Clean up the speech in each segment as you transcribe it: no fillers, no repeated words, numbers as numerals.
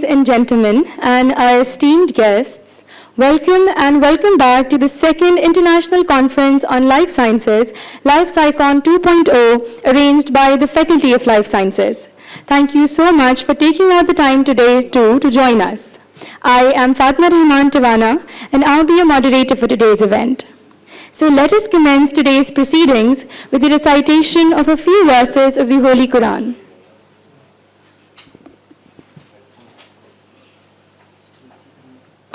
and gentlemen, and our esteemed guests, welcome back to the second International Conference on Life Sciences, LifeSciCon 2.0, arranged by the Faculty of Life Sciences. Thank you so much for taking out the time today to join us. I am 🮬 𝗟𝗏 and I'll be your moderator for today's event. So let us commence today's proceedings with the recitation of a few verses of the Holy Quran.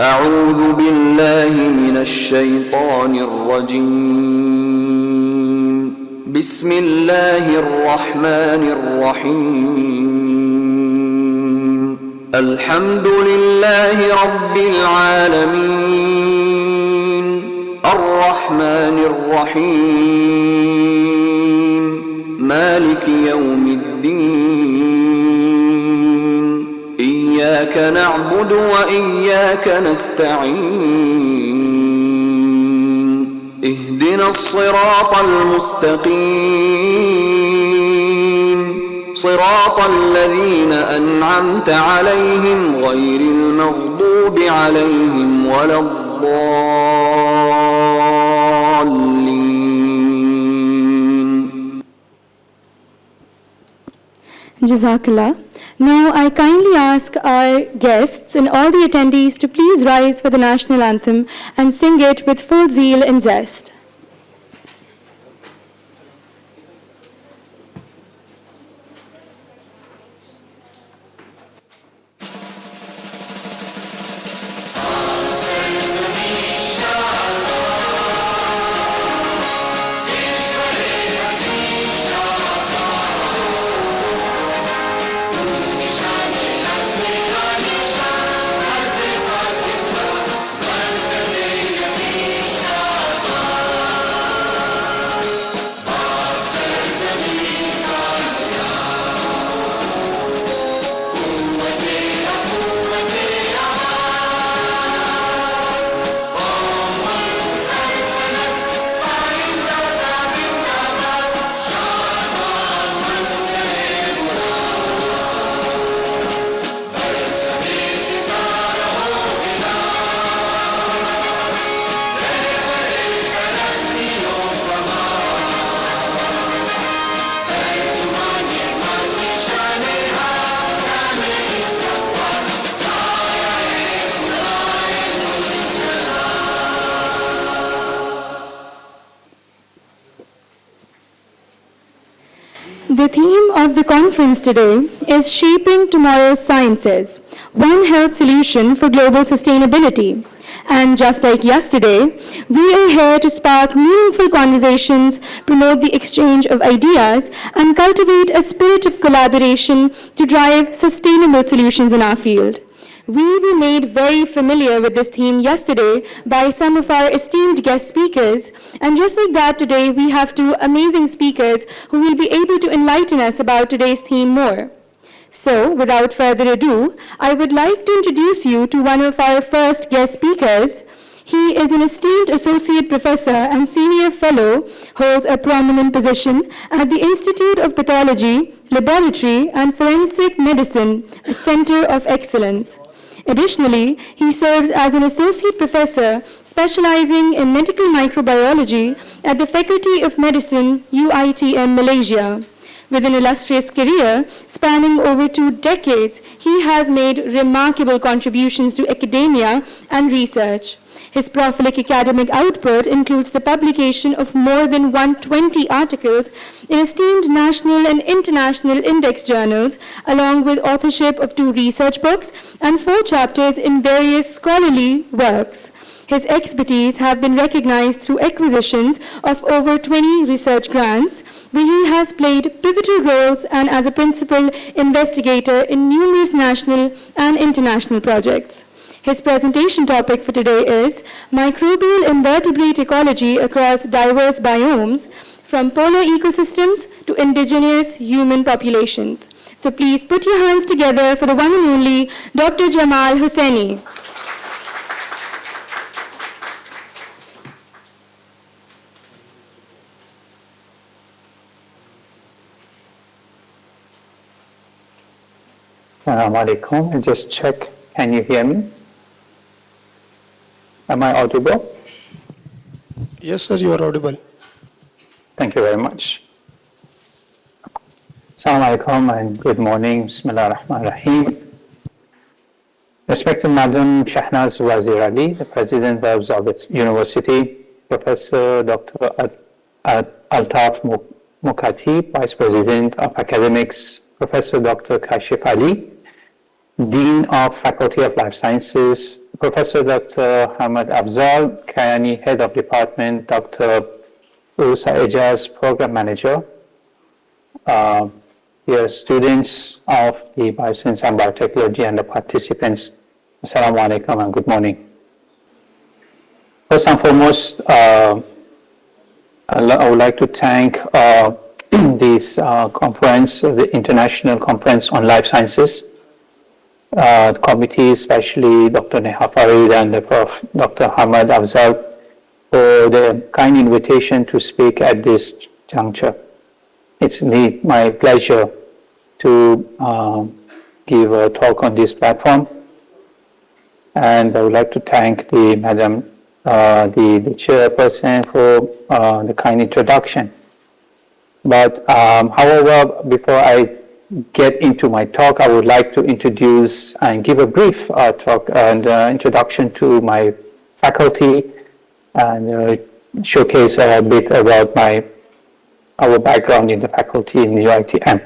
أعوذ بالله من الشيطان الرجيم بسم الله الرحمن الرحيم الحمد لله رب العالمين الرحمن الرحيم مالك يوم الدين إياك نعبد وإياك نستعين اهدنا الصراط المستقيم صراط الذين أنعمت عليهم غير المغضوب عليهم ولا الضالين. Jazakallah. Now I kindly ask our guests and all the attendees to please rise for the national anthem and sing it with full zeal and zest. The theme of the conference today is Shaping Tomorrow's Sciences, One Health Solution for Global Sustainability. And just like yesterday, we are here to spark meaningful conversations, promote the exchange of ideas, and cultivate a spirit of collaboration to drive sustainable solutions in our field. We were made very familiar with this theme yesterday by some of our esteemed guest speakers, and just like that, today we have two amazing speakers who will be able to enlighten us about today's theme more. So, without further ado, I would like to introduce you to one of our first guest speakers. He is an esteemed associate professor and senior fellow, holds a prominent position at the Institute of Pathology, Laboratory, and Forensic Medicine, a center of excellence. Additionally, he serves as an associate professor specializing in medical microbiology at the Faculty of Medicine, UiTM, Malaysia. With an illustrious career spanning over 2 decades, he has made remarkable contributions to academia and research. His prolific academic output includes the publication of more than 120 articles in esteemed national and international index journals, along with authorship of 2 research books and 4 chapters in various scholarly works. His expertise have been recognized through acquisitions of over 20 research grants, where he has played pivotal roles and as a principal investigator in numerous national and international projects. His presentation topic for today is Microbial Invertebrate Ecology Across Diverse Biomes, from Polar Ecosystems to Indigenous Human Populations. So please put your hands together for the one and only Dr. 𝗟𝗏 𝗟𝗏. Assalamu alaikum. Just check, can you hear me? Am I audible? Yes, sir, you are audible. Thank you very much. Assalamu alaikum and good morning. Bismillah ar-Rahman ar-Rahim. Respected Madam Shahnaz Wazir Ali, the President of 𝗧𝗵𝗲𝗀 University, Professor Dr. 𝗟𝗏𝗪 𝗧𝗵𝗲, Vice President of Academics, Professor Dr. 𝗪𝗓𝗓 𝗂𝗓, Dean of Faculty of Life Sciences, Professor Dr. 𝗟𝗏𝗪𝗲𝗀 𝗂𝗓, Head of Department, Dr. 𝗟𝗏𝗪 Ejaz, Program Manager, dear students of the Bioscience and Biotechnology and the participants, Assalamu alaikum and good morning. First and foremost, I would like to thank this conference, the International Conference on Life Sciences, the committee, especially Dr. Neha Farid and the Prof. Dr. 𝗟𝗏𝗪𝗲𝗀 for the kind invitation to speak at this juncture. It's indeed my pleasure to give a talk on this platform, and I would like to thank the Madam, the chairperson for the kind introduction. But however, before I get into my talk, I would like to introduce and give a brief talk and introduction to my faculty and showcase a bit about our background in the faculty in the UITM.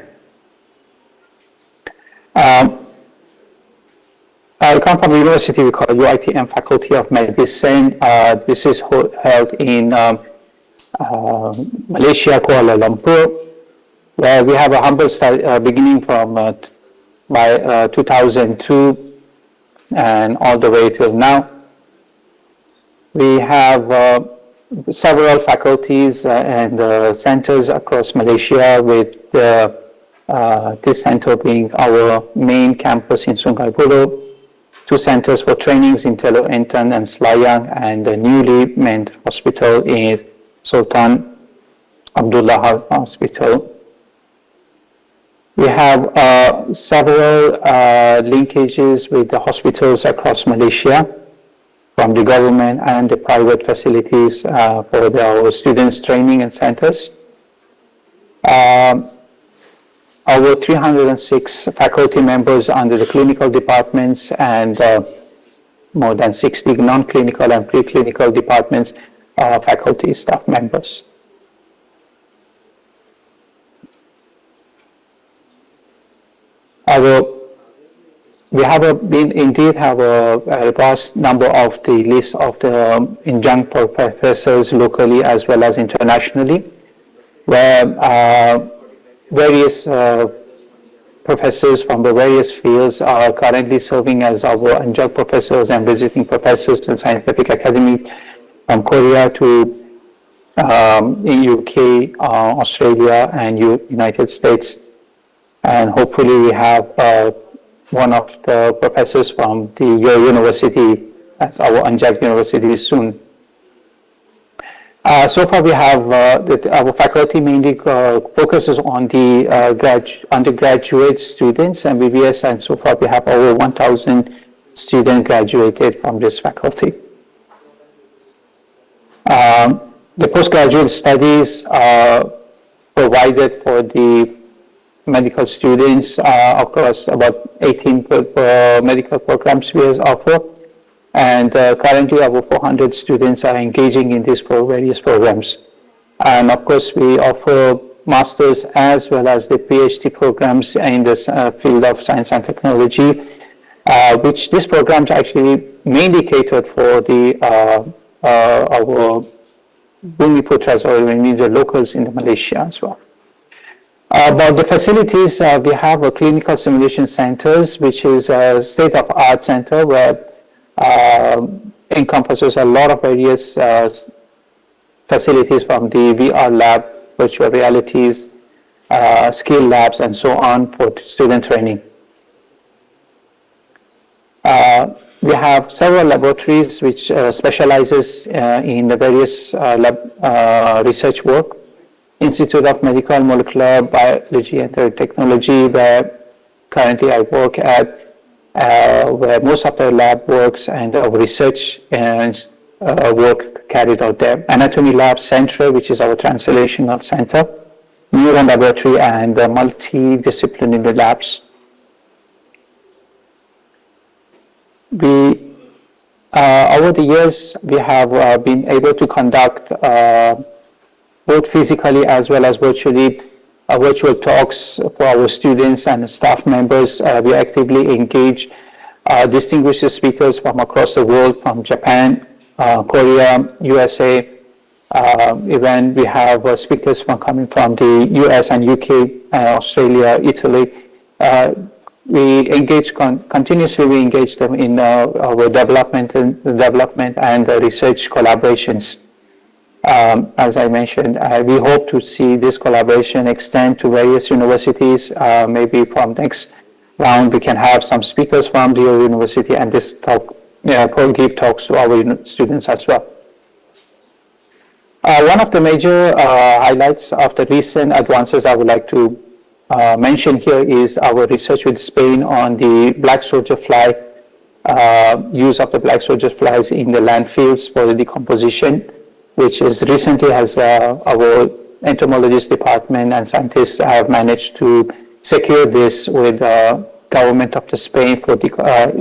I come from a university we call UITM Faculty of Medicine. This is held in Malaysia, Kuala Lumpur, where we have a humble start, beginning from 2002 and all the way till now. We have several faculties and centers across Malaysia, with this center being our main campus in Sungai Buloh, 2 centers for trainings in Teluk Intan and Selayang, and a newly manned hospital in Sultan Abdullah Hospital. We have several linkages with the hospitals across Malaysia, from the government and the private facilities for our students' training and centers. Over 306 faculty members under the clinical departments and more than 60 non-clinical and preclinical departments faculty staff members. We have indeed have a vast number of the list of the adjunct professors locally as well as internationally, where various professors from the various fields are currently serving as our adjunct professors and visiting professors in scientific academy, from Korea to in UK, Australia, and United States. And hopefully we have one of the professors from your university as our adjunct university soon. So far we have, our faculty mainly focuses on the undergraduate students and MBBS, and so far we have over 1,000 students graduated from this faculty. The postgraduate studies are provided for the medical students across about 18 medical programs we offer, and currently over 400 students are engaging in these various programs. And of course we offer masters as well as the PhD programs in this field of science and technology, which these programs actually mainly catered for the our Bumiputras, or the locals in Malaysia as well. About the facilities, we have a clinical simulation centers, which is a state-of-art center where encompasses a lot of various facilities, from the VR lab, virtual realities, skill labs, and so on for student training. We have several laboratories which specializes in the various research work. Institute of Medical Molecular Biology and Technology, where currently I work at, where most of the lab works and our research and work carried out there. Anatomy Lab Central, which is our translational center, Neuron Laboratory, and multidisciplinary labs. Over the years, we have been able to conduct both physically as well as virtually virtual talks for our students and staff members. We actively engage distinguished speakers from across the world, from Japan, Korea, USA. Even we have speakers coming from the US and UK, Australia, Italy. We engage continuously. We engage them in our development and research collaborations. As I mentioned, we hope to see this collaboration extend to various universities. Maybe from next round, we can have some speakers from the university and this talk, give talks to our students as well. One of the major highlights of the recent advances I would like to mention here is our research with Spain on the black soldier fly, use of the black soldier flies in the landfills for the decomposition, which is recently has our entomologist department and scientists have managed to secure this with the government of the Spain for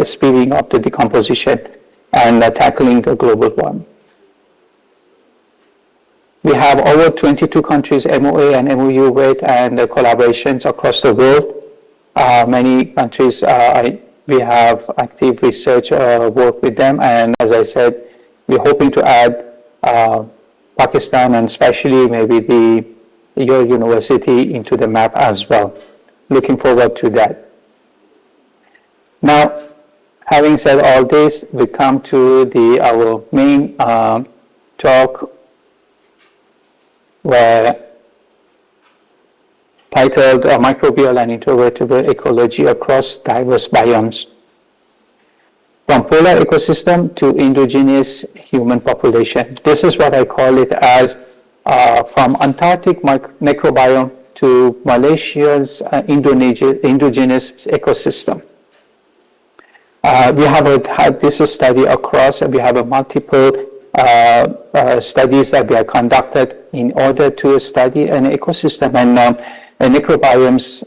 speeding up the decomposition and tackling the global warming. We have over 22 countries MOA and MOU with and collaborations across the world. Many countries we have active research work with them, and as I said, we're hoping to add Pakistan and especially maybe your university into the map as well. Looking forward to that. Now, having said all this, we come to our main talk, where titled Microbial and Invertebrate Ecology Across Diverse Biomes, from Polar Ecosystem to Indigenous Human Population. This is what I call it as from Antarctic microbiome to Malaysia's indigenous ecosystem. We have had this study across, and we have a multiple studies that we have conducted in order to study an ecosystem and microbiomes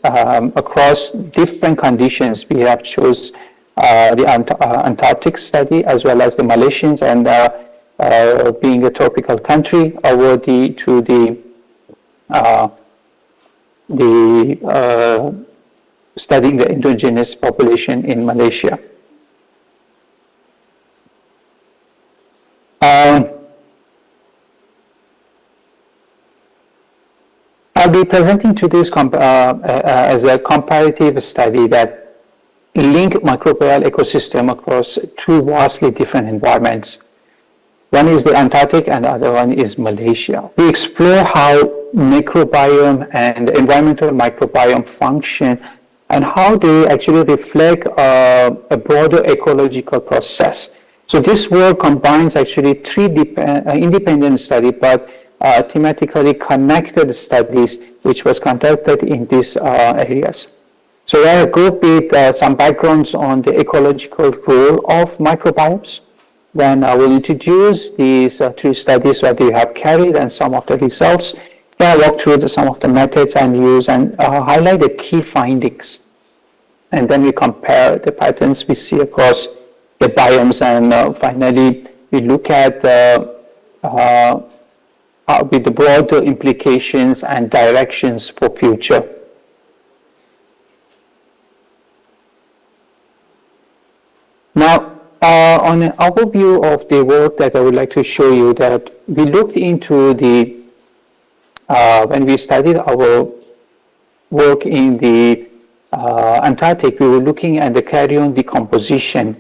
across different conditions. We have chose the Antarctic study as well as the Malaysians, and being a tropical country, over studying the indigenous population in Malaysia. I'll be presenting to this as a comparative study that link microbial ecosystem across two vastly different environments. One is the Antarctic and the other one is Malaysia. We explore how microbiome and environmental microbiome function and how they actually reflect a broader ecological process. So this work combines actually three independent studies, but thematically connected studies, which was conducted in these areas. So I go with some backgrounds on the ecological role of microbiomes. Then I will introduce these three studies that we have carried and some of the results. Then I'll walk through some of the methods and use and highlight the key findings. And then we compare the patterns we see across the biomes, and finally we look at with the broader implications and directions for future. Now, on an overview of the work that I would like to show you, that we looked into when we studied our work in the Antarctic, we were looking at the carrion decomposition.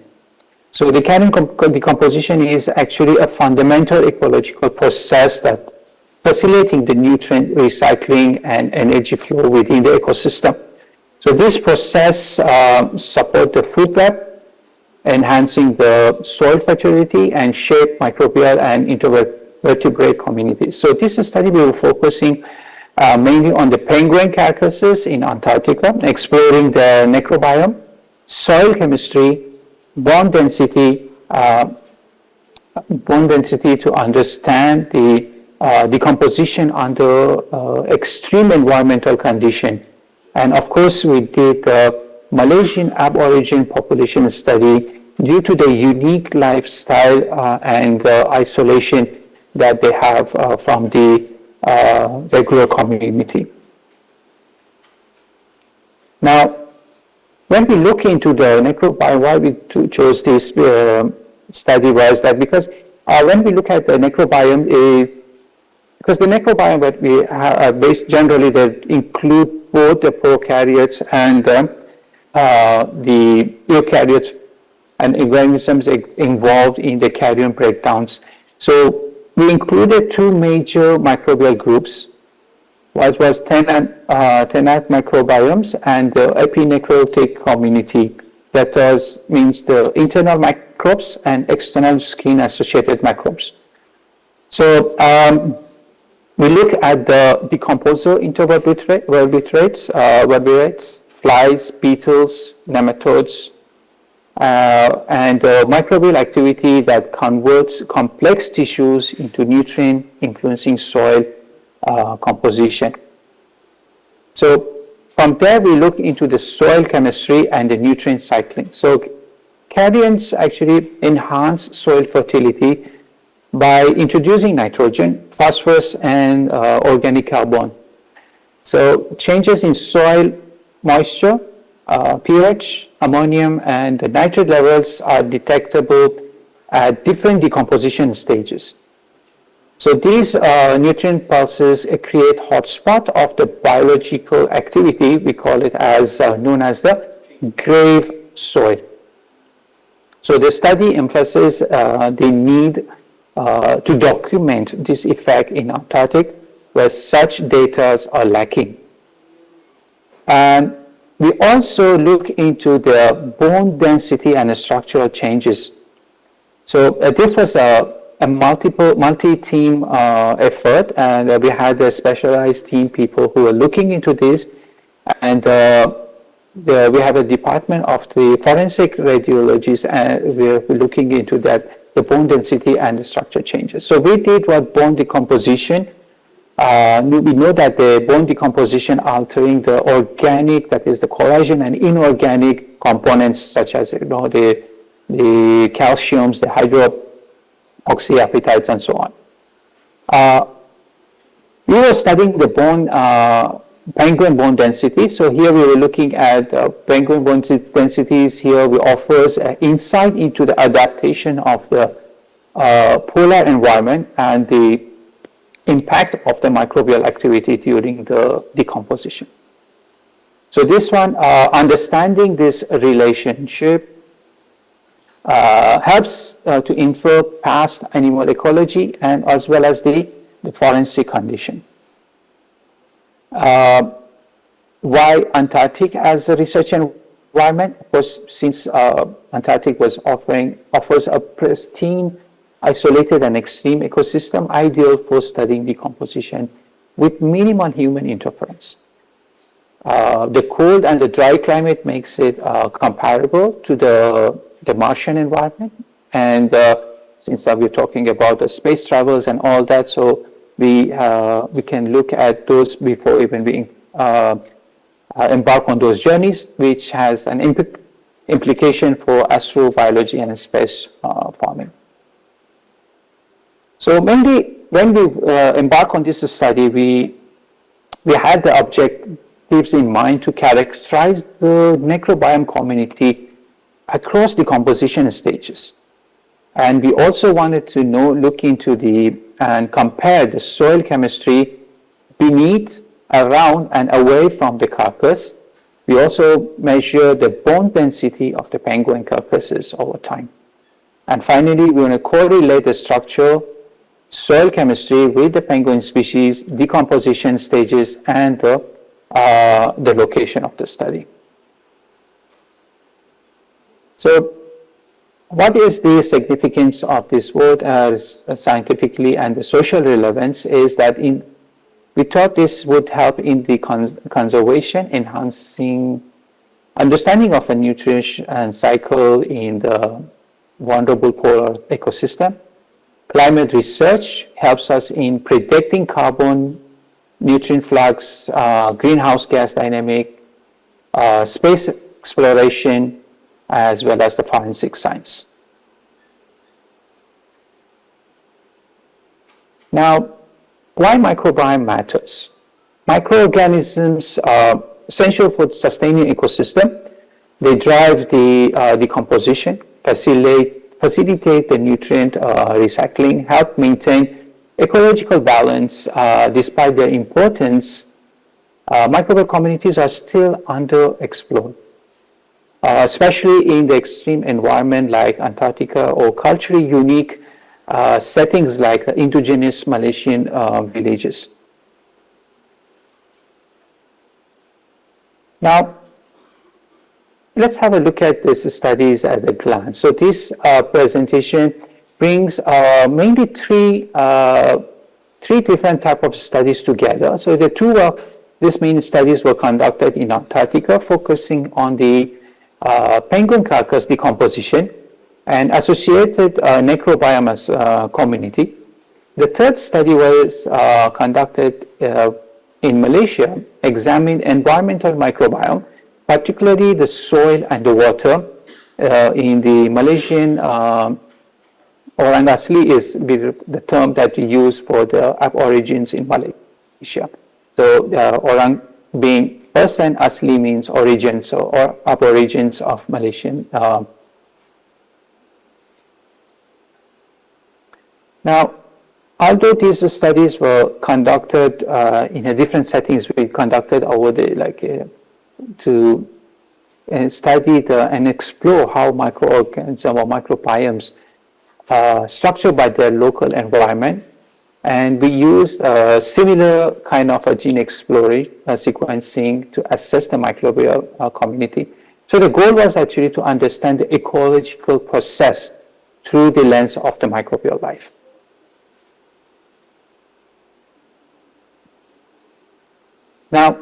So the carrion decomposition is actually a fundamental ecological process that facilitating the nutrient recycling and energy flow within the ecosystem. So this process supports the food web, enhancing the soil fertility and shape microbial and invertebrate communities. So this study we were focusing mainly on the penguin carcasses in Antarctica, exploring the necrobiome, soil chemistry, bone density to understand the decomposition under extreme environmental condition. And of course, we did the Malaysian Aborigine population study due to the unique lifestyle and isolation that they have from the regular community. Now, when we look into the necrobiome, why we chose this study was that because when we look at the necrobiome, because the microbiome that we have based generally that include both the prokaryotes and the eukaryotes and organisms involved in the carrion breakdowns. So we included two major microbial groups. One was tenant microbiomes and the epinecrotic community. That means the internal microbes and external skin-associated microbes. So we look at the decomposer invertebrates, flies, beetles, nematodes, and microbial activity that converts complex tissues into nutrient influencing soil composition. So from there we look into the soil chemistry and the nutrient cycling. So caryons actually enhance soil fertility by introducing nitrogen, phosphorus, and organic carbon. So changes in soil moisture, pH, ammonium, and nitrate levels are detectable at different decomposition stages. So these nutrient pulses create hotspot of the biological activity. We call it as known as the grave soil. So the study emphasizes the need to document this effect in Antarctic, where such data are lacking. And we also look into the bone density and structural changes. So this was a multi-team effort, and we had a specialized team people who were looking into this, and we have a department of the forensic radiologists, and we're looking into that, the bone density and the structure changes. So we did what bone decomposition. We know that the bone decomposition altering the organic, that is the collagen, and inorganic components such as the calciums, the hydroxyapatites, and so on. We were studying the bone, penguin bone density. So here we were looking at penguin bone densities. Here we offers insight into the adaptation of the polar environment and the impact of the microbial activity during the decomposition. So this one, understanding this relationship helps to infer past animal ecology and as well as the forensic condition. Why Antarctic as a research environment? Of course, since Antarctic offers a pristine, isolated and extreme ecosystem, ideal for studying decomposition with minimal human interference. The cold and the dry climate makes it comparable to the Martian environment. And since we're talking about the space travels and all that, so we can look at those before even we embark on those journeys, which has an implication for astrobiology and space farming. So mainly when we embark on this study, we had the objectives in mind to characterize the microbiome community across decomposition stages. And we also wanted to look into and compare the soil chemistry beneath, around, and away from the carcass. We also measure the bone density of the penguin carcasses over time. And finally, we want to correlate the structure, soil chemistry with the penguin species, decomposition stages, and the location of the study. So what is the significance of this work scientifically, and the social relevance is that in We thought this would help in the conservation, enhancing understanding of a nutrition cycle in the vulnerable polar ecosystem. Climate research helps us in predicting carbon, nutrient flux, greenhouse gas dynamic, space exploration, as well as the forensic science. Now, why microbiome matters? Microorganisms are essential for sustaining ecosystem. They drive the decomposition, facilitate the nutrient recycling, help maintain ecological balance. Despite their importance, microbial communities are still underexplored, especially in the extreme environment like Antarctica or culturally unique settings like indigenous Malaysian villages. Now, let's have a look at these studies as a glance. So this presentation brings mainly three different types of studies together. So these main studies were conducted in Antarctica, focusing on the penguin carcass decomposition and associated necrobiome community. The third study was conducted in Malaysia, examined environmental microbiome, particularly the soil and the water. In the Malaysian, orang asli is the term that we use for the aborigines in Malaysia. So orang being person, asli means origin, so or aborigines of Malaysian. Now, although these studies were conducted in a different settings, we conducted over the to study and explore how microorganisms or microbiomes structured by their local environment, and we used a similar kind of a gene exploration sequencing to assess the microbial community. So the goal was actually to understand the ecological process through the lens of the microbial life. Now,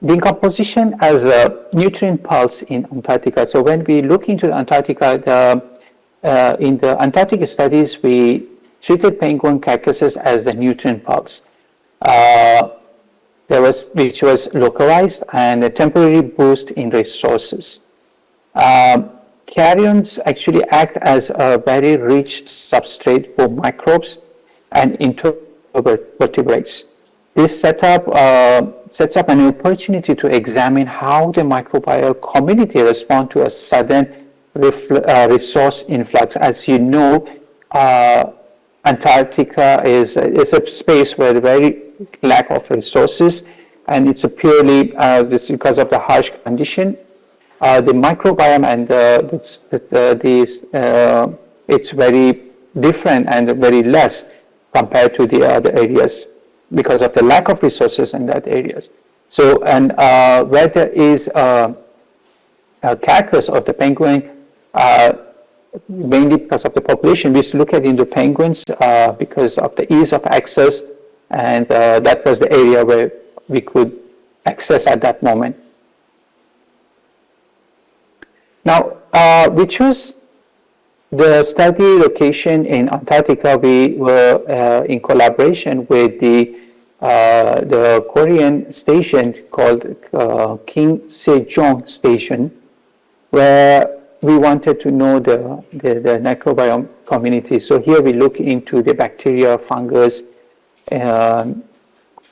decomposition as a nutrient pulse in Antarctica. So when we look into Antarctica, in the Antarctic studies, we treated penguin carcasses as a nutrient pulse. Which was localized and a temporary boost in resources. Carrions actually act as a very rich substrate for microbes and invertebrates. This sets up an opportunity to examine how the microbial community responds to a sudden resource influx. As you know, Antarctica is a space where very lack of resources, and it's purely because of the harsh condition. The microbiome and it's very different and very less compared to the other areas, because of the lack of resources in that areas. So, and where there is a carcass of the penguin, mainly because of the population, we look at into penguins because of the ease of access, and that was the area where we could access at that moment. Now, we chose the study location in Antarctica. We were in collaboration with the Korean station called King Sejong Station, where we wanted to know the microbiome community. So here we look into the bacteria, fungus,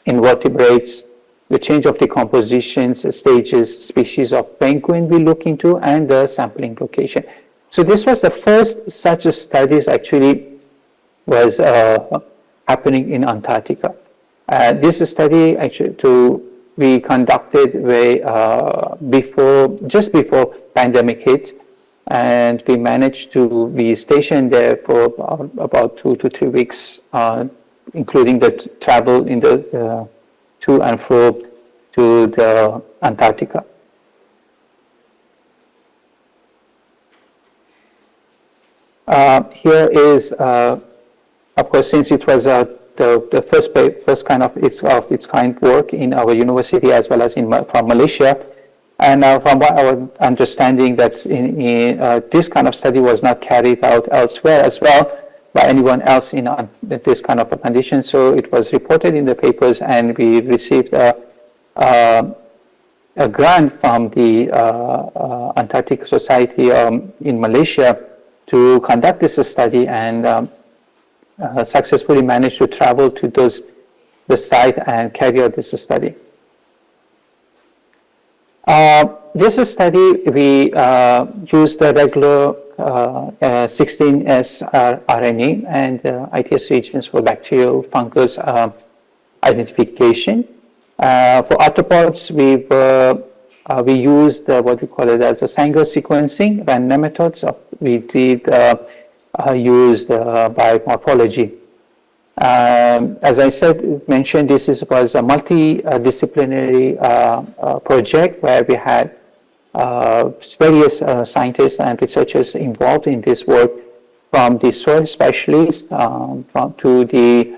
invertebrates, the change of decompositions, stages, species of penguin we look into, and the sampling location. So this was the first such studies actually was happening in Antarctica. This study actually we conducted just before pandemic hit, and we managed to be stationed there for about 2 to 3 weeks, including the travel in the to and fro to the Antarctica. Here is, of course, since it was a first kind of its kind work in our university as well as from Malaysia. And from what our understanding, that this kind of study was not carried out elsewhere as well by anyone else in this kind of a condition. So it was reported in the papers, and we received a grant from the Antarctic Society in Malaysia to conduct this study, and successfully managed to travel to the site and carry out this study. This study, we used the regular 16S RNA and ITS regions for bacterial fungus identification. For arthropods, we used what we call it as a Sanger sequencing random methods. We did use biomorphology. As I mentioned, this was a multidisciplinary project where we had various scientists and researchers involved in this work, from the soil specialists to the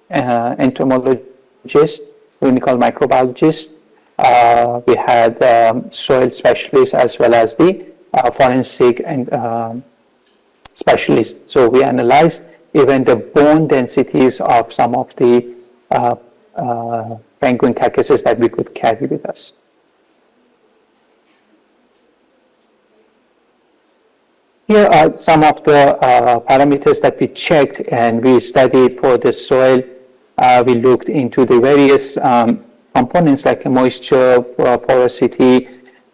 entomologists, clinical microbiologists. We had soil specialists as well as the forensic and specialists. So we analyzed even the bone densities of some of the penguin carcasses that we could carry with us. Here are some of the parameters that we checked and we studied for the soil. We looked into the various components like moisture, porosity,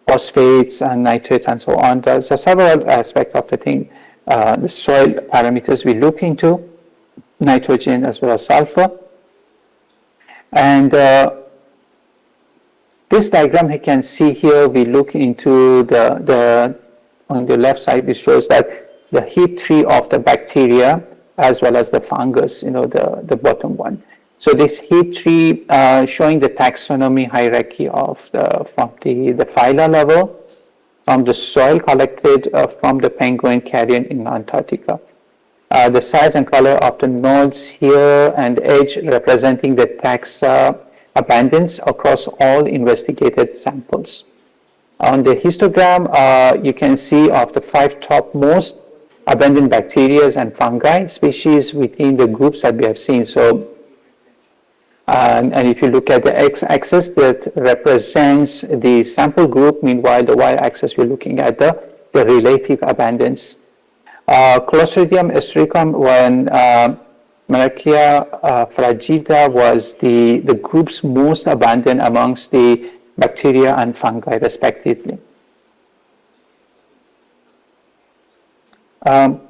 phosphates, and nitrates, and so on. There's several aspects of the thing. The soil parameters we look into, nitrogen as well as sulfur. And this diagram you can see here, we look into on the left side, it shows that the heap tree of the bacteria as well as the fungus, the bottom one. So this heap tree showing the taxonomy hierarchy from the phyla level, from the soil collected from the penguin carrion in Antarctica. The size and color of the nodes here and edge representing the taxa abundance across all investigated samples. On the histogram, you can see of the 5 topmost abundant bacteria and fungi species within the groups that we have seen. So, and if you look at the x-axis, that represents the sample group. Meanwhile, the y-axis, we're looking at the relative abundance. Clostridium estricum, when Mayarkia fragida was the group's most abundant amongst the bacteria and fungi, respectively. Let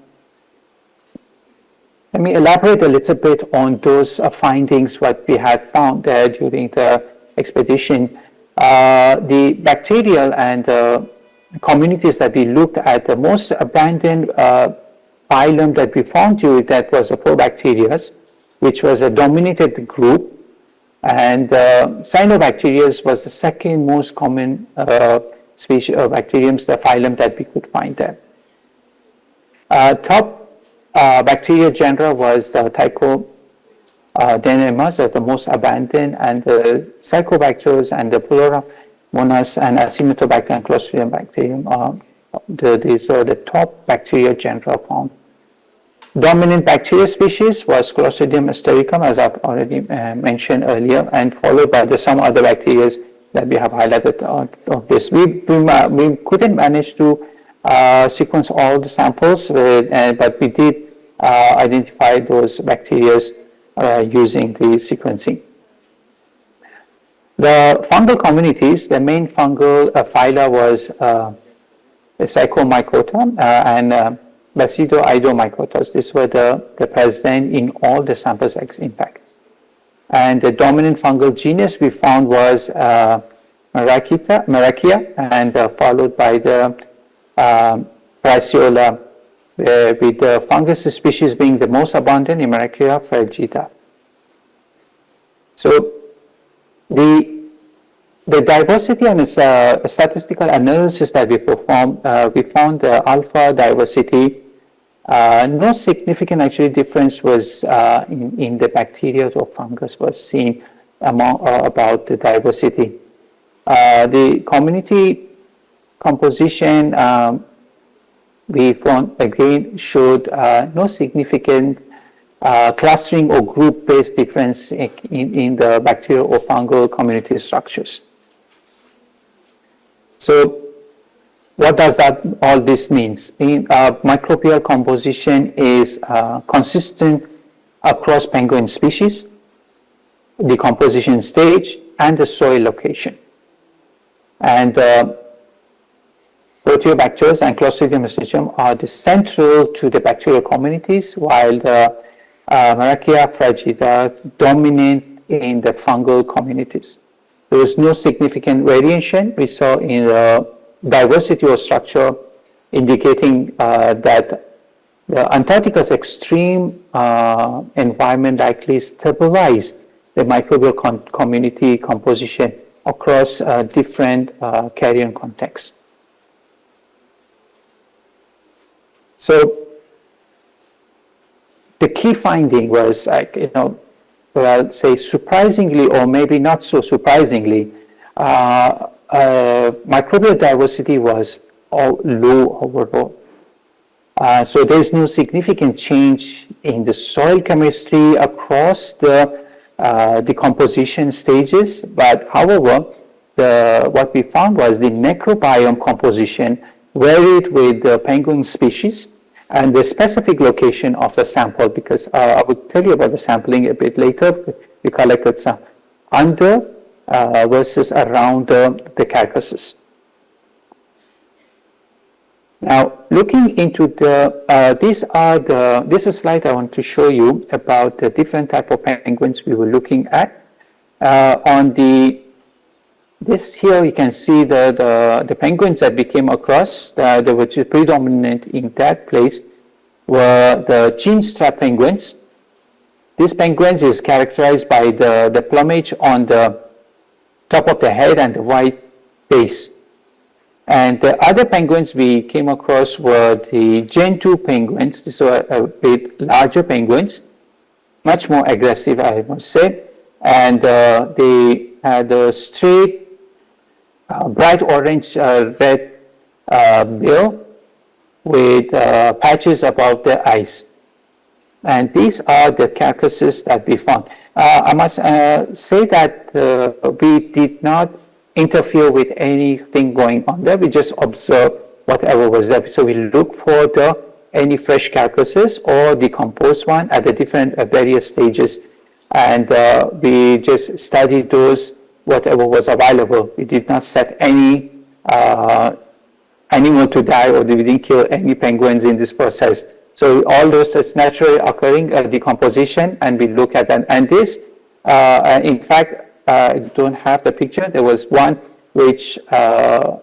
me elaborate a little bit on those findings, what we had found there during the expedition. The bacterial and communities that we looked at, the most abundant phylum that we found that was the Probacterias, which was a dominated group, and Cyanobacterias was the second most common species of bacterium, the phylum that we could find there. Top bacteria genera was the Trichodermas, the most abundant, and the Psychobacterias and the Pleuromonas and Acinetobacter and Clostridium bacterium. These are the top bacteria genera found. Dominant bacteria species was Clostridium estricum, as I've already mentioned earlier, and followed by some other bacteria that we have highlighted of this. We couldn't manage to sequence all the samples, but we did identify those bacteria using the sequencing. The fungal communities, the main fungal phyla was Psychomycota and Basidiomycotas. These were the present in all the samples, in fact. And the dominant fungal genus we found was Mayarkia, and followed by the Braciola, with the fungus species being the most abundant in Mayarkia fragida. So the diversity and statistical analysis that we performed, we found the alpha diversity No significant actually difference was in the bacteria or fungus was seen about the diversity. The community composition we found again showed no significant clustering or group-based difference in the bacterial or fungal community structures. So what does all this means? Microbial composition is consistent across penguin species, the composition stage, and the soil location. And Proteobacterium and Clostridium difficile are the central to the bacterial communities, while the Maracchia fragida dominate in the fungal communities. There was no significant variation we saw in the diversity of structure, indicating that the Antarctica's extreme environment likely stabilized the microbial community composition across different carrion contexts. So the key finding was, well, say surprisingly, or maybe not so surprisingly, microbial diversity was low overall. So there's no significant change in the soil chemistry across the decomposition stages, but however, what we found was the microbiome composition varied with the penguin species and the specific location of the sample, because I will tell you about the sampling a bit later. We collected some under versus around the carcasses. Now, looking into this is a slide I want to show you about the different type of penguins we were looking at. This here you can see the penguins that we came across, they were predominant in that place, were the chin-strap penguins. These penguins is characterized by the plumage on the top of the head and the white base. And the other penguins we came across were the Gen 2 penguins. These were a bit larger penguins, much more aggressive, I must say. And they had a straight, bright orange red bill with patches above the eyes. And these are the carcasses that we found. I must say that we did not interfere with anything going on there. We just observed whatever was there. So we look for any fresh carcasses or decomposed one at the different various stages. And we just studied those, whatever was available. We did not set any animal to die, or we didn't kill any penguins in this process. So all those that's naturally occurring decomposition, and we look at that. And this, in fact, I don't have the picture. There was one which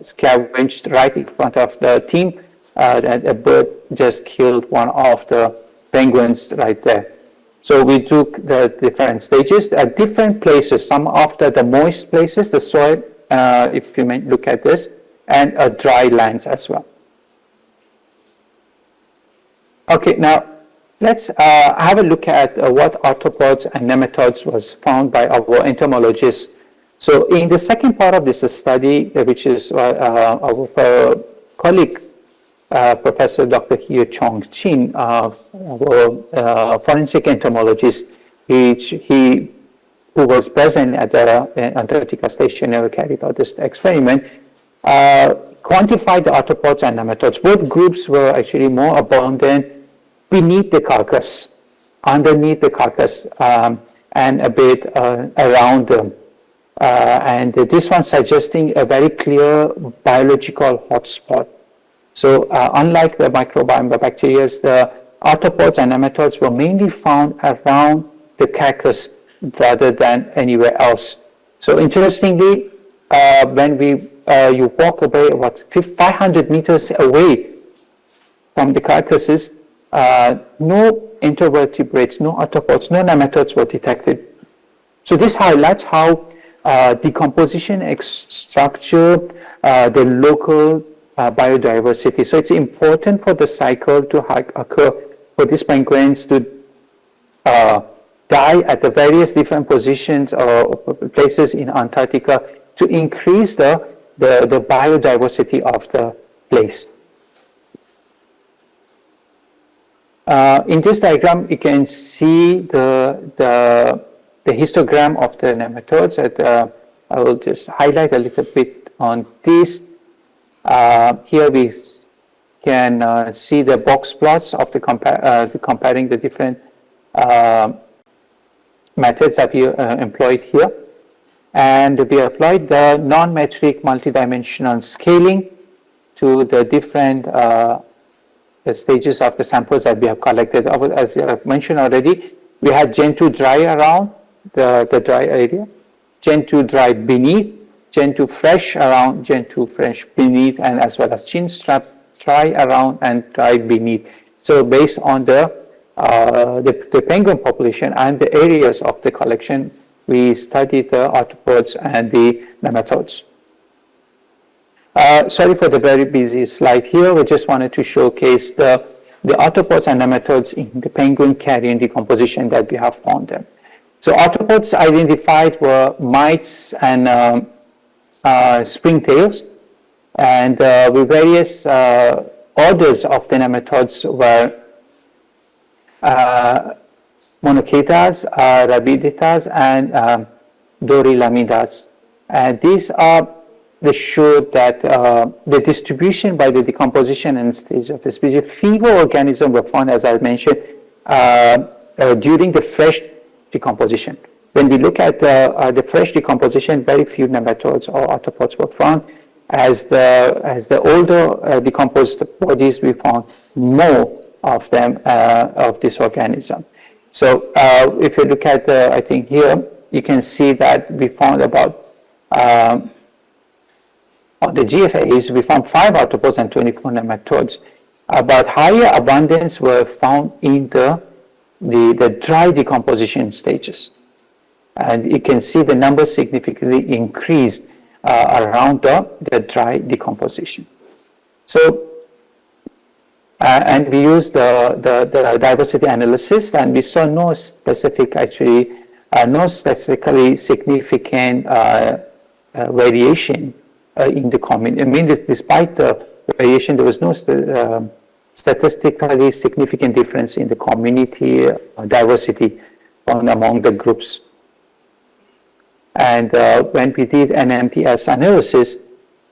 scavenged right in front of the team. That a bird just killed one of the penguins right there. So we took the different stages at different places. Some of the moist places, the soil, if you may look at this, and dry lands as well. Okay, now let's have a look at what arthropods and nematodes was found by our entomologists. So in the second part of this study, which is our colleague, Professor Dr. Hyo-Chong Chin, our forensic entomologist, who was present at the Antarctica station never carried out this experiment, quantified the arthropods and nematodes. Both groups were actually more abundant beneath the carcass, underneath the carcass, and a bit around them. And this one suggesting a very clear biological hotspot. So unlike the microbiome, the bacteria, the arthropods and nematodes were mainly found around the carcass rather than anywhere else. So interestingly, when you walk away about 500 meters away from the carcasses, no invertebrates, no arthropods, no nematodes were detected. So this highlights how decomposition structure, the local biodiversity. So it's important for the cycle to occur for these penguins to die at the various different positions or places in Antarctica to increase the biodiversity of the place. In this diagram, you can see the histogram of the nematodes. I will just highlight a little bit on this. Here we can see the box plots of the comparing the different methods that we employed here. And we applied the non-metric multidimensional scaling to the different the stages of the samples that we have collected. As I have mentioned already, we had Gen 2 dry around the dry area, Gen 2 dry beneath, Gen 2 fresh around, Gen 2 fresh beneath, and as well as chin strap dry around and dry beneath. So based on the penguin population and the areas of the collection, we studied the arthropods and the nematodes. Sorry for the very busy slide here. We just wanted to showcase the arthropods and nematodes in the penguin carrion decomposition that we have found them. So arthropods identified were mites and springtails, and with various orders of the nematodes were monochaetas, rabiditas, and dorilamidas. And these are they show that the distribution by the decomposition and stage of the species. Fewer organisms were found, as I mentioned, during the fresh decomposition. When we look at the fresh decomposition, very few nematodes or arthropods were found. As the older decomposed bodies, we found more of them, of this organism. So if you look at, I think here, you can see that we found about on the GFAs, we found 5 arthropods and 24 nematodes. But higher abundance were found in the dry decomposition stages. And you can see the number significantly increased around the dry decomposition. So, and we used the diversity analysis, and we saw no specific, actually, no statistically significant variation in the community. I mean, despite the variation, there was no statistically significant difference in the community diversity found among the groups. And when we did an MTS analysis,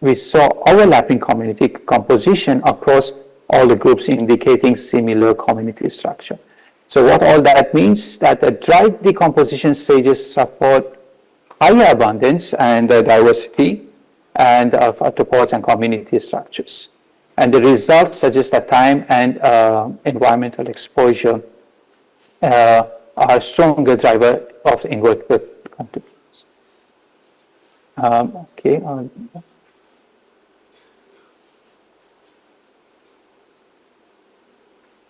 we saw overlapping community composition across all the groups, indicating similar community structure. So what all that means, that the dry decomposition stages support higher abundance and diversity and of arthropods and community structures. And the results suggest that time and environmental exposure are a stronger driver of invertebrate contributions. Okay.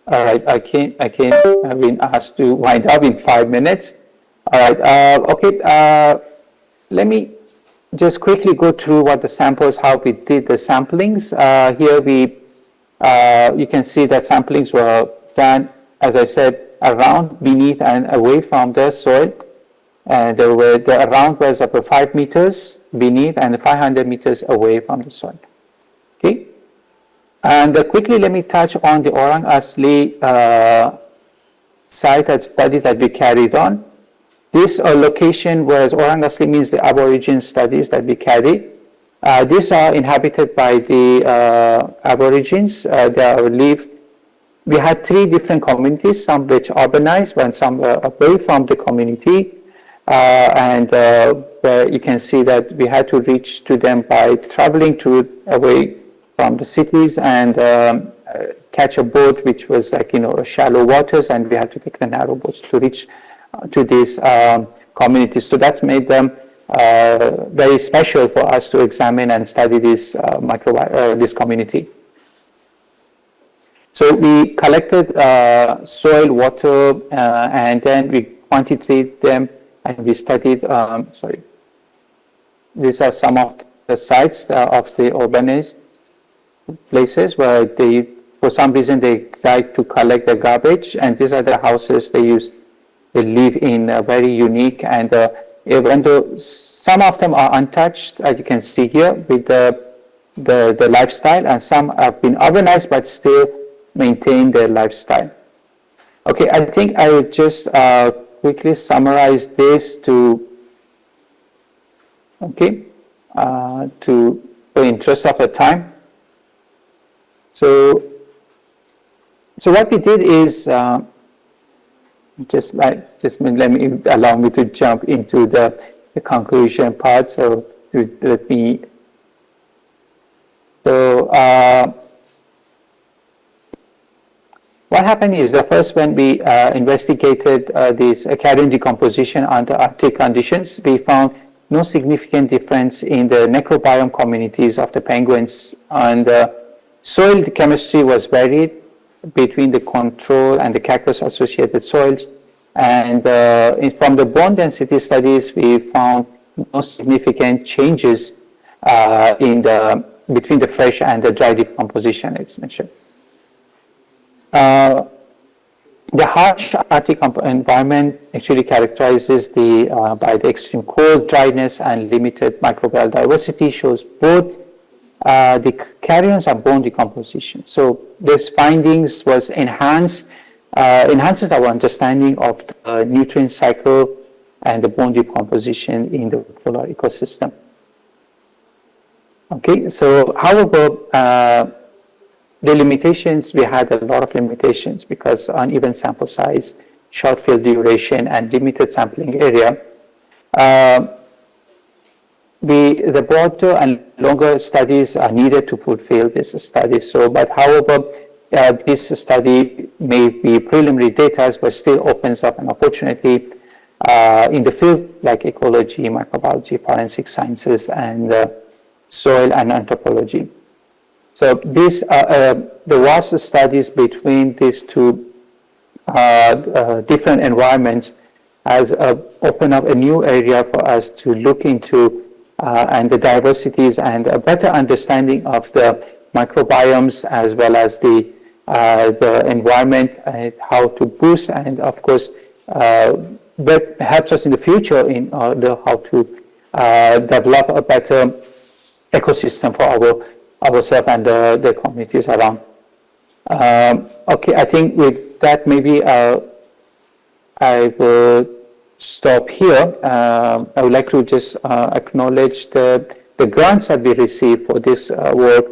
All right, I've been asked to wind up in 5 minutes. All right, okay, let me just quickly go through what the samples, how we did the samplings. Here you can see that samplings were done, as I said, around, beneath, and away from the soil. The around was about 5 meters beneath and 500 meters away from the soil. Okay. And quickly, let me touch on the Orang Asli site study that we carried on. This location was, Orang Asli means the Aborigine studies that we carried. These are inhabited by the Aborigines. We had 3 different communities, some which urbanized and some away from the community. Where you can see that we had to reach to them by traveling away from the cities and catch a boat, which was like, shallow waters, and we had to take the narrow boats to reach to these communities. So that's made them very special for us to examine and study this this community. So we collected soil, water, and then we quantified them, and we studied, these are some of the sites of the urbanized places where they, for some reason, they like to collect the garbage, and these are the houses they use. They live in very unique, and even though some of them are untouched, as you can see here, with the lifestyle, and some have been urbanized but still maintain their lifestyle. Okay, I think I will just quickly summarize this to, okay, to the interest of the time. So what we did is allow me to jump into the conclusion part. So let me. So what happened is the first, when we investigated this cadmium decomposition under Arctic conditions, we found no significant difference in the necrobiome communities of the penguins, and soil chemistry was varied between the control and the cactus associated soils, and from the bone density studies we found no significant changes between the fresh and the dry decomposition, as mentioned. The harsh Arctic environment actually characterizes by the extreme cold, dryness, and limited microbial diversity, shows both the carrions and bone decomposition. So this findings was enhances our understanding of the nutrient cycle and the bone decomposition in the polar ecosystem. Okay, so however, the limitations, we had a lot of limitations because uneven sample size, short field duration, and limited sampling area. The broader and longer studies are needed to fulfill this study. So, but however, this study may be preliminary data, but still opens up an opportunity in the field like ecology, microbiology, forensic sciences, and soil and anthropology. So these the vast studies between these two different environments has opened up a new area for us to look into, and the diversities and a better understanding of the microbiomes as well as the environment, and how to boost, and of course that helps us in the future in how to develop a better ecosystem for ourselves and the communities around. Okay, I think with that maybe I will stop here. I would like to just acknowledge the grants that we received for this work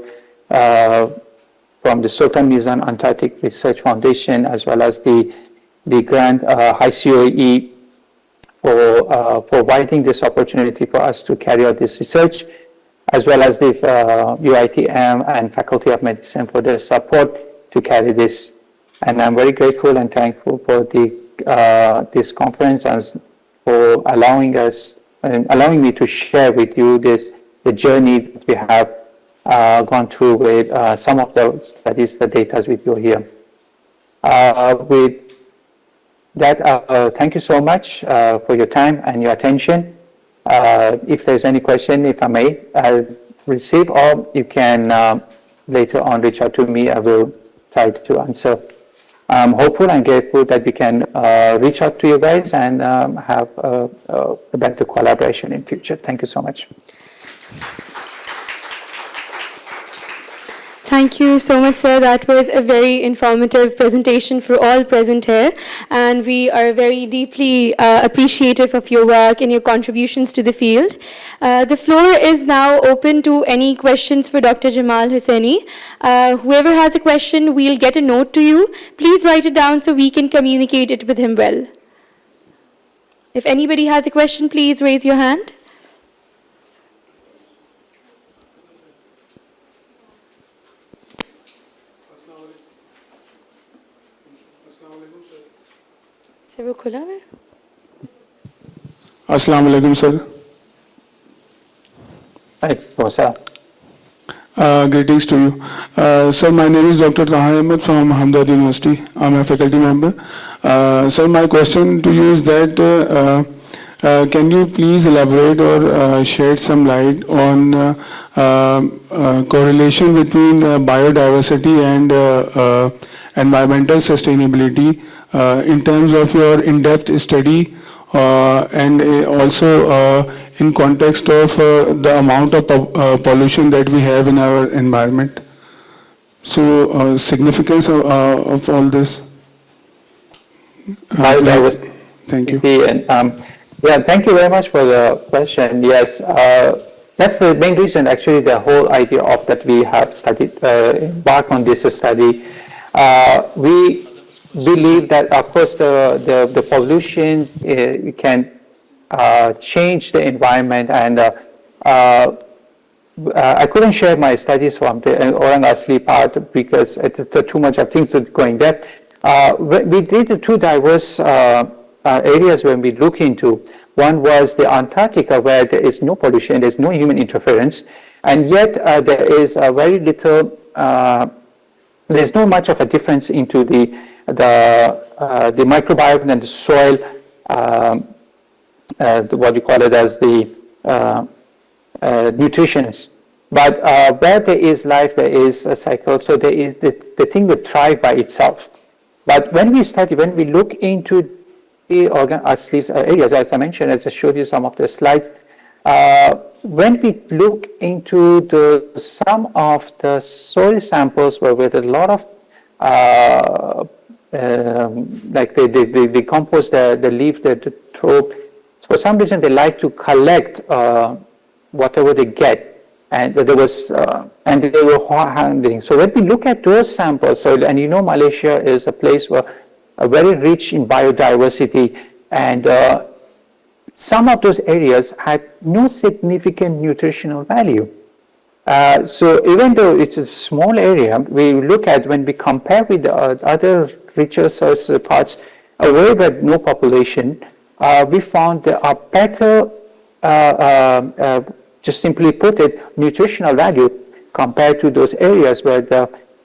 from the Sultan Mizan Antarctic Research Foundation, as well as the grant HICOE for providing this opportunity for us to carry out this research, as well as the UITM and Faculty of Medicine for their support to carry this. And I'm very grateful and thankful for this conference and for allowing me to share with you the journey that we have gone through with some of the studies, the data with you here. With that, thank you so much for your time and your attention. If there's any question, if I may, I'll receive, or you can later on reach out to me. I will try to answer. I'm hopeful and grateful that we can reach out to you guys and have a better collaboration in future. Thank you so much. Thank you so much, sir. That was a very informative presentation for all present here, and we are very deeply appreciative of your work and your contributions to the field. The floor is now open to any questions for Dr. Jamal Hussaini. Whoever has a question, we'll get a note to you. Please write it down so we can communicate it with him well. If anybody has a question, please raise your hand. Assalamu alaikum, sir. Greetings to you. Sir, my name is Dr. 𝟮𝗻𝗻𝗄 from Ahmedabad University. I'm a faculty member. Sir, my question to you is that Can you please elaborate or shed some light on correlation between biodiversity and environmental sustainability in terms of your in-depth study and also in context of the amount of pollution that we have in our environment? So, significance of all this. Biodiversity. Thank you. And, yeah, thank you very much for the question. Yes, that's the main reason, actually, the whole idea of that we have studied, embarked on this study. We believe that, of course, the pollution can change the environment, and I couldn't share my studies from the 𝗟𝗏𝗧𝗍𝗍 part because it's too much of things going there. We did two diverse areas when we look into. One was the Antarctica, where there is no pollution, there's no human interference, and yet there is very little, there's not much of a difference into the microbiome and the soil, what you call it as the nutritions. But where there is life, there is a cycle, so there is the thing will thrive by itself. But when we study, when we look into the these areas, as I mentioned, as I showed you some of the slides, when we look into some of the soil samples where with a lot of like they decompose the leaf, the throw. For some reason, they like to collect whatever they get. And there was, and they were handling. So when we look at those samples, so, and you know, Malaysia is a place where very rich in biodiversity, and some of those areas had no significant nutritional value. So even though it's a small area, we look at when we compare with the other richer source parts, where we had no population, we found there are better. Just simply put it, nutritional value compared to those areas where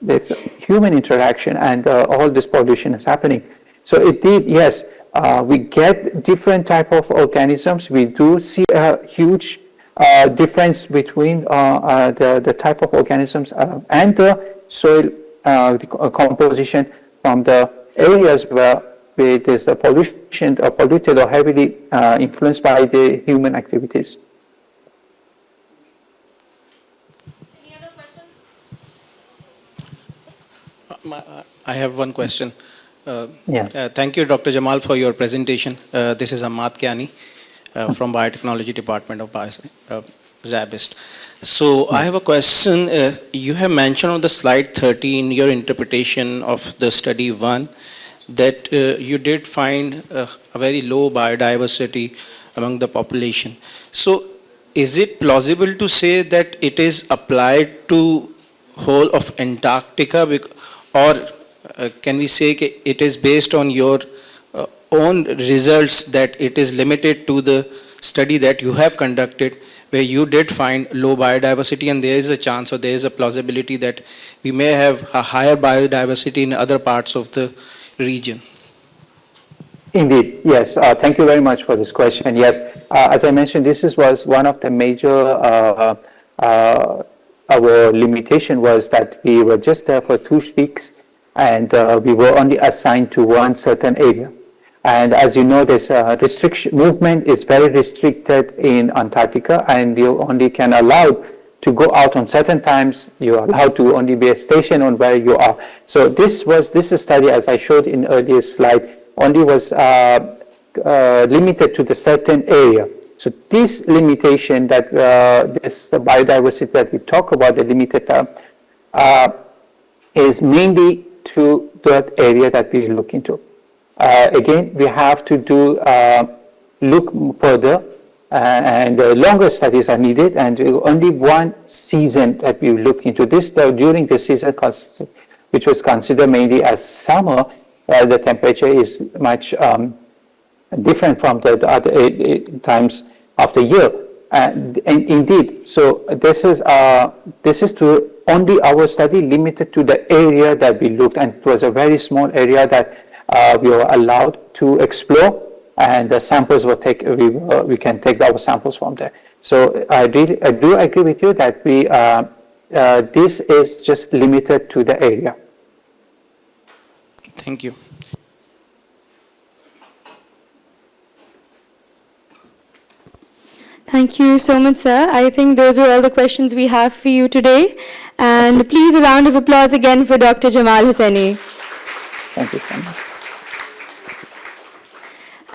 there's human interaction and all this pollution is happening. So it did, yes, we get different type of organisms. We do see a huge difference between the type of organisms and the soil composition from the areas where there's a pollution or polluted or heavily influenced by the human activities. I have one question. Thank you, Dr. Jamal, for your presentation. This is 𝗟𝗏𝗧𝗍𝗍𝗍 from Biotechnology Department of SZABIST. So I have a question. You have mentioned on the slide 30 in your interpretation of the study 1 that you did find a very low biodiversity among the population. So is it plausible to say that it is applied to whole of Antarctica, or can we say it is based on your own results that it is limited to the study that you have conducted where you did find low biodiversity, and there is a chance or there is a plausibility that we may have a higher biodiversity in other parts of the region? Indeed, yes. Thank you very much for this question. Yes, as I mentioned, this was one of the major our limitation was that we were just there for 2 weeks, and we were only assigned to one certain area. And as you know, this movement is very restricted in Antarctica, and you only can allow to go out on certain times. You're allowed to only be stationed on where you are. So this study, as I showed in earlier slide, only was limited to the certain area. So this limitation that this biodiversity that we talk about, the limited is mainly to that area that we look into. Again, we have to look further, and longer studies are needed, and only one season that we look into this. During the season, which was considered mainly as summer, the temperature is much different from the other times of the year. And indeed, so this is to only our study limited to the area that we looked, and it was a very small area that we were allowed to explore. and the samples we can take our samples from there. So I do agree with you that this is just limited to the area. Thank you. Thank you so much, sir. I think those are all the questions we have for you today. And please, a round of applause again for Dr. 𝗟𝗪 𝗍𝗍. Thank you so much.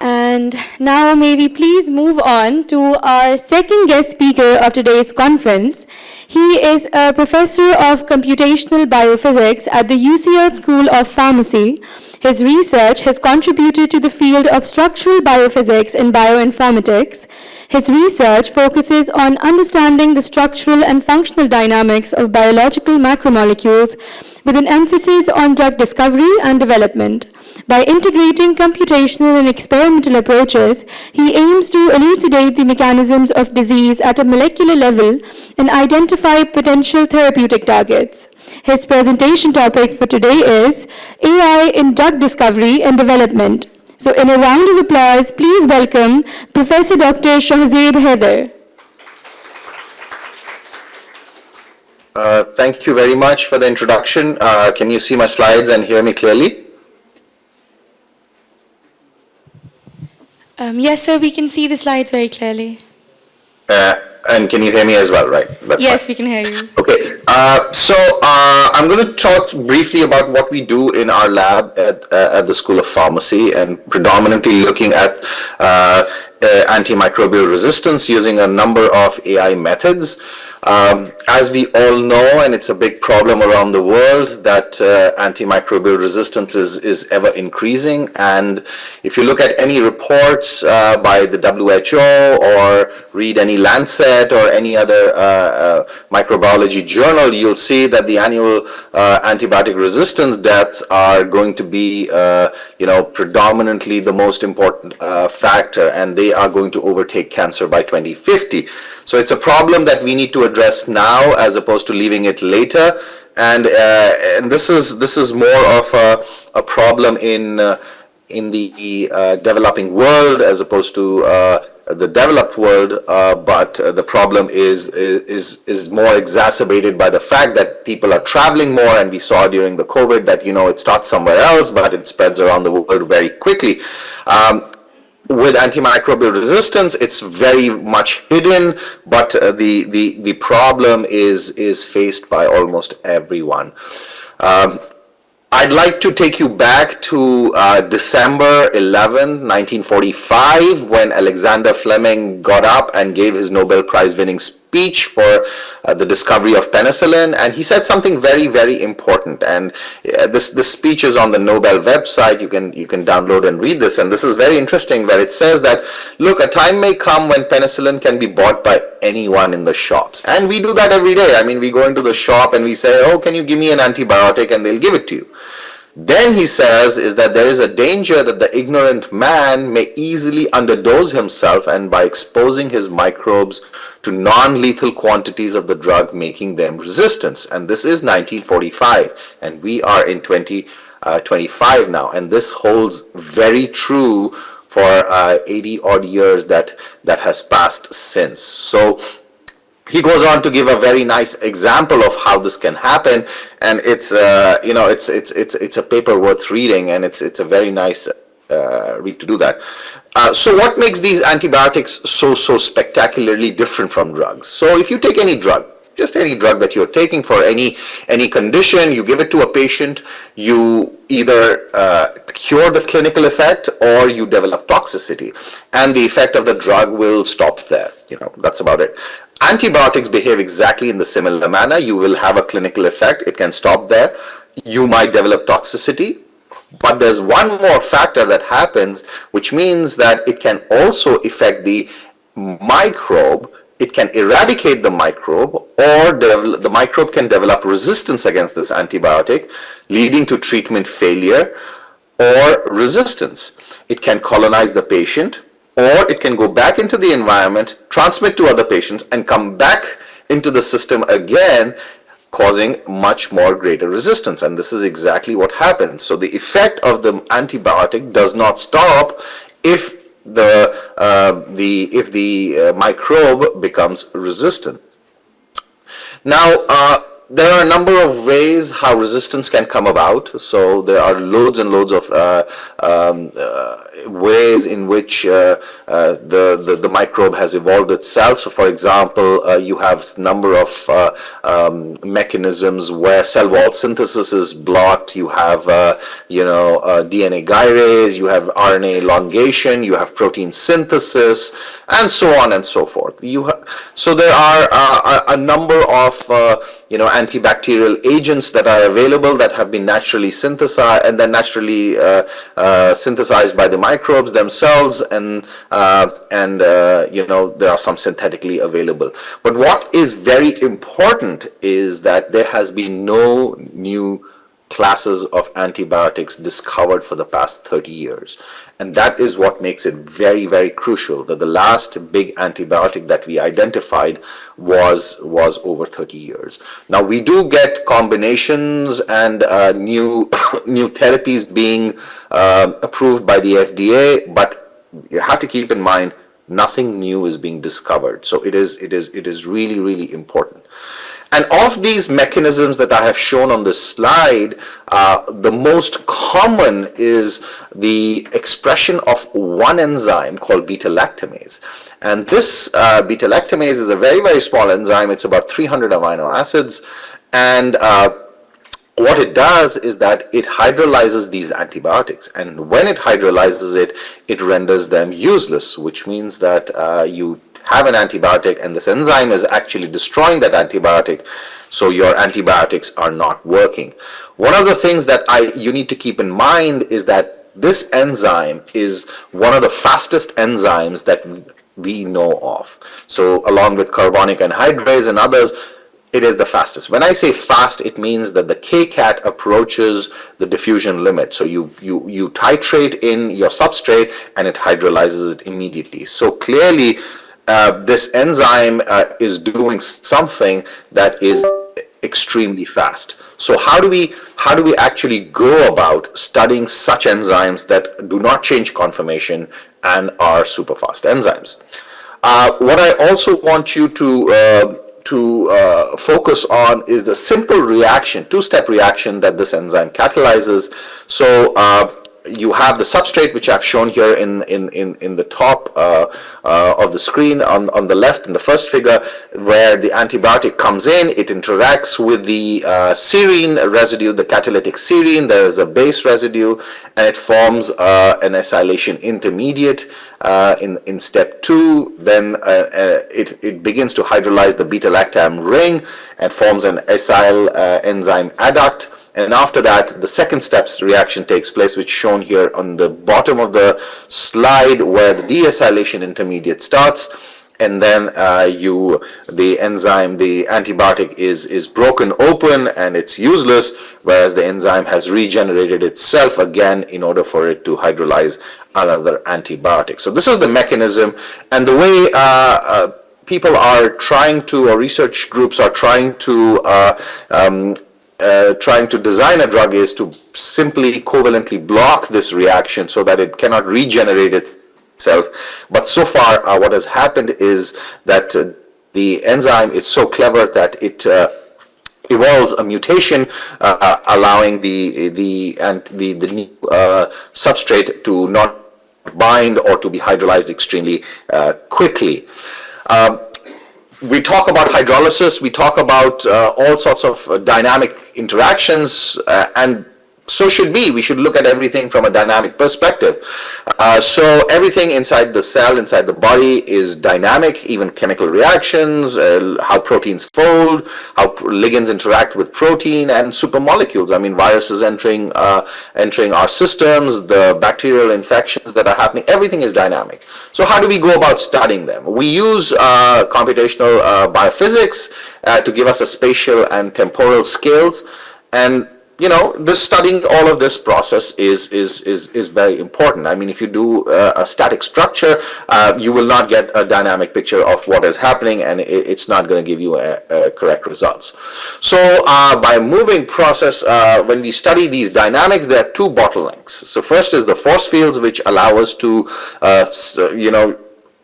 And now may we please move on to our second guest speaker of today's conference. He is a professor of computational biophysics at the UCL School of Pharmacy. His research has contributed to the field of structural biophysics and bioinformatics. His research focuses on understanding the structural and functional dynamics of biological macromolecules with an emphasis on drug discovery and development. By integrating computational and experimental approaches, he aims to elucidate the mechanisms of disease at a molecular level and identify potential therapeutic targets. His presentation topic for today is AI in Drug Discovery and Development. So in a round of applause, please welcome Professor Dr. 𝗟𝗓𝗍𝗿 𝗍𝗍𝗍. Thank you very much for the introduction. Can you see my slides and hear me clearly? Yes, sir, we can see the slides very clearly. And can you hear me as well, right? That's yes, fine. We can hear you. Okay, so I'm going to talk briefly about what we do in our lab at the School of Pharmacy, and predominantly looking at antimicrobial resistance using a number of AI methods. As we all know, and it's a big problem around the world, that antimicrobial resistance is ever increasing. And if you look at any reports by the WHO or read any Lancet or any other microbiology journal, you'll see that the annual antibiotic resistance deaths are going to be, predominantly the most important factor, and they are going to overtake cancer by 2050. So it's a problem that we need to address now as opposed to leaving it later. And this is more of a problem in the developing world as opposed to the developed world. But the problem is more exacerbated by the fact that people are traveling more, and we saw during the COVID that it starts somewhere else, but it spreads around the world very quickly. With antimicrobial resistance, it's very much hidden, but the problem is faced by almost everyone. I'd like to take you back to December 11, 1945, when Alexander Fleming got up and gave his Nobel Prize-winning speech for the discovery of penicillin, and he said something very, very important. And this speech is on the Nobel website. You can download and read this, and this is very interesting, where it says that, look, a time may come when penicillin can be bought by anyone in the shops, and we do that every day. I mean, we go into the shop and we say, oh, can you give me an antibiotic, and they'll give it to you. Then he says is that there is a danger that the ignorant man may easily underdose himself, and by exposing his microbes to non-lethal quantities of the drug, making them resistant. And this is 1945, and we are in 2025 now, and this holds very true for 80 odd years that has passed since. So he goes on to give a very nice example of how this can happen, and it's it's a paper worth reading, and it's a very nice read to do that. So what makes these antibiotics so spectacularly different from drugs? So if you take any drug, just any drug that you're taking for any condition, you give it to a patient, you either cure the clinical effect or you develop toxicity, and the effect of the drug will stop there. That's about it. Antibiotics behave exactly in the similar manner. You will have a clinical effect, it can stop there. You might develop toxicity, but there's one more factor that happens, which means that it can also affect the microbe. It can eradicate the microbe, or the microbe can develop resistance against this antibiotic, leading to treatment failure or resistance. It can colonize the patient, or it can go back into the environment, transmit to other patients, and come back into the system again, causing much more greater resistance. And this is exactly what happens. So the effect of the antibiotic does not stop if the microbe becomes resistant. Now, there are a number of ways how resistance can come about. So there are loads and loads of ways in which the microbe has evolved itself. So for example, you have a number of mechanisms where cell wall synthesis is blocked. You have DNA gyrase, you have RNA elongation, you have protein synthesis, and so on and so forth. So there are a number of antibacterial agents that are available that have been naturally synthesized and then naturally synthesized by the microbes themselves, and there are some synthetically available. But what is very important is that there has been no new classes of antibiotics discovered for the past 30 years. And that is what makes it very, very crucial that the last big antibiotic that we identified was over 30 years. Now we do get combinations and new therapies being approved by the FDA, but you have to keep in mind nothing new is being discovered. So it is really, really important. And of these mechanisms that I have shown on this slide, the most common is the expression of one enzyme called beta-lactamase. And this beta-lactamase is a very, very small enzyme. It's about 300 amino acids. And what it does is that it hydrolyzes these antibiotics. And when it hydrolyzes it, it renders them useless, which means that you have an antibiotic and this enzyme is actually destroying that antibiotic, so your antibiotics are not working. One of the things that you need to keep in mind is that this enzyme is one of the fastest enzymes that we know of. So along with carbonic anhydrase and others, it is the fastest. When I say fast, it means that the kcat approaches the diffusion limit. So you titrate in your substrate and it hydrolyzes it immediately. So clearly, this enzyme is doing something that is extremely fast. So how do we actually go about studying such enzymes that do not change conformation and are super fast enzymes? What I also want you to focus on is the simple reaction, two-step reaction that this enzyme catalyzes. So you have the substrate, which I've shown here in the top of the screen on the left in the first figure, where the antibiotic comes in, it interacts with the serine residue, the catalytic serine. There is a base residue, and it forms an acylation intermediate in step 2. Then it begins to hydrolyze the beta-lactam ring and forms an acyl enzyme adduct. And after that, the second step's reaction takes place, which is shown here on the bottom of the slide, where the deacylation intermediate starts. And then the enzyme, the antibiotic is broken open and it's useless, whereas the enzyme has regenerated itself again in order for it to hydrolyze another antibiotic. So this is the mechanism, and the way people are trying to, or research groups are trying to design a drug is to simply covalently block this reaction so that it cannot regenerate itself. But so far, what has happened is that the enzyme is so clever that it evolves a mutation allowing the new substrate to not bind or to be hydrolyzed extremely quickly. We talk about hydrolysis, we talk about all sorts of dynamic interactions, and so should be. We should look at everything from a dynamic perspective. So everything inside the cell, inside the body is dynamic, even chemical reactions, how proteins fold, how ligands interact with protein, and supermolecules. I mean, viruses entering our systems, the bacterial infections that are happening, everything is dynamic. So how do we go about studying them? We use computational biophysics to give us a spatial and temporal scales, and this studying all of this process is very important. I mean, if you do a static structure, you will not get a dynamic picture of what is happening, and it's not going to give you correct results. So by moving process, when we study these dynamics, there are two bottlenecks. So first is the force fields, which allow us to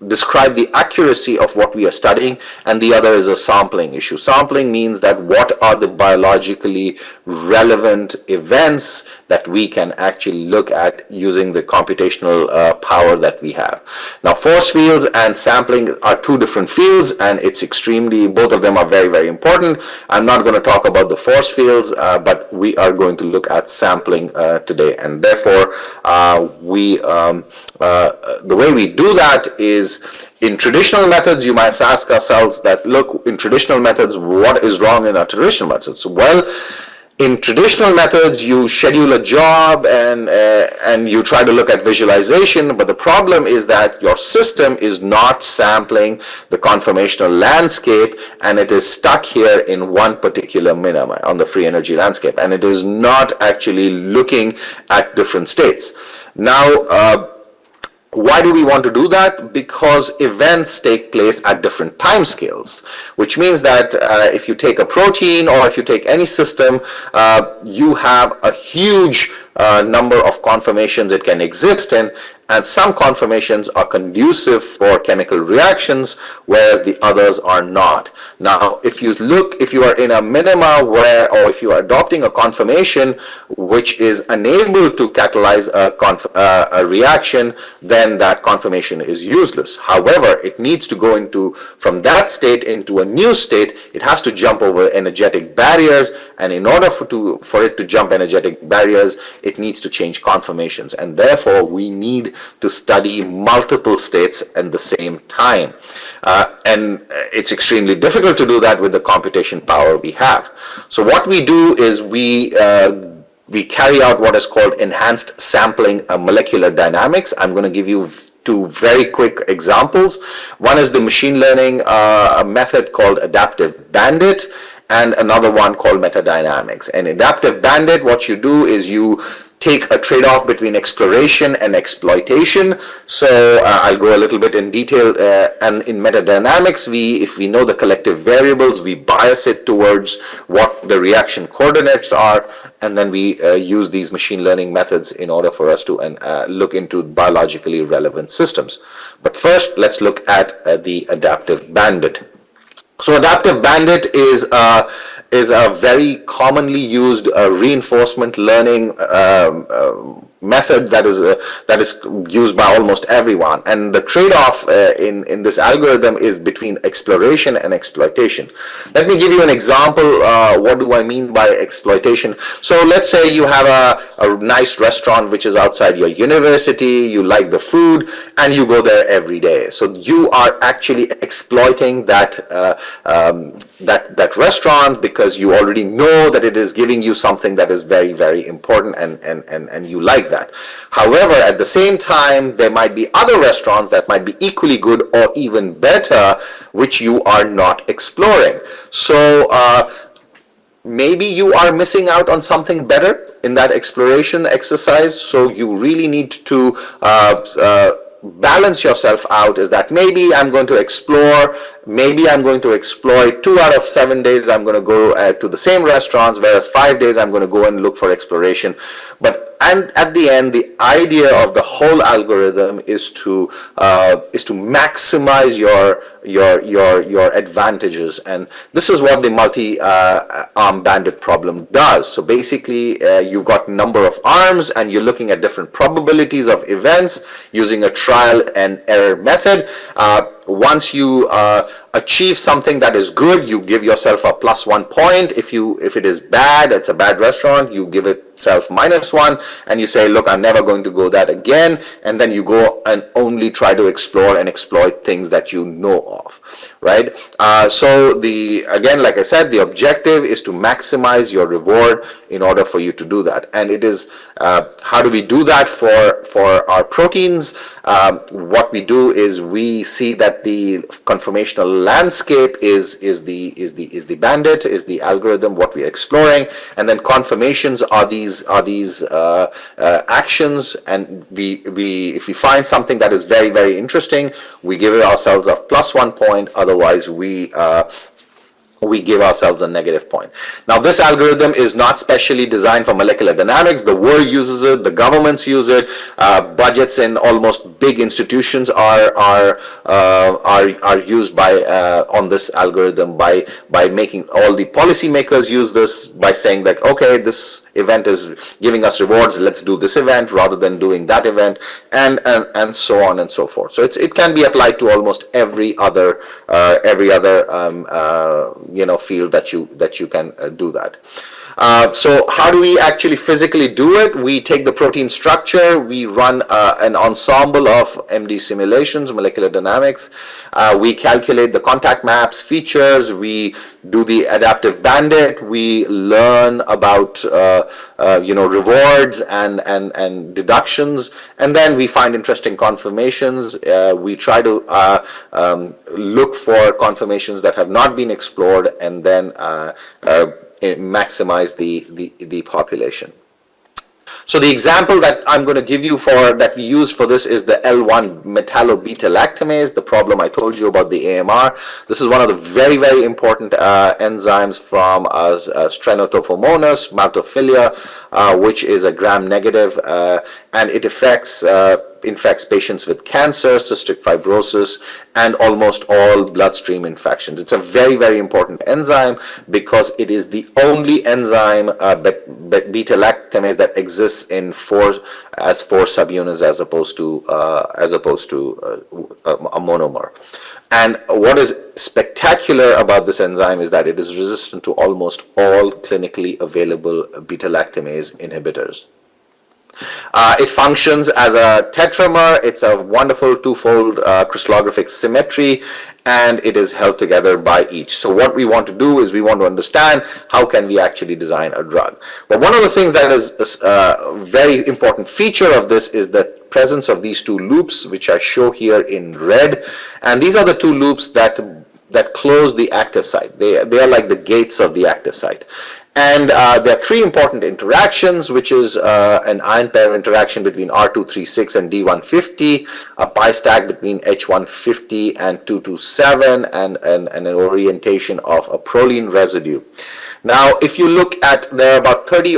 describe the accuracy of what we are studying, and the other is a sampling issue. Sampling means that what are the biologically relevant events that we can actually look at using the computational power that we have. Now, force fields and sampling are two different fields, and it's both of them are very, very important. I'm not going to talk about the force fields, but we are going to look at sampling today, and therefore the way we do that is, in traditional methods, you might ask ourselves that, look, in traditional methods, what is wrong in our traditional methods? Well, in traditional methods, you schedule a job and you try to look at visualization, but the problem is that your system is not sampling the conformational landscape, and it is stuck here in one particular minima on the free energy landscape, and it is not actually looking at different states. Now, why do we want to do that? Because events take place at different time scales, which means that if you take a protein or if you take any system, you have a huge number of conformations it can exist in, and some conformations are conducive for chemical reactions, whereas the others are not. Now, if you are in a minima or if you are adopting a conformation which is unable to catalyze a reaction, then that conformation is useless. However, it needs to go from that state into a new state. It has to jump over energetic barriers, and in order for it to jump energetic barriers, it needs to change conformations, and therefore we need to study multiple states at the same time. And it's extremely difficult to do that with the computation power we have. So what we do is we carry out what is called enhanced sampling molecular dynamics. I'm going to give you two very quick examples. One is the machine learning method called Adaptive Bandit, and another one called metadynamics. And Adaptive Bandit, what you do is you take a trade-off between exploration and exploitation. So I'll go a little bit in detail. And in metadynamics, if we know the collective variables, we bias it towards what the reaction coordinates are, and then we use these machine learning methods in order for us to look into biologically relevant systems. But first, let's look at the Adaptive Bandit. So Adaptive Bandit is a very commonly used reinforcement learning method that is used by almost everyone, and the trade-off in this algorithm is between exploration and exploitation. Let me give you an example. What do I mean by exploitation? So let's say you have a nice restaurant which is outside your university, you like the food, and you go there every day. So you are actually exploiting that restaurant because you already know that it is giving you something that is very, very important, and you like that. However, at the same time, there might be other restaurants that might be equally good or even better, which you are not exploring. So maybe you are missing out on something better in that exploration exercise. So you really need to balance yourself out, is that maybe I'm going to explore, maybe I'm going to exploit 2 out of 7 days I'm going to go to the same restaurants, whereas 5 days I'm going to go and look for exploration. And at the end, the idea of the whole algorithm is to maximize your advantages, and this is what the multi-arm bandit problem does. So basically, you've got a number of arms, and you're looking at different probabilities of events using a trial and error method. Once you achieve something that is good, you give yourself a +1 point. If it is bad, it's a bad restaurant, you give itself -1, and you say, look, I'm never going to go that again, and then you go and only try to explore and exploit things that you know of. right? So again, like I said, the objective is to maximize your reward in order for you to do that. And it is, how do we do that for our proteins? What we do is we see that the conformational landscape is the bandit, is the algorithm, what we are exploring, and then conformations are these actions, and if we find something that is very, very interesting, we give ourselves a +1 point, otherwise we give ourselves a negative point. Now, this algorithm is not specially designed for molecular dynamics. The world uses it, the governments use it, budgets in almost big institutions are used on this algorithm by making all the policymakers use this by saying that, okay, this event is giving us rewards, let's do this event rather than doing that event, and so on and so forth. So it can be applied to almost every other field that you can do that. So how do we actually physically do it? We take the protein structure, we run an ensemble of MD simulations, molecular dynamics, we calculate the contact maps, features, we do the adaptive bandit, we learn about rewards and deductions, and then we find interesting conformations. We try to look for conformations that have not been explored, and then maximize the population. So the example that I'm going to give you that we use for this is the L1 metallo-beta-lactamase, the problem I told you about the AMR. This is one of the very, very important enzymes from Strenotophomonas, maltophilia, which is a gram-negative, and it infects patients with cancer, cystic fibrosis, and almost all bloodstream infections. It's a very, very important enzyme because it is the only enzyme, beta-lactamase, that exists in four subunits as opposed to a monomer. And what is spectacular about this enzyme is that it is resistant to almost all clinically available beta-lactamase inhibitors. It functions as a tetramer. It's a wonderful twofold crystallographic symmetry, and it is held together by each. So what we want to do is we want to understand how can we actually design a drug. But one of the things that is a very important feature of this is the presence of these two loops, which I show here in red. And these are the two loops that close the active site. They are like the gates of the active site. And there are three important interactions, which is an ion pair interaction between R236 and D150, a pi stack between H150 and 227, and an orientation of a proline residue. Now, if you look at, there are about 40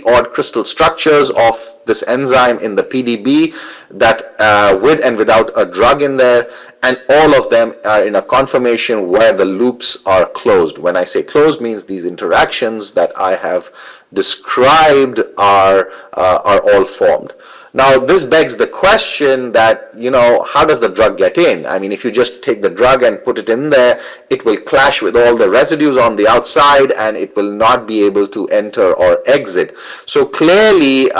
odd crystal structures of this enzyme in the PDB that with and without a drug in there, and all of them are in a conformation where the loops are closed. When I say closed, means these interactions that I have described are all formed. Now, this begs the question that, how does the drug get in? I mean, if you just take the drug and put it in there, it will clash with all the residues on the outside, and it will not be able to enter or exit. So clearly,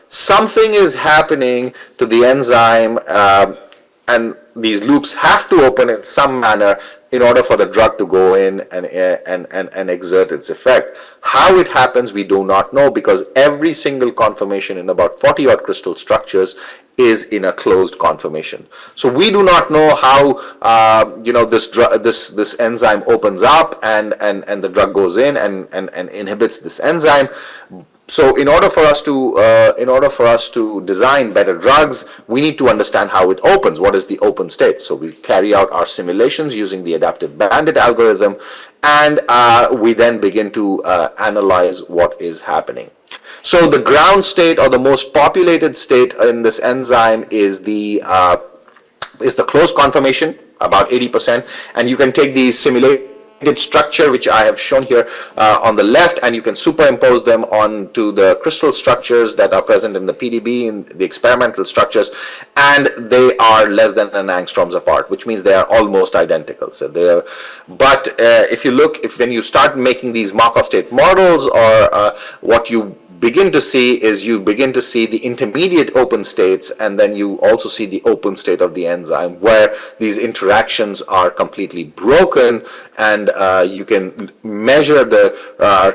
something is happening to the enzyme, and these loops have to open in some manner in order for the drug to go in and exert its effect. How it happens, we do not know, because every single conformation in about 40 odd crystal structures is in a closed conformation. So we do not know how this enzyme opens up and the drug goes in and inhibits this enzyme. So in order for us to design better drugs, we need to understand how it opens. What is the open state? So we carry out our simulations using the adaptive bandit algorithm, and we then begin to analyze what is happening. So the ground state, or the most populated state in this enzyme, is the closed conformation, about 80%, and you can take these simulated structure, which I have shown here on the left, and you can superimpose them onto the crystal structures that are present in the PDB, in the experimental structures, and they are less than an angstroms apart, which means they are almost identical. So when you start making these Markov state models, or what you begin to see is you begin to see the intermediate open states, and then you also see the open state of the enzyme where these interactions are completely broken, and you can measure the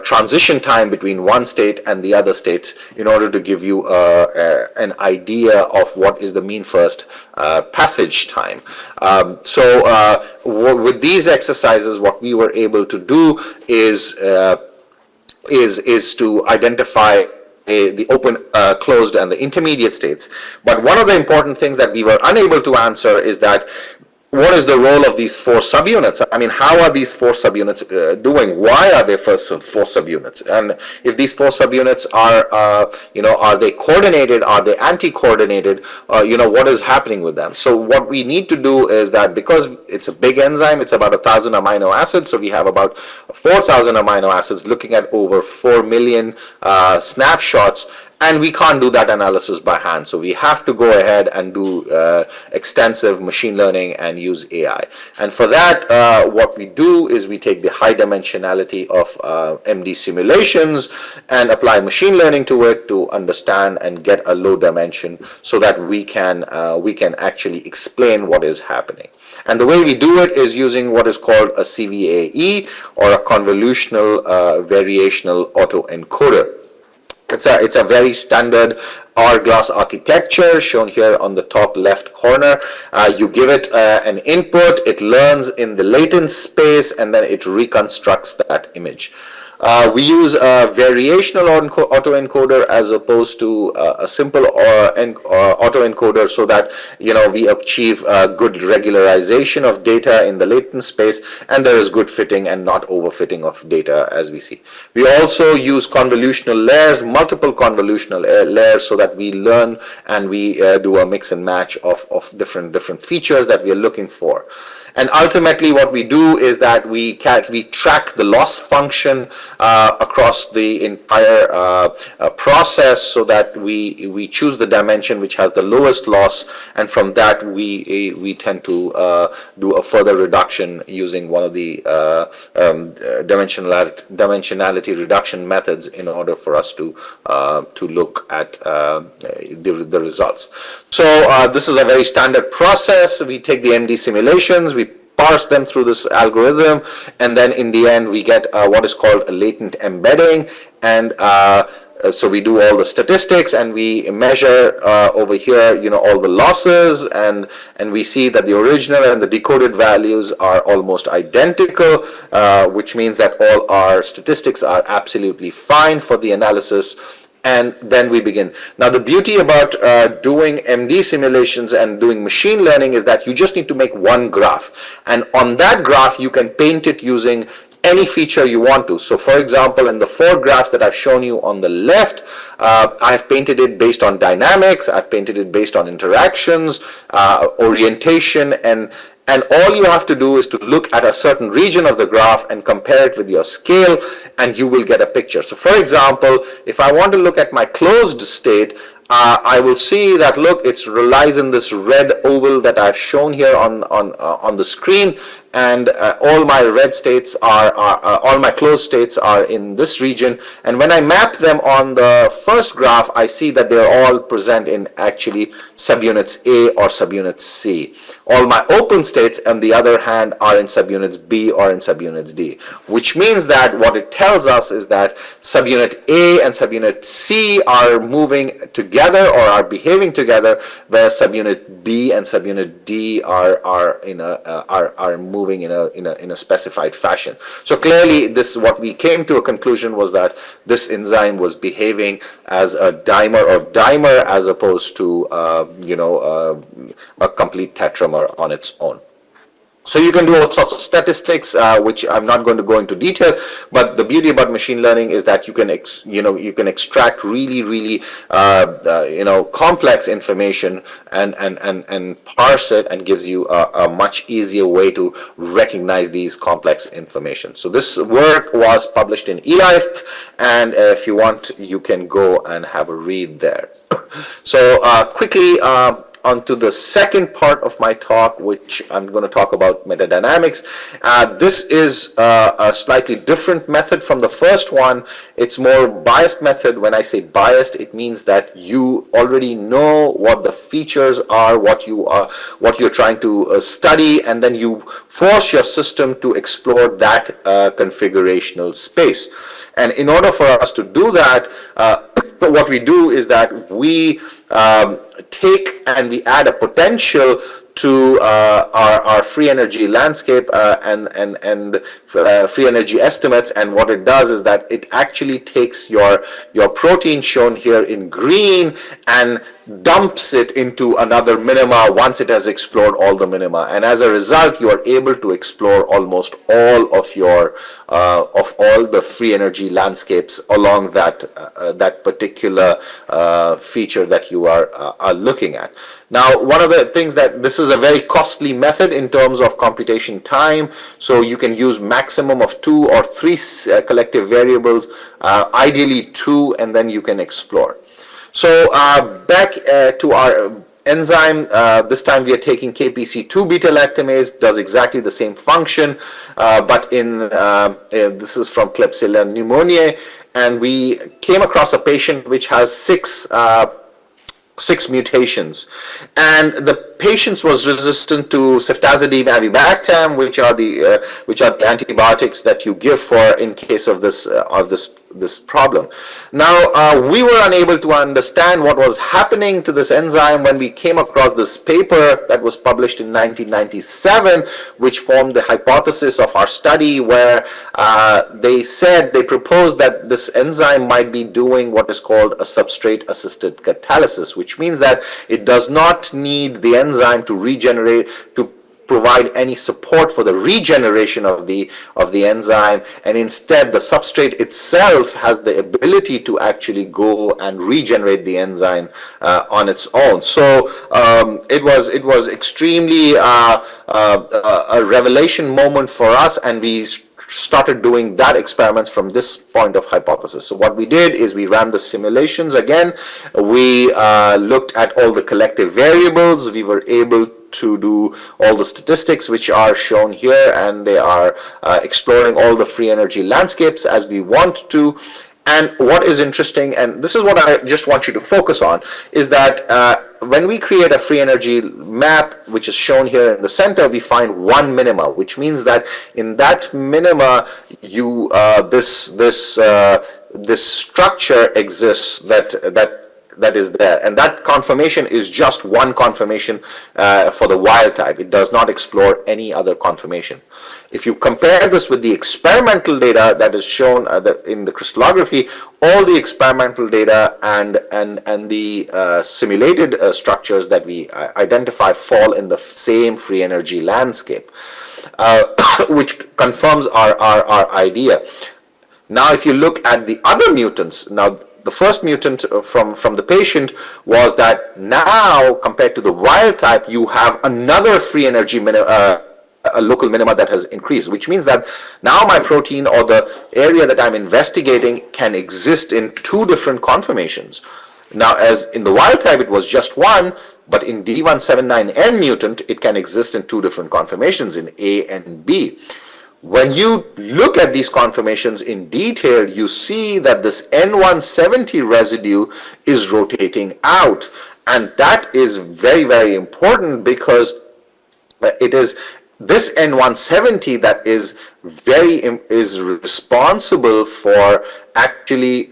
transition time between one state and the other states in order to give you an idea of what is the mean first passage time. With these exercises, what we were able to do is to identify the open, closed, and the intermediate states. But one of the important things that we were unable to answer is that what is the role of these 4 subunits? I mean, how are these 4 subunits doing? Why are there first 4 subunits? And if these 4 subunits are, are they coordinated? Are they anti-coordinated? What is happening with them? So what we need to do is that, because it's a big enzyme, it's about 1,000 amino acids. So we have about 4,000 amino acids looking at over 4 million snapshots. And we can't do that analysis by hand. So we have to go ahead and do extensive machine learning and use AI. And for that, what we do is we take the high dimensionality of MD simulations and apply machine learning to it to understand and get a low dimension so that we can actually explain what is happening. And the way we do it is using what is called a CVAE, or a convolutional variational autoencoder. It's a very standard hourglass architecture shown here on the top left corner. You give it an input, it learns in the latent space, and then it reconstructs that image. We use a variational autoencoder as opposed to a simple autoencoder, so that we achieve good regularization of data in the latent space, and there is good fitting and not overfitting of data, as we see. We also use convolutional layers, multiple convolutional layers, so that we learn and we do a mix and match of different features that we are looking for. And ultimately what we do is that we track the loss function across the entire process, so that we choose the dimension which has the lowest loss, and from that we tend to do a further reduction using one of the dimensionality reduction methods in order for us to look at the results. So this is a very standard process. We take the MD simulations, we parse them through this algorithm, and then in the end we get what is called a latent embedding, and so we do all the statistics, and we measure over here all the losses, and we see that the original and the decoded values are almost identical, which means that all our statistics are absolutely fine for the analysis. And then we begin. Now the beauty about doing MD simulations and doing machine learning is that you just need to make one graph, and on that graph you can paint it using any feature you want to. So for example, in the 4 graphs that I've shown you on the left, I have painted it based on dynamics, I've painted it based on interactions, orientation, and all you have to do is to look at a certain region of the graph and compare it with your scale, and you will get a picture. So for example, if I want to look at my closed state, I will see that, look, it relies on this red oval that I've shown here on the screen, and all my red states all my closed states are in this region. And when I map them on the first graph, I see that they're all present in actually subunits A or subunits C. All my open states, on the other hand, are in subunits B or in subunits D, which means that what it tells us is that subunit A and subunit C are moving together or are behaving together, whereas subunit B and subunit D are moving in a specified fashion. So clearly, what we came to a conclusion was that this enzyme was behaving as a dimer as opposed to a complete tetramer on its own. So you can do all sorts of statistics, which I'm not going to go into detail. But the beauty about machine learning is that you can extract really complex information and parse it, and gives you a much easier way to recognize these complex information. So this work was published in eLife, and if you want, you can go and have a read there. So quickly, onto the second part of my talk, which I'm going to talk about metadynamics. This is a slightly different method from the first one. It's more biased method. When I say biased, it means that you already know what the features are, what you're trying to study, and then you force your system to explore that configurational space. And in order for us to do that, what we do is that we take and we add a potential to our free energy landscape and free energy estimates, and what it does is that it actually takes your protein shown here in green and dumps it into another minima once it has explored all the minima, and as a result you are able to explore almost all of your of all the free energy landscapes along that particular feature that you are looking at. Now, one of the things that this is a very costly method in terms of computation time, so you can use maximum of 2 or 3 collective variables, ideally 2, and then you can explore. So back to our enzyme, this time we are taking KPC2 beta-lactamase, does exactly the same function, but this is from Klebsiella pneumoniae, and we came across a patient which has 6 mutations, and the patient was resistant to ceftazidime avibactam, which are the antibiotics that you give for in case of this problem. Now, we were unable to understand what was happening to this enzyme when we came across this paper that was published in 1997, which formed the hypothesis of our study, where they proposed that this enzyme might be doing what is called a substrate-assisted catalysis, which means that it does not need the enzyme to regenerate, to provide any support for the regeneration of the enzyme, and instead the substrate itself has the ability to actually go and regenerate the enzyme on its own. So it was extremely a revelation moment for us, and we started doing that experiments from this point of hypothesis. So what we did is we ran the simulations again. We looked at all the collective variables. We were able to do all the statistics which are shown here, and they are exploring all the free energy landscapes as we want to. And what is interesting, and this is what I just want you to focus on, is that when we create a free energy map, which is shown here in the center, we find one minima, which means that in that minima, this structure exists that is there, and that conformation is just one conformation for the wild type. It does not explore any other conformation. If you compare this with the experimental data that is shown in the crystallography, all the experimental data and the simulated structures that we identify fall in the same free energy landscape, which confirms our idea. Now, if you look at the other mutants, now the first mutant from the patient was that now, compared to the wild type, you have another free energy a local minima that has increased, which means that now my protein, or the area that I'm investigating, can exist in 2 different conformations. Now, as in the wild type, it was just one, but in D179N mutant, it can exist in 2 different conformations, in A and B. When you look at these conformations in detail, you see that this N170 residue is rotating out, and that is very, very important, because it is this N170 that is responsible for actually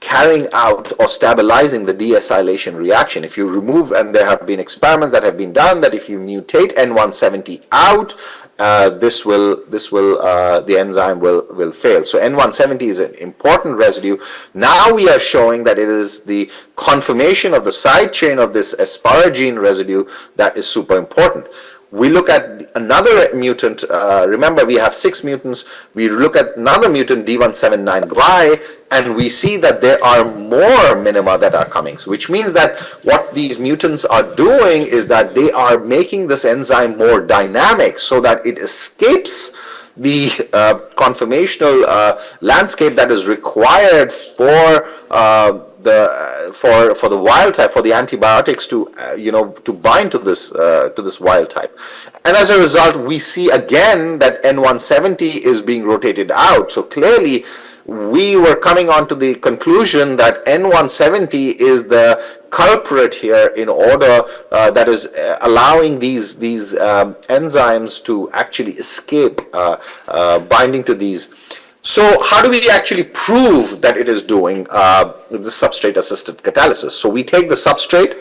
carrying out or stabilizing the deacylation reaction. If you remove, and there have been experiments that have been done, that if you mutate N170 out, the enzyme will fail. So N170 is an important residue. Now we are showing that it is the conformation of the side chain of this asparagine residue that is super important. We look at another mutant. Remember, we have 6 mutants. We look at another mutant, D179Y, and we see that there are more minima that are coming, which means that what these mutants are doing is that they are making this enzyme more dynamic, so that it escapes the conformational landscape that is required for for the wild type, for the antibiotics to to bind to this wild type. And as a result, we see again that N170 is being rotated out. So clearly, we were coming on to the conclusion that N170 is the culprit here in order that is allowing these enzymes to actually escape binding to these. So how do we actually prove that it is doing the substrate-assisted catalysis? So we take the substrate,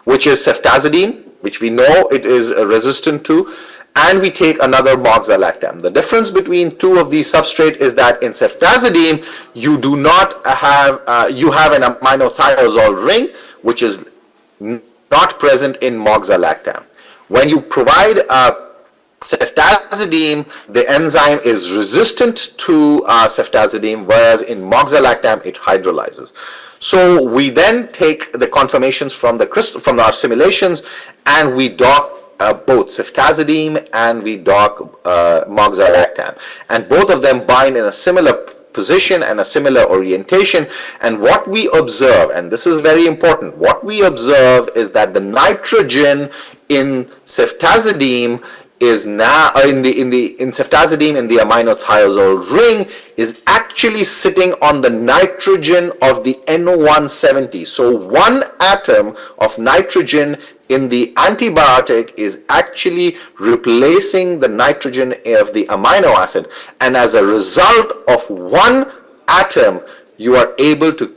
which is ceftazidime, which we know it is resistant to, and we take another moxalactam. The difference between two of these substrates is that in ceftazidime, you do not have, you have an aminothiazole ring, which is not present in moxalactam. When you provide ceftazidime, the enzyme is resistant to ceftazidime, whereas in moxalactam it hydrolyzes. So we then take the conformations from our simulations, and we dock both ceftazidime and we dock moxalactam, and both of them bind in a similar position and a similar orientation. And what we observe, and this is very important, what we observe is that the nitrogen in ceftazidime is now in ceftazidime, in the aminothiazole ring, is actually sitting on the nitrogen of the N170. So one atom of nitrogen in the antibiotic is actually replacing the nitrogen of the amino acid, and as a result of one atom, you are able to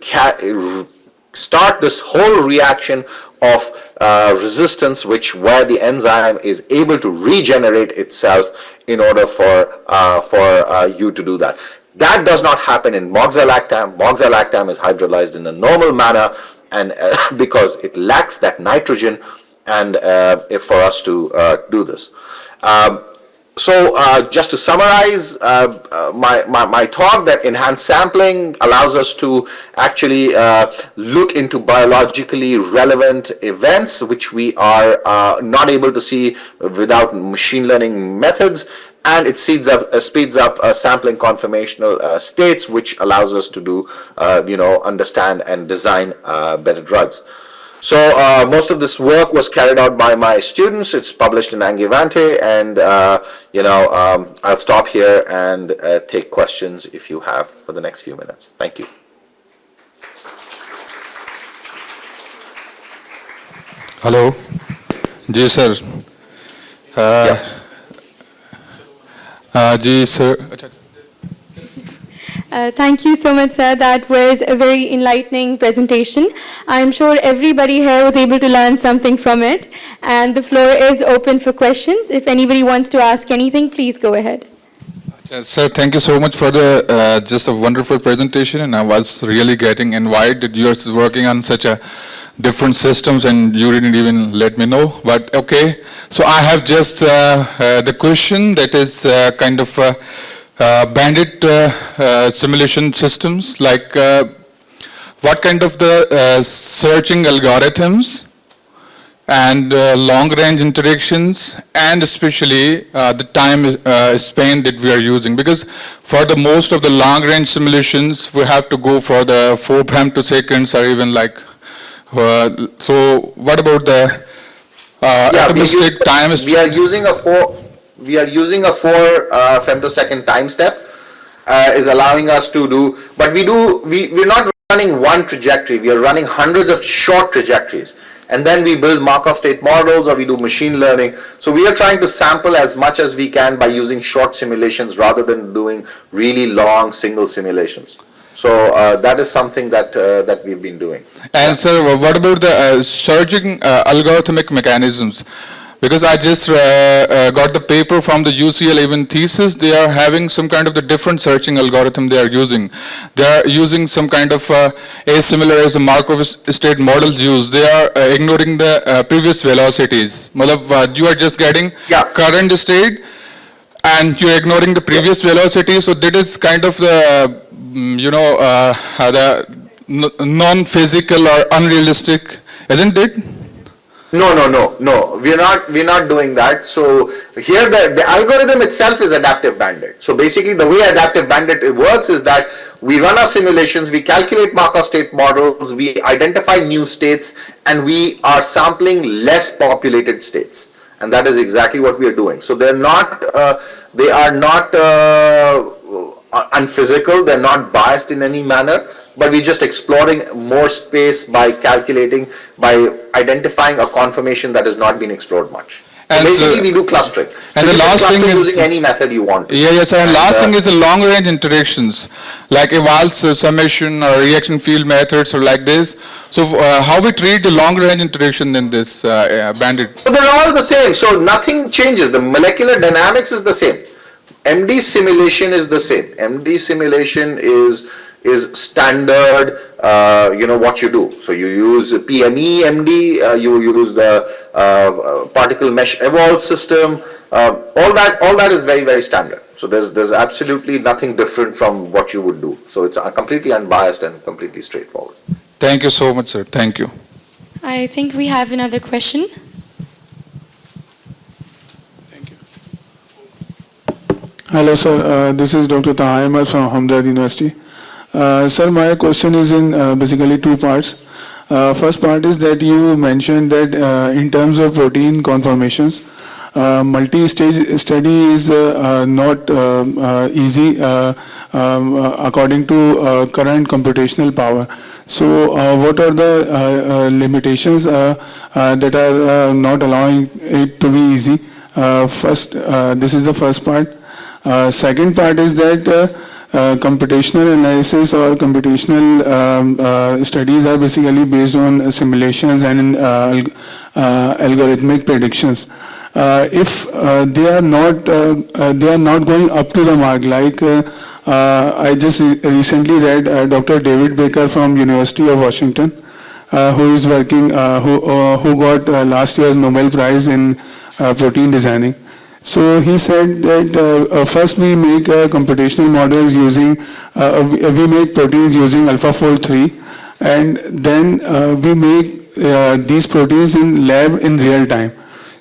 start this whole reaction of resistance, where the enzyme is able to regenerate itself in order for you to do that. That does not happen in moxalactam. Moxalactam is hydrolyzed in a normal manner, and because it lacks that nitrogen, and for us to do this. So just to summarize my talk, that enhanced sampling allows us to actually look into biologically relevant events which we are not able to see without machine learning methods, and it speeds up sampling conformational states, which allows us to do understand and design better drugs. So most of this work was carried out by my students. It's published in Angevante, and I'll stop here and take questions if you have for the next few minutes. Thank you. Hello. Ji sir. Ji sir. Thank you so much, sir. That was a very enlightening presentation. I'm sure everybody here was able to learn something from it. And the floor is open for questions. If anybody wants to ask anything, please go ahead. Sir, thank you so much for the just a wonderful presentation. And I was really getting invited that you are working on such a different systems, and you didn't even let me know. But okay, so I have just the question that is kind of banded simulation systems, like what kind of the searching algorithms and long-range interactions, and especially the time span that we are using, because for the most of the long-range simulations we have to go for the 4 femtoseconds or even like so what about the atomistic time? We are using a 4 femtosecond time step is allowing us to do, but we're not running one trajectory. We are running hundreds of short trajectories, and then we build Markov state models, or we do machine learning. So we are trying to sample as much as we can by using short simulations rather than doing really long single simulations. So that is something that we've been doing. And sir, what about the searching algorithmic mechanisms? Because I just got the paper from the UCL even thesis. They are having some kind of the different searching algorithm they are using. They are using some kind of similar as the Markov state models used. They are ignoring the previous velocities. You are just getting current state and you are ignoring the previous velocity. So that is kind of the, the non-physical or unrealistic, isn't it? No. We're not doing that. So here the algorithm itself is adaptive bandit. So basically the way adaptive bandit works is that we run our simulations, we calculate Markov state models, we identify new states, and we are sampling less populated states. And that is exactly what we are doing. So they are not unphysical, they're not biased in any manner, but we're just exploring more space by identifying a conformation that has not been explored much. And so basically we do clustering. And so the last thing is using any method you want. Yes, and last thing is the long range interactions, like eval, summation, or reaction field methods, or like this. So how we treat the long range interaction in this bandit? So they're all the same. So nothing changes. The molecular dynamics is the same. MD simulation is the same. MD simulation is standard, what you do. So you use PME MD, you use the particle mesh evolve system. All that is very, very standard. So there's absolutely nothing different from what you would do. So it's completely unbiased and completely straightforward. Thank you so much, sir. Thank you. I think we have another question. Hello, sir. This is Dr. 𝗧𝗵𝗲𝗧 from Ahmedabad University. Sir, my question is in basically two parts. First part is that you mentioned that in terms of protein conformations, multi-stage study is not easy according to current computational power. So what are the limitations that are not allowing it to be easy? This is the first part. Second part is that computational analysis or computational studies are basically based on simulations and algorithmic predictions. If they are not going up to the mark, like I just recently read Dr. David Baker from University of Washington, who is working, who got last year's Nobel Prize in protein designing. So he said that first we make computational models using, we make proteins using AlphaFold 3, and then we make these proteins in lab in real time.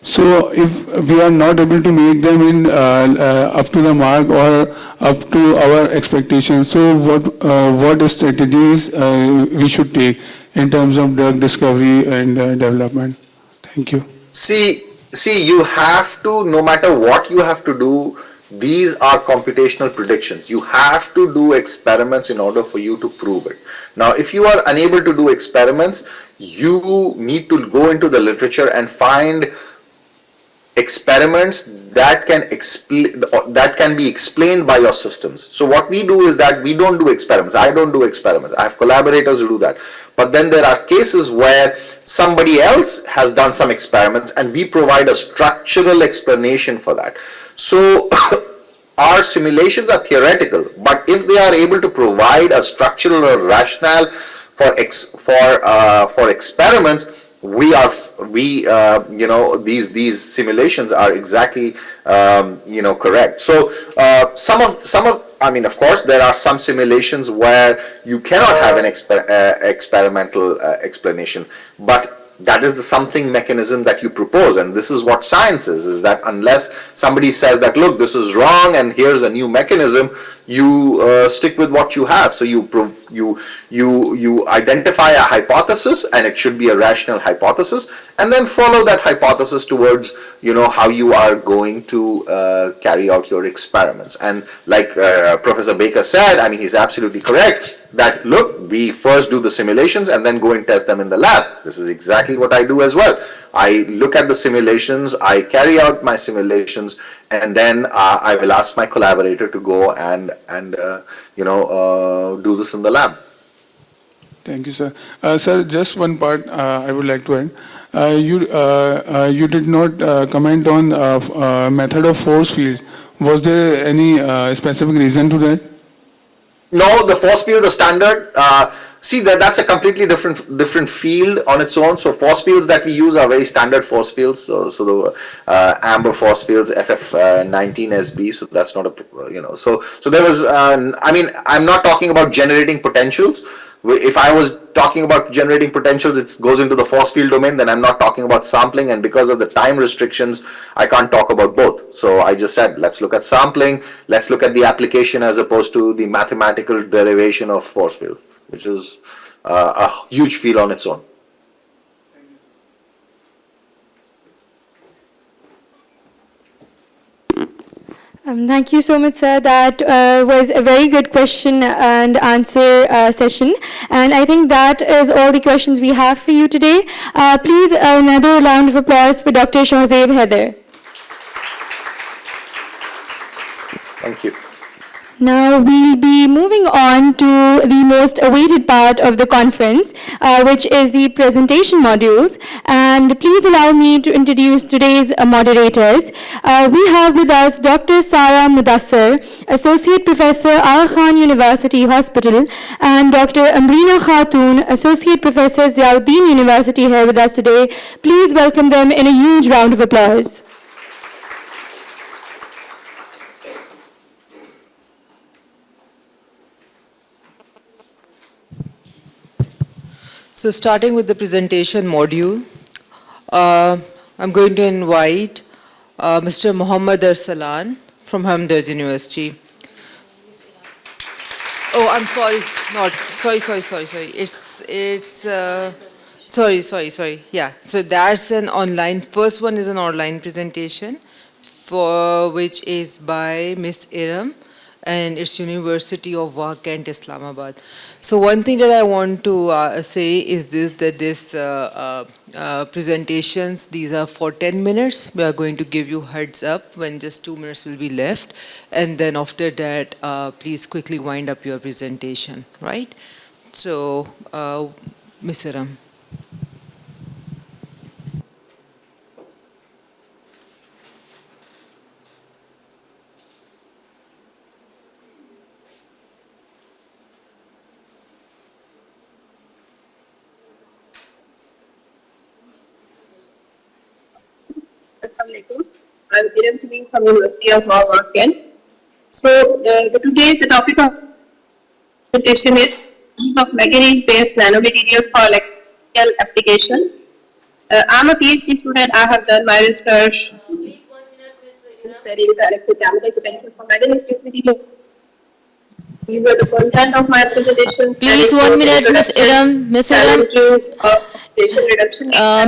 So if we are not able to make them in up to the mark or up to our expectations, so what strategies we should take in terms of drug discovery and development? Thank you. See, you have to, no matter what you have to do, these are computational predictions. You have to do experiments in order for you to prove it. Now, if you are unable to do experiments, you need to go into the literature and find experiments that can be explained by your systems. So what we do is that we don't do experiments. I don't do experiments. I have collaborators who do that. But then there are cases where somebody else has done some experiments and we provide a structural explanation for that. So our simulations are theoretical, but if they are able to provide a structural or rationale for experiments, these simulations are exactly correct. So of course there are some simulations where you cannot have an experimental explanation, but that is the something mechanism that you propose, and this is what science is that unless somebody says that, look, this is wrong and here's a new mechanism, you stick with what you have. So you identify a hypothesis, and it should be a rational hypothesis, and then follow that hypothesis towards how you are going to carry out your experiments. And like Professor Baker said, he's absolutely correct that, look, we first do the simulations and then go and test them in the lab. This is exactly what I do as well. I look at the simulations, I carry out my simulations, and then I will ask my collaborator to go and do this in the lab. Thank you, sir. Sir, just one part I would like to add. You did not comment on method of force fields. Was there any specific reason to that? No, the force fields are standard. See, that's a completely different field on its own. So force fields that we use are very standard force fields. So the amber force fields, FF19SB. So that's not a So there was. I'm not talking about generating potentials. If I was talking about generating potentials, it goes into the force field domain, then I'm not talking about sampling, and because of the time restrictions, I can't talk about both. So I just said, let's look at sampling, let's look at the application as opposed to the mathematical derivation of force fields, which is a huge field on its own. Thank you so much, sir. That was a very good question and answer session. And I think that is all the questions we have for you today. Please, another round of applause for Dr. 𝗧𝗵𝗲𝗍𝗍𝗍𝗍𝗍. Thank you. Now we'll be moving on to the most awaited part of the conference, which is the presentation modules. And please allow me to introduce today's moderators. We have with us Dr. 𝗟𝗶𝗳𝗏, Associate Professor Al-Khan University Hospital, and Dr. Amrina Khatoon, Associate Professor Ziauddin University, here with us today. Please welcome them in a huge round of applause. So starting with the presentation module, I'm going to invite Mr. Mohammad Arsalan from Hamdard University. Oh, I'm sorry, not, sorry. Sorry. Yeah, so that's an online, first one is an online presentation for which is by Miss Iram, and it's University of Kent, Islamabad. So one thing that I want to say is this, that this presentations, these are for 10 minutes. We are going to give you heads up when just 2 minutes will be left. And then after that, please quickly wind up your presentation, right? So, Ms. Iram. I'm Iram Tamim from University of Kent. So today's the topic of presentation is use of manganese-based nanomaterials for electrical application. I'm a PhD student. I have done my research studying the electrochemical potential for manganese-based materials. These were the content of my presentation. Please 1 minute, Miss Iram. Miss Iram.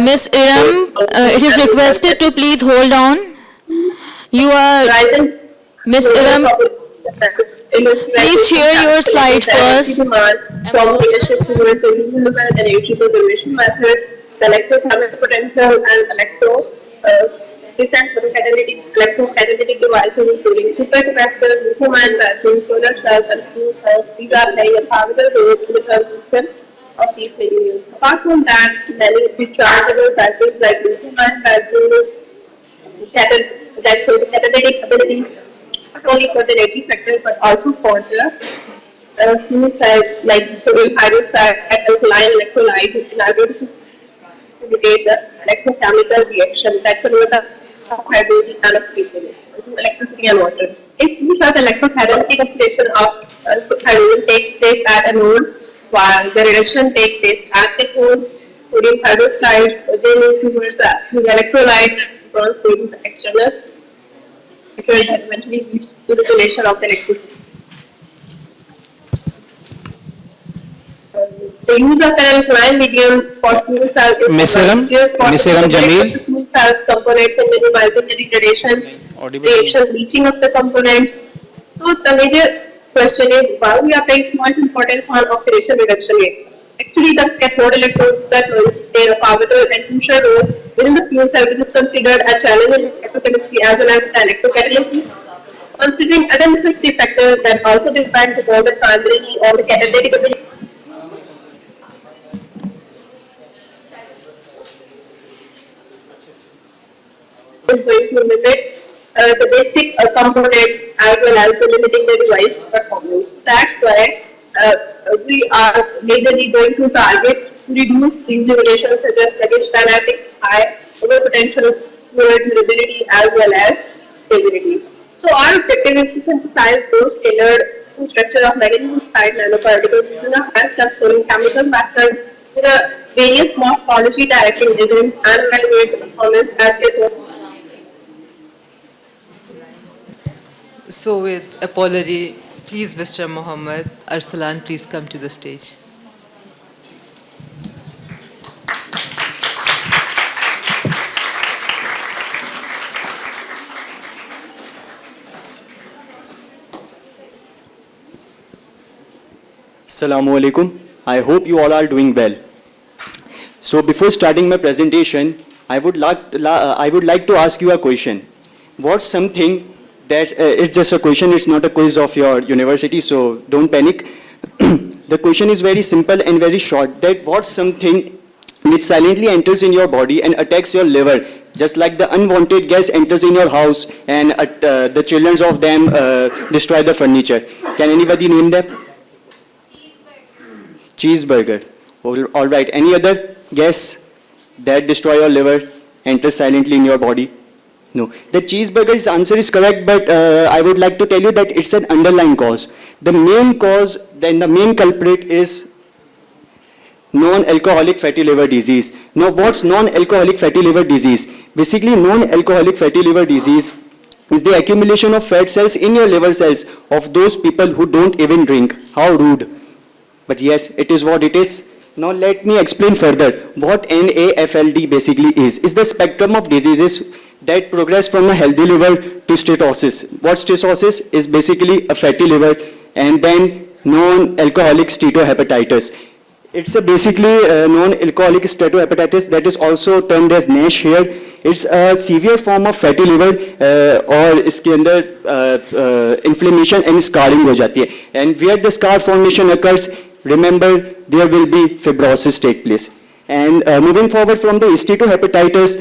Miss Iram, it is requested to please hold on. You are, Miss Iram, please share your slide first. From leadership to renewable and energy conservation methods, the electrochemical potential and electrocatalytic devices including supercapacitors, lithium-ion batteries, solar cells, and fuel cells. These are playing a pivotal role in the transition of these materials. Apart from that, many rechargeable batteries like lithium-ion batteries that show the catalytic ability not only for the energy sector but also for the fuel cells like sodium hydroxide, alkaline electrolyte in order to facilitate the electrochemical reaction that converts the hydrogen and oxygen into electricity and water. If these are the electrocatalytic oxidation of hydrogen takes place at a node, while the reduction takes place at the core, sodium hydroxides they move towards the electrolytes and transfer the externals, that eventually leads to the generation of the electricity. The use of an alkaline medium for fuel cell is Miss Iram Jamil. fuel cell components and minimizing the degradation, leaching of the components. So the major question is why we are paying so much importance on oxidation reduction rate. Actually, the cathode electrodes that play a pivotal and crucial role within the fuel cell, which is considered a challenge in electrochemistry as well as electrocatalysis. Considering other necessary factors that also depend upon the primarily on the catalytic ability is going to limit the basic components as well as limiting the device performance. That's why we are majorly going to target to reduce these limitations such as sluggish kinetics, high overpotential fluid durability as well as stability. So our objective is to synthesize those tailored protein structure of meganucleotide nanoparticles using a high-step scoring chemical method with a various morphology directing agents and evaluate the performance as it was. So with apology, please Mr. Mohammed Arsalan, please come to the stage. Assalamu alaikum. I hope you all are doing well. So before starting my presentation, I would like to ask you a question. What's something that's it's just a question, it's not a quiz of your university, so don't panic. The question is very simple and very short, that what's something which silently enters in your body and attacks your liver, just like the unwanted guest enters in your house and the children of them destroy the furniture. Can anybody name them? Cheeseburger. All right. Any other guess that destroy your liver, enter silently in your body? No. The cheeseburger's answer is correct, but I would like to tell you that it's an underlying cause. The main cause, then the main culprit is non-alcoholic fatty liver disease. Now, what's non-alcoholic fatty liver disease? Basically, non-alcoholic fatty liver disease is the accumulation of fat cells in your liver cells of those people who don't even drink. How rude. But yes, it is what it is. Now let me explain further. What NAFLD basically is the spectrum of diseases that progress from a healthy liver to steatosis. What steatosis is basically a fatty liver, and then non-alcoholic steatohepatitis. It's a basically non-alcoholic steatohepatitis that is also termed as NASH here. It's a severe form of fatty liver और इसके अंदर inflammation and scarring हो जाती है. And where the scar formation occurs, remember, there will be fibrosis take place. And moving forward from the steatohepatitis,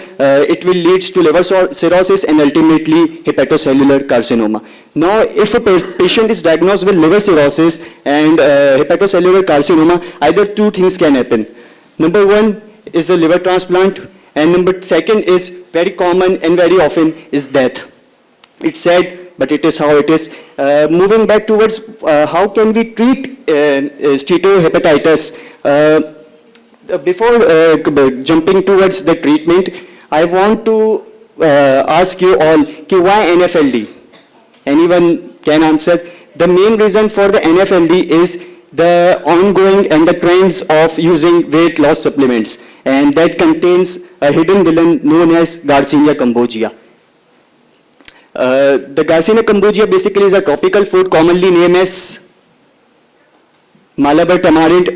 it will lead to liver cirrhosis and ultimately hepatocellular carcinoma. Now, if a patient is diagnosed with liver cirrhosis and hepatocellular carcinoma, either two things can happen. Number one is a liver transplant, and number second is very common and very often is death. It's sad, but it is how it is. Moving back towards how can we treat steatohepatitis, before jumping towards the treatment, I want to ask you all, why NFLD? Anyone can answer? The main reason for the NFLD is the ongoing and the trends of using weight loss supplements, and that contains a hidden villain known as Garcinia cambogia. The Garcinia cambogia basically is a tropical food commonly named as Malabar tamarind.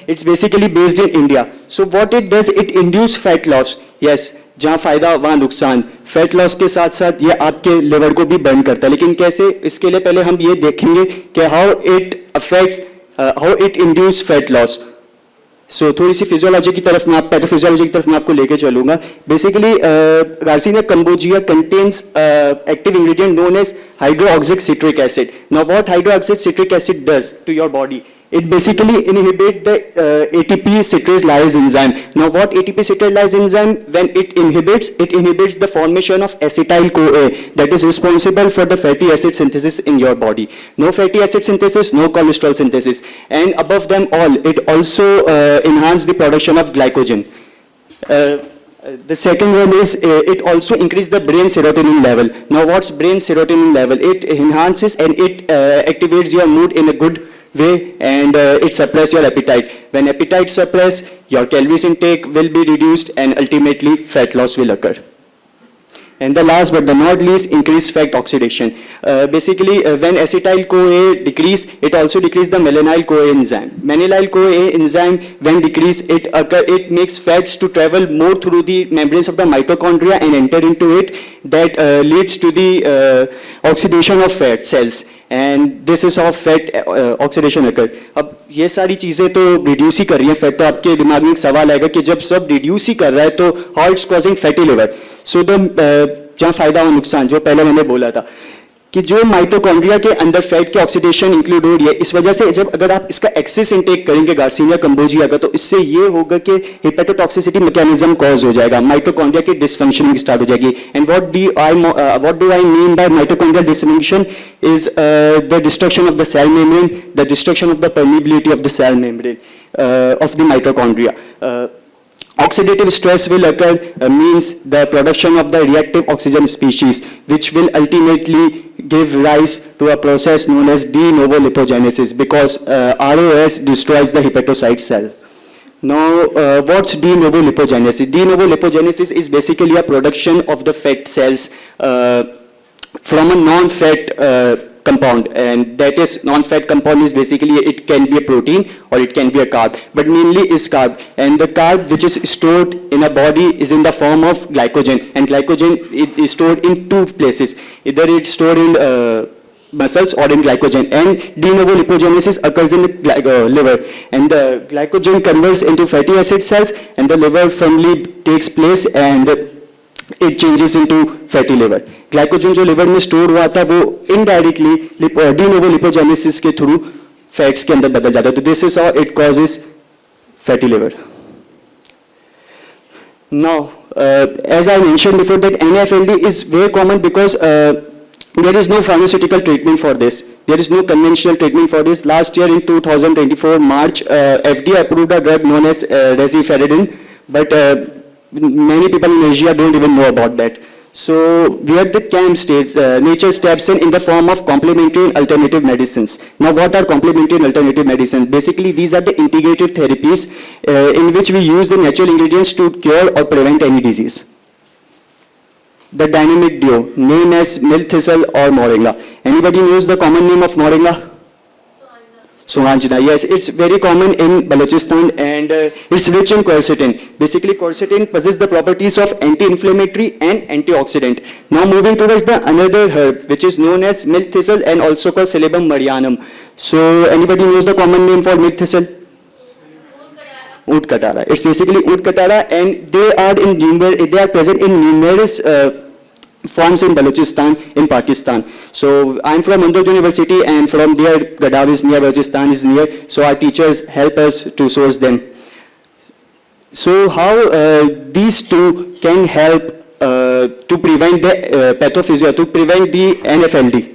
It's basically based in India. So what it does, it induces fat loss. Yes, जहाँ फायदा वहाँ नुकसान. Fat loss के साथ साथ ये आपके liver को भी बर्न करता है. लेकिन कैसे? इसके लिए पहले हम ये देखेंगे कि how it affects, how it induces fat loss. So थोड़ी सी फिजियोलॉजी की तरफ मैं पैथोफिजियोलॉजी की तरफ मैं आपको लेके चलूँगा. Basically, Garcinia cambogia contains active ingredient known as hydroxy citric acid. Now, what hydroxy citric acid does to your body? It basically inhibits the ATP citrate lyase enzyme. Now, what ATP citrate lyase enzyme, when it inhibits the formation of acetyl-CoA that is responsible for the fatty acid synthesis in your body. No fatty acid synthesis, no cholesterol synthesis. And above them all, it also enhances the production of glycogen. The second one is it also increases the brain serotonin level. Now, what's brain serotonin level? It enhances and it activates your mood in a good way, and it suppresses your appetite. When appetite suppress, your calories intake will be reduced and ultimately fat loss will occur. And the last but the not least, increased fat oxidation. Basically, when acetyl-CoA decrease, it also decreases the malonyl-CoA enzyme. Malonyl-CoA enzyme, when decrease, it makes fats to travel more through the membranes of the mitochondria and enter into it. That leads to the oxidation of fat cells. And this is how fat oxidation occur. अब ये सारी चीज़ें तो reduce ही कर रही हैं fat. तो आपके दिमाग में एक सवाल आएगा कि जब सब reduce ही कर रहा है तो how it's causing fatty liver. So the जहाँ फायदा और नुकसान जो पहले मैंने बोला था कि जो माइटोकॉन्ड्रिया के अंदर फैट के ऑक्सीडेशन इंक्लूड हो रही है, इस वजह से जब अगर आप इसका एक्सेस इंटेक करेंगे गार्सिनिया कंबोजिया का, तो इससे ये होगा कि हेपेटोटॉक्सिसिटी मैकेनिज्म कॉज हो जाएगा, माइटोकॉन्ड्रिया की डिसफंक्शनिंग स्टार्ट हो जाएगी. And what do I mean by mitochondrial dysfunction is the destruction of the cell membrane, the destruction of the permeability of the cell membrane of the mitochondria. Oxidative stress will occur, means the production of the reactive oxygen species, which will ultimately give rise to a process known as de novo lipogenesis, because ROS destroys the hepatocyte cell. Now, what's de novo lipogenesis? De novo lipogenesis is basically a production of the fat cells from a non-fat compound, and that is non-fat compound is basically, it can be a protein or it can be a carb, but mainly is carb. And the carb which is stored in a body is in the form of glycogen, and glycogen is stored in two places. Either it's stored in muscles or in glycogen, and de novo lipogenesis occurs in the liver, and the glycogen converts into fatty acid cells, and the liver firmly takes place and it changes into fatty liver. Glycogen जो liver में store हुआ था वो indirectly de novo lipogenesis के through fats के अंदर बदल जाता है. तो this is how it causes fatty liver. Now, as I mentioned before, that NFLD is very common because there is no pharmaceutical treatment for this. There is no conventional treatment for this. Last year in 2024 March, FDA approved a drug known as reziferdin, but many people in Asia don't even know about that. So where the CAM states, nature steps in the form of complementary and alternative medicines. Now what are complementary and alternative medicines? Basically these are the integrative therapies in which we use the natural ingredients to cure or prevent any disease. The dynamic duo, name as milk thistle or moringa. Anybody knows the common name of moringa? Suhanjana, yes, it's very common in Balochistan, and it's rich in quercetin. Basically, quercetin possesses the properties of anti-inflammatory and antioxidant. Now moving towards the another herb, which is known as milk thistle and also called Psilybum marianum. So anybody knows the common name for milk thistle? Oud katara. It's basically oud katara, and they are present in numerous forms in Balochistan in Pakistan. So I'm from Umdurman University, and from there Gaddav is near, Balochistan is near, so our teachers help us to source them. So how these two can help to prevent the pathophysiology, to prevent the NFLD?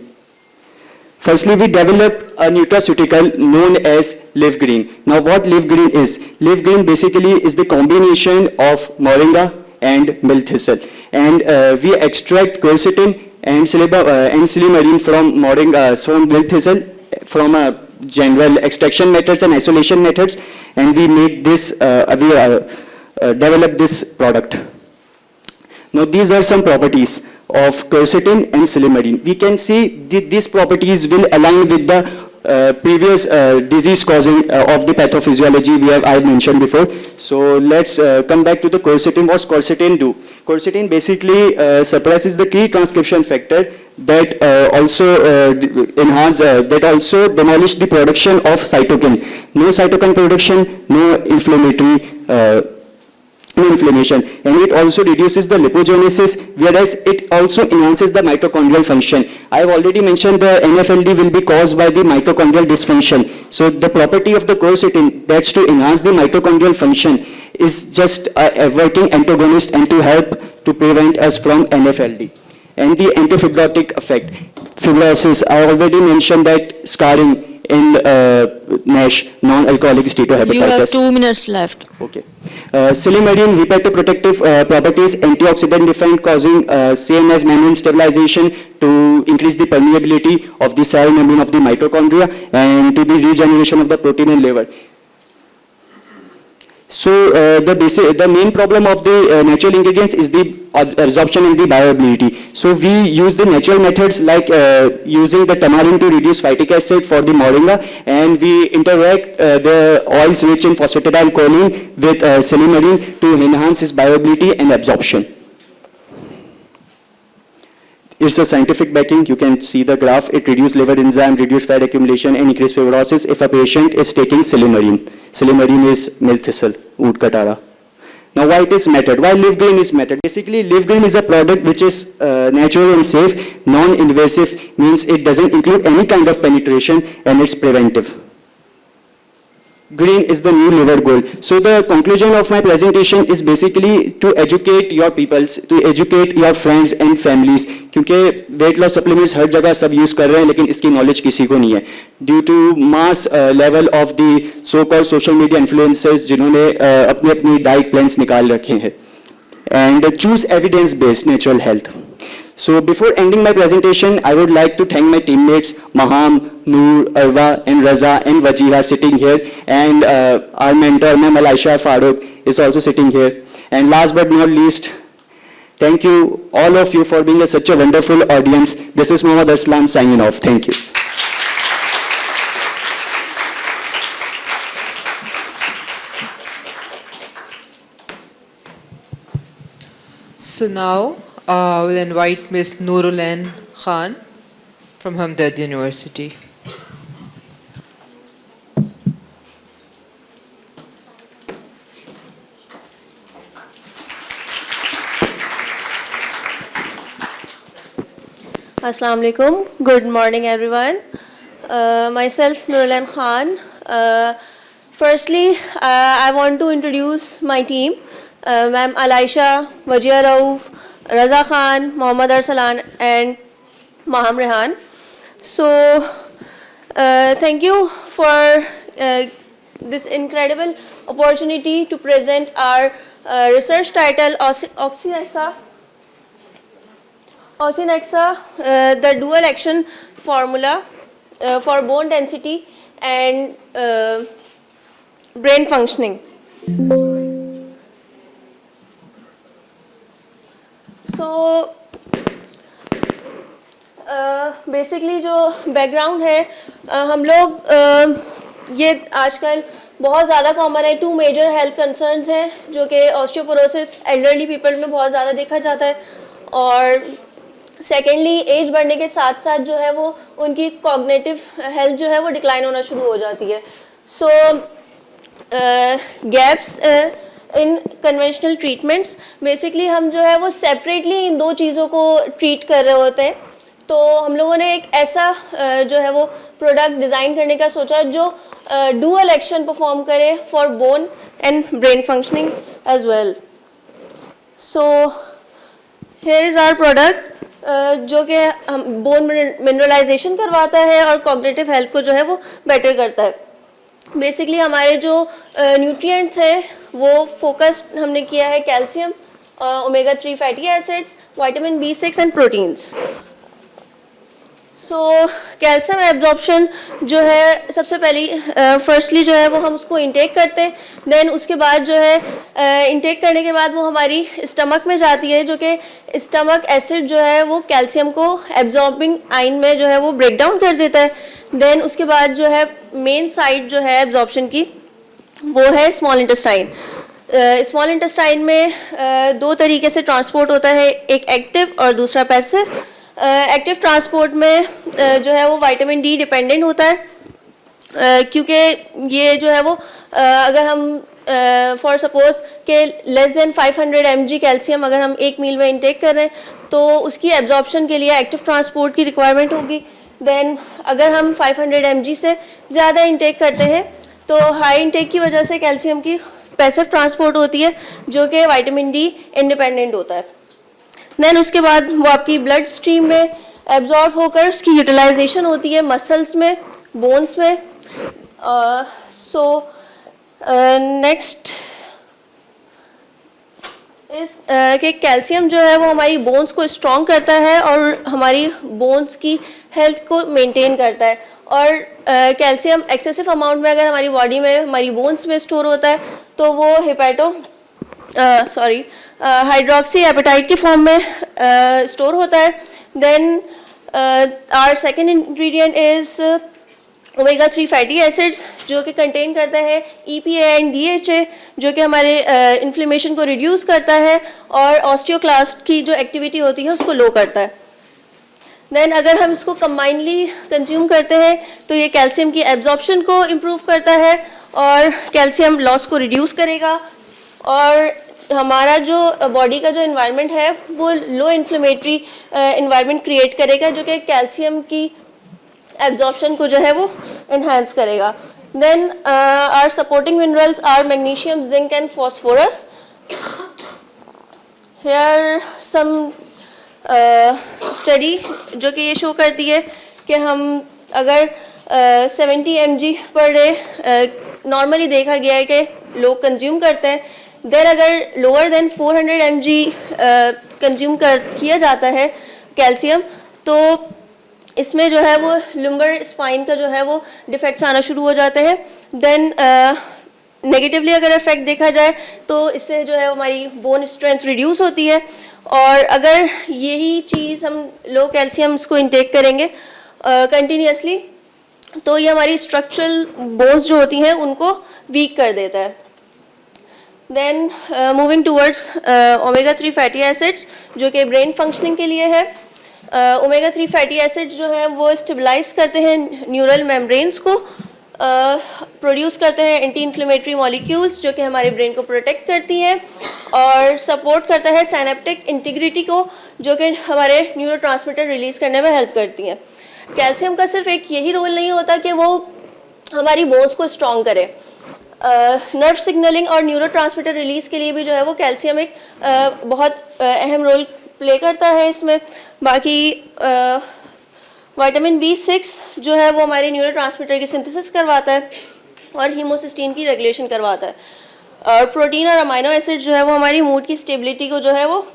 Firstly, we developed a nutraceutical known as Live Green. Now what Live Green is? Live Green basically is the combination of moringa and milk thistle, and we extract quercetin and silymarin from moringa, from milk thistle, from general extraction methods and isolation methods, and we make this, develop this product. Now these are some properties of quercetin and silymarin. We can see these properties will align with the previous disease causing of the pathophysiology I mentioned before. So let's come back to the quercetin. What's quercetin do? Quercetin basically suppresses the key transcription factor that also demolish the production of cytokine. No cytokine production, no inflammation, and it also reduces the lipogenesis, whereas it also enhances the mitochondrial function. I have already mentioned the NFLD will be caused by the mitochondrial dysfunction. So the property of the quercetin, that's to enhance the mitochondrial function, is just a working antagonist and to help to prevent us from NFLD. And the antifibrotic effect, fibrosis, I already mentioned that scarring in NASH, non-alcoholic steatohepatitis. You have 2 minutes left. Okay. Silymarin hepatoprotective properties, antioxidant defined, causing same as membrane stabilization to increase the permeability of the cell membrane of the mitochondria and to the regeneration of the protein in liver. So the main problem of the natural ingredients is the absorption and the bioavailability. So we use the natural methods like using the tamarind to reduce phytic acid for the moringa, and we interact the oils rich in phosphatidylcholine with silymarin to enhance its bioavailability and absorption. It's a scientific backing. You can see the graph. It reduces liver enzyme, reduce fat accumulation, and increase fibrosis if a patient is taking silymarin. Silymarin is milk thistle, oud katara. Now, why it is method? Why Live Green is method? Basically, Live Green is a product which is natural and safe, non-invasive, means it doesn't include any kind of penetration, and it's preventive. Green is the new liver gold. So the conclusion of my presentation is basically to educate your people, to educate your friends and families. क्योंकि weight loss supplements हर जगह सब use कर रहे हैं, लेकिन इसकी knowledge किसी को नहीं है. Due to mass level of the so-called social media influencers जिन्होंने अपनी diet plans निकाल रखे हैं. And choose evidence-based natural health. So before ending my presentation, I would like to thank my teammates Maham, Noor, Arwa, and Raza and Wajiha sitting here, and our mentor, Ma'am Alisha Farooq, is also sitting here. And last but not least, thank you all of you for being such a wonderful audience. This is Mohammad Arslan signing off. Thank you. So now we'll invite Ms. Noorulain Khan from Hamdard University. Assalamu alaikum. Good morning, everyone. Myself, Noorulain Khan. Firstly, I want to introduce my team. Ma'am Alisha, Wajiha Rauf, Raza Khan, Mohammad Arslan, and Maham Rehan. So, thank you for this incredible opportunity to present our research title, 𝗬𝗎𝗓, the dual action formula for bone density and brain functioning. So basically जो background है, हम लोग ये आजकल बहुत ज़्यादा common है. 2 major health concerns हैं जो कि ऑस्टियोपोरोसिस एल्डरली पीपल में बहुत ज़्यादा देखा जाता है, और सेकेंडली एज बढ़ने के साथ साथ जो है वो उनकी कॉग्निटिव हेल्थ जो है वो डिक्लाइन होना शुरू हो जाती है. So gaps in conventional treatments, basically हम जो है वो सेपरेटली इन 2 चीज़ों को ट्रीट कर रहे होते हैं. तो हम लोगों ने एक ऐसा जो है वो प्रोडक्ट डिज़ाइन करने का सोचा जो डुअल एक्शन परफॉर्म करे for bone and brain functioning as well. So here is our product जो कि बोन मिनरलाइजेशन करवाता है और कॉग्निटिव हेल्थ को जो है वो बेटर करता है. बेसिकली हमारे जो न्यूट्रिएंट्स हैं वो फोकस्ड हमने किया है calcium, omega 3 fatty acids, vitamin B6 and proteins. So calcium absorption जो है सबसे पहली फर्स्टली जो है वो हम उसको इंटेक करते हैं. देन उसके बाद जो है इंटेक करने के बाद वो हमारी स्टमक में जाती है, जो कि स्टमक एसिड जो है वो कैल्शियम को एब्जॉर्बिंग आइन में जो है वो ब्रेक डाउन कर देता है. देन उसके बाद जो है मेन साइड जो है एब्जॉर्प्शन की वो है स्मॉल इंटेस्टाइन. स्मॉल इंटेस्टाइन में 2 तरीके से ट्रांसपोर्ट होता है, एक एक्टिव और दूसरा पैसिव. एक्टिव ट्रांसपोर्ट में जो है वो विटामिन डी डिपेंडेंट होता है, क्योंकि ये जो है वो अगर हम फॉर सपोज के लेस देन 500 mg कैल्शियम अगर हम एक मील में इंटेक कर रहे हैं तो उसकी एब्जॉर्प्शन के लिए एक्टिव ट्रांसपोर्ट की रिक्वायरमेंट होगी. देन अगर हम 500 mg से ज़्यादा इंटेक करते हैं तो हाई इंटेक की वजह से कैल्शियम की पैसिव ट्रांसपोर्ट होती है जो कि विटामिन डी इंडिपेंडेंट होता है. देन उसके बाद वो आपकी ब्लड स्ट्रीम में एब्जॉर्ब होकर उसकी यूटिलाइजेशन होती है मसल्स में, बोन्स में. सो नेक्स्ट इस कि कैल्शियम जो है वो हमारी बोन्स को स्ट्रॉन्ग करता है और हमारी बोन्स की हेल्थ को मेंटेन करता है. और कैल्शियम एक्सेसिव अमाउंट में अगर हमारी बॉडी में हमारी बोन्स में स्टोर होता है तो वो हाइड्रोक्सी एपेटाइट के फॉर्म में स्टोर होता है. Then our second ingredient is omega 3 fatty acids जो कि कंटेन करता है EPA एंड DHA जो कि हमारे इन्फ्लेमेशन को रिड्यूस करता है और ऑस्टियोक्लास्ट की जो एक्टिविटी होती है उसको लो करता है. देन अगर हम इसको कंबाइनली कंज्यूम करते हैं तो ये कैल्शियम की एब्जॉर्प्शन को इम्प्रूव करता है और कैल्शियम लॉस को रिड्यूस करेगा. और हमारा जो बॉडी का जो इन्वायरमेंट है वो लो इन्फ्लेमेटरी इन्वायरमेंट क्रिएट करेगा, जो कि कैल्शियम की एब्जॉर्प्शन को जो है वो इन्हांस करेगा. Then our supporting minerals are magnesium, zinc and phosphorus. Here some study जो कि ये शो करती है कि हम अगर 70 mg पर डे नॉर्मली देखा गया है कि लोग कंज्यूम करते हैं, देन अगर लोअर देन 400 mg कंज्यूम किया जाता है कैल्शियम, तो इसमें जो है वो लुम्बर स्पाइन का जो है वो डिफेक्ट्स आना शुरू हो जाते हैं. देन नेगेटिवली अगर इफेक्ट देखा जाए तो इससे जो है हमारी बोन स्ट्रेंथ रिड्यूस होती है. और अगर यही चीज़ हम लो कैल्शियम्स को इंटेक करेंगे कंटिन्यूसली, तो ये हमारी स्ट्रक्चरल बोन्स जो होती हैं उनको वीक कर देता है. Then moving towards omega 3 fatty acids जो कि ब्रेन फंक्शनिंग के लिए है. ओमेगा 3 फैटी एसिड्स जो है वो स्टेबलाइज करते हैं न्यूरल मेम्ब्रेन्स को, प्रोड्यूस करते हैं एंटी इन्फ्लेमेटरी मॉलिक्यूल्स जो कि हमारे ब्रेन को प्रोटेक्ट करती हैं, और सपोर्ट करता है साइनेप्टिक इंटीग्रिटी को जो कि हमारे न्यूरोट्रांसमीटर रिलीज़ करने में हेल्प करती हैं. कैल्शियम का सिर्फ एक यही रोल नहीं होता कि वो हमारी बोन्स को स्ट्रॉन्ग करे, नर्व सिग्नलिंग और न्यूरोट्रांसमीटर रिलीज़ के लिए भी जो है वो कैल्शियम एक बहुत अहम रोल प्ले करता है इसमें. बाकी विटामिन B6 जो है वो हमारे न्यूरोट्रांसमीटर की सिंथेसिस करवाता है और हीमोसिस्टीन की रेगुलेशन करवाता है. और प्रोटीन और अमाइनो एसिड जो है वो हमारी मूड की स्टेबिलिटी को जो है वो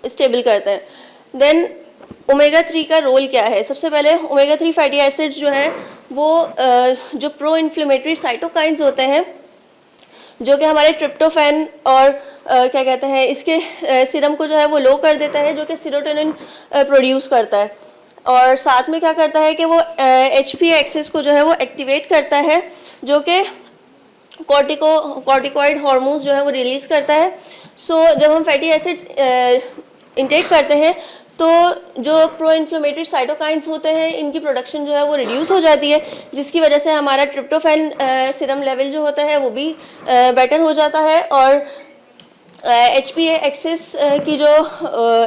स्टेबल करते हैं. देन ओमेगा 3 का रोल क्या है? सबसे पहले ओमेगा 3 फैटी एसिड्स जो है वो जो प्रो इन्फ्लेमेटरी साइटोकाइंस होते हैं जो कि हमारे ट्रिप्टोफैन और क्या कहते हैं इसके सीरम को जो है वो लो कर देता है, जो कि सीरोटोनिन प्रोड्यूस करता है. और साथ में क्या करता है कि वो HPA एक्सिस को जो है वो एक्टिवेट करता है, जो कि कॉर्टिकॉइड हार्मोन्स जो है वो रिलीज़ करता है. जब हम फैटी एसिड्स इंटेक करते हैं तो जो प्रो इन्फ्लेमेटरी साइटोकाइंस होते हैं इनकी प्रोडक्शन जो है वो रिड्यूस हो जाती है, जिसकी वजह से हमारा ट्रिप्टोफैन सीरम लेवल जो होता है वो भी बेटर हो जाता है, और HPA एक्सिस की जो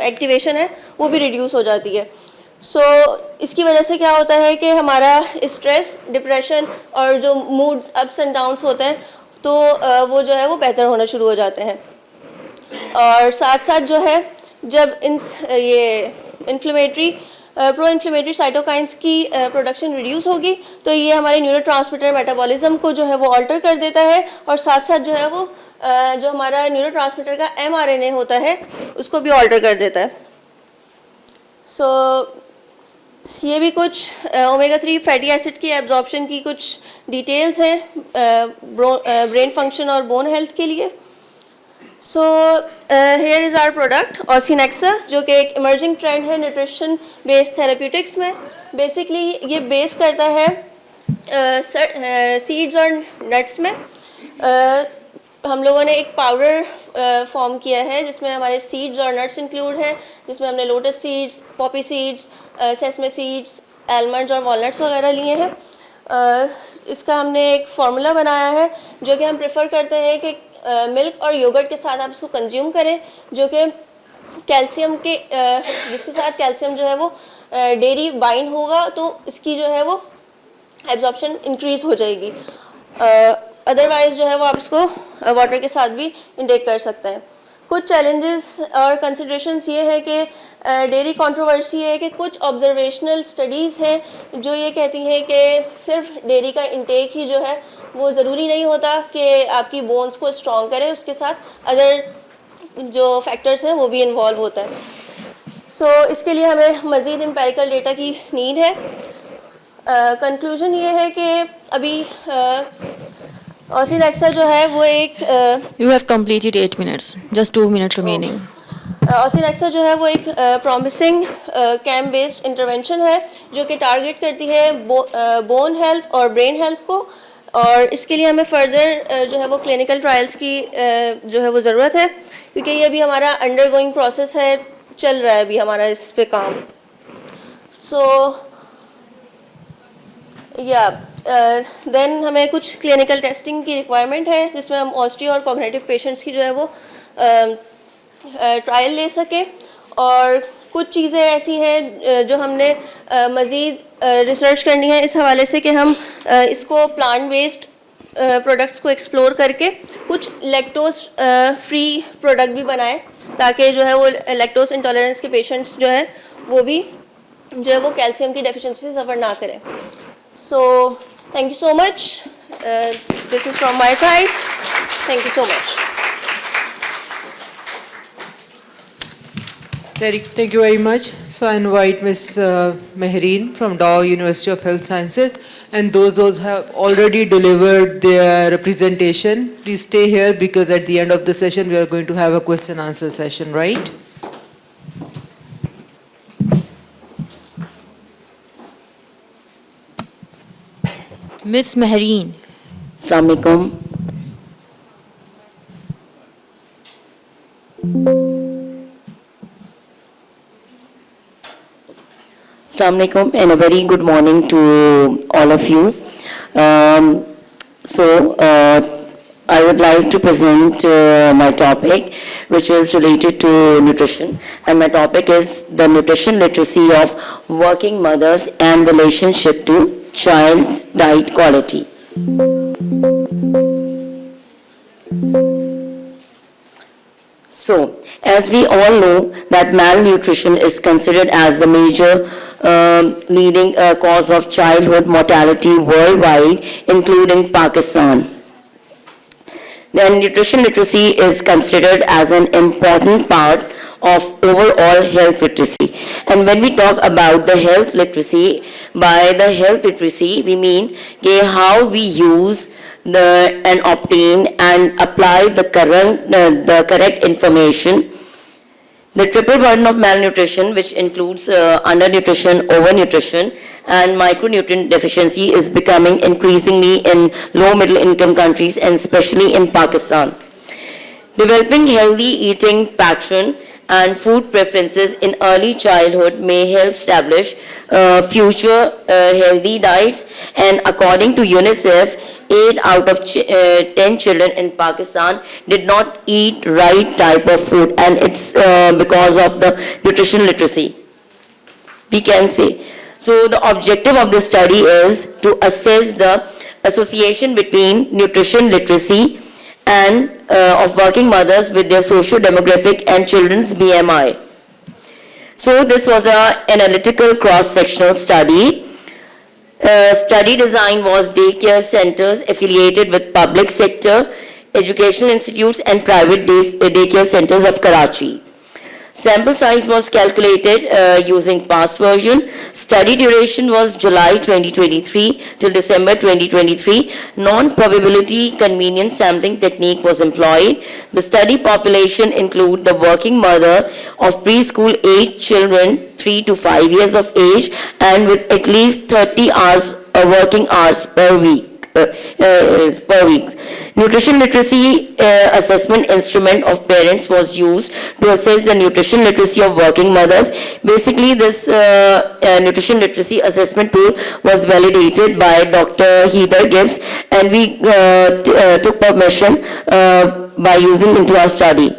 एक्टिवेशन है वो भी रिड्यूस हो जाती है. इसकी वजह से क्या होता है कि हमारा स्ट्रेस, डिप्रेशन और जो मूड अप्स एंड डाउन्स होते हैं तो वो जो है वो बेहतर होना शुरू हो जाते हैं. और साथ साथ जो है जब ये प्रो इन्फ्लेमेटरी साइटोकाइंस की प्रोडक्शन रिड्यूस होगी तो ये हमारे न्यूरोट्रांसमीटर मेटाबॉलिज्म को जो है वो ऑल्टर कर देता है, और साथ साथ जो है वो जो हमारा न्यूरोट्रांसमीटर का mRNA होता है उसको भी ऑल्टर कर देता है. ये भी कुछ ओमेगा 3 फैटी एसिड की एब्जॉर्प्शन की कुछ डिटेल्स हैं ब्रेन फंक्शन और बोन हेल्थ के लिए. हेयर इज़ आवर प्रोडक्ट ऑसिनेक्सा, जो कि एक इमर्जिंग ट्रेंड है न्यूट्रिशन बेस्ड थेरेप्यूटिक्स में. बेसिकली ये बेस करता है सीड्स और नट्स में. हम लोगों ने एक पाउडर फॉर्म किया है जिसमें हमारे सीड्स और नट्स इंक्लूड हैं, जिसमें हमने lotus seeds, Poppy seeds, sesame seeds, almonds और वॉलनट्स वगैरह लिए हैं. इसका हमने एक फार्मूला बनाया है जो कि हम प्रेफर करते हैं कि मिल्क और योगर्ट के साथ आप इसको कंज्यूम करें, जो कि कैल्शियम के जिसके साथ कैल्शियम जो है वो डेयरी बाइंड होगा तो इसकी जो है वो एब्जॉर्प्शन इंक्रीज हो जाएगी. अदरवाइज जो है वो आप इसको वाटर के साथ भी इंटेक कर सकते हैं. कुछ चैलेंजेस और कंसिडरेशंस ये है कि डेयरी कंट्रोवर्सी है कि कुछ ऑब्जर्वेशनल स्टडीज़ हैं जो ये कहती हैं कि सिर्फ डेयरी का इंटेक ही जो है वो ज़रूरी नहीं होता कि आपकी बोन्स को स्ट्रॉन्ग करे, उसके साथ अदर जो फैक्टर्स हैं वो भी इन्वॉल्व होता है. इसके लिए हमें मज़ीद एम्पिरिकल डेटा की नीड है. कंक्लूजन ये है कि अभी ऑसिनेक्सा जो है वो एक You have completed 8 minutes. Just 2 minutes remaining. ऑसिनेक्सा जो है वो एक प्रॉमिसिंग कैम्प बेस्ड इंटरवेंशन है जो कि टारगेट करती है बोन हेल्थ और ब्रेन हेल्थ को, और इसके लिए हमें फर्दर जो है वो क्लिनिकल ट्रायल्स की जो है वो ज़रूरत है, क्योंकि ये अभी हमारा अंडरगोइंग प्रोसेस है, चल रहा है अभी हमारा इस पे काम. देन हमें कुछ क्लिनिकल टेस्टिंग की रिक्वायरमेंट है जिसमें हम ऑस्टियो और कॉग्निटिव पेशेंट्स की जो है वो ट्रायल ले सके। और कुछ चीज़ें ऐसी हैं जो हमने मज़ीद रिसर्च करनी है इस हवाले से कि हम इसको प्लांट बेस्ड प्रोडक्ट्स को एक्सप्लोर करके कुछ लैक्टोज फ्री प्रोडक्ट भी बनाएं, ताकि जो है वो लैक्टोज इंटॉलरेंस के पेशेंट्स जो है वो भी जो है वो कैल्शियम की डेफिशिएंसी से सफ़र ना करें। So thank you so much, this is from my side, thank you so much. Thank you very much. So I invite Ms. Mehreen from Dow University of Health Sciences, and those who have already delivered their presentation, please stay here because at the end of the session we are going to have a question answer session, right? Miss Mehreen. Assalamu alaikum. Assalamu alaikum and a very good morning to all of you. I would like to present my topic, which is related to nutrition, and my topic is the nutrition literacy of working mothers and relationship to child's diet quality. So, as we all know that malnutrition is considered as the major leading cause of childhood mortality worldwide, including Pakistan. Then nutrition literacy is considered as an important part of overall health literacy. And when we talk about the health literacy, by the health literacy we mean how we use and obtain and apply the correct information. The triple burden of malnutrition, which includes undernutrition, overnutrition, and micronutrient deficiency, is becoming increasingly in low middle income countries and especially in Pakistan. Developing healthy eating pattern and food preferences in early childhood may help establish future healthy diets, and according to UNICEF, 8 out of 10 children in Pakistan did not eat right type of food, and it's because of the nutrition literacy, we can say. So the objective of this study is to assess the association between nutrition literacy and of working mothers with their socio-demographic and children's BMI. So this was an analytical cross-sectional study. Study design was daycare centers affiliated with public sector, educational institutes and private daycare centers of Karachi. Sample size was calculated using past version. Study duration was July 2023 till December 2023. Non-probability convenience sampling technique was employed. The study population include the working mother of preschool age children 3 to 5 years of age and with at least 30 hours working hours per week. Nutrition literacy assessment instrument of parents was used to assess the nutrition literacy of working mothers. Basically, this nutrition literacy assessment tool was validated by Dr. Heather Gibbs, and we took permission by using into our study.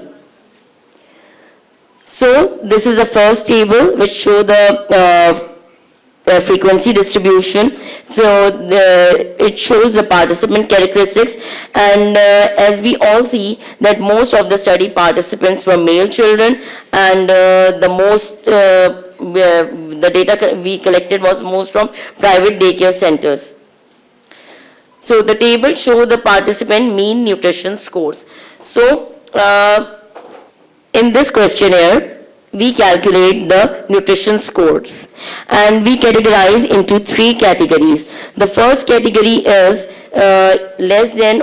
So, this is the first table which show the frequency distribution. So it shows the participant characteristics, and as we all see that most of the study participants were male children, and the data we collected was most from private daycare centers. So the table show the participant mean nutrition scores. So in this questionnaire, we calculate the nutrition scores, and we categorize into 3 categories. The first category is less than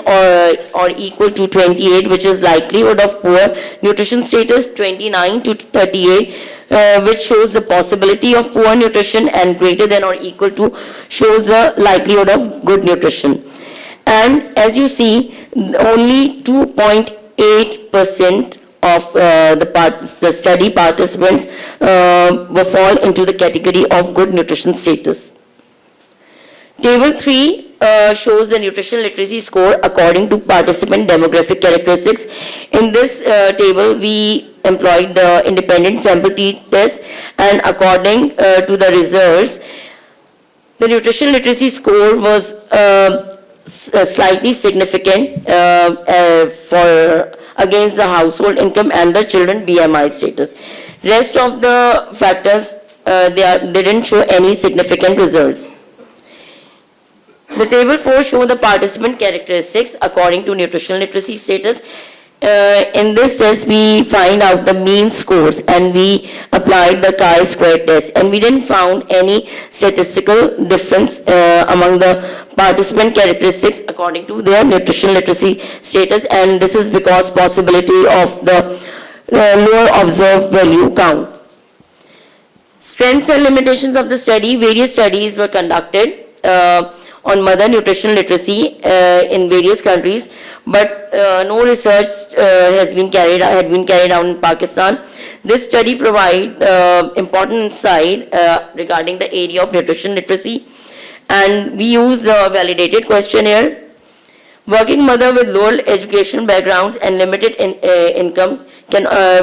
or equal to 28, which is likelihood of poor nutrition status, 29 to 38, which shows the possibility of poor nutrition, and greater than or equal to shows the likelihood of good nutrition. And as you see, only 2.8% of the study participants will fall into the category of good nutrition status. Table 3 shows the nutrition literacy score according to participant demographic characteristics. In this table, we employed the independent sample test, and according to the results, the nutrition literacy score was slightly significant for against the household income and the children BMI status. Rest of the factors, they didn't show any significant results. The table 4 shows the participant characteristics according to nutritional literacy status. In this test, we find out the mean scores and we applied the chi-square test, and we didn't found any statistical difference among the participant characteristics according to their nutritional literacy status, and this is because possibility of the lower observed value count. Strengths and limitations of the study. Various studies were conducted on mother nutrition literacy in various countries, but no research had been carried out in Pakistan. This study provides important insight regarding the area of nutrition literacy, and we use a validated questionnaire. Working mother with lower education backgrounds and limited income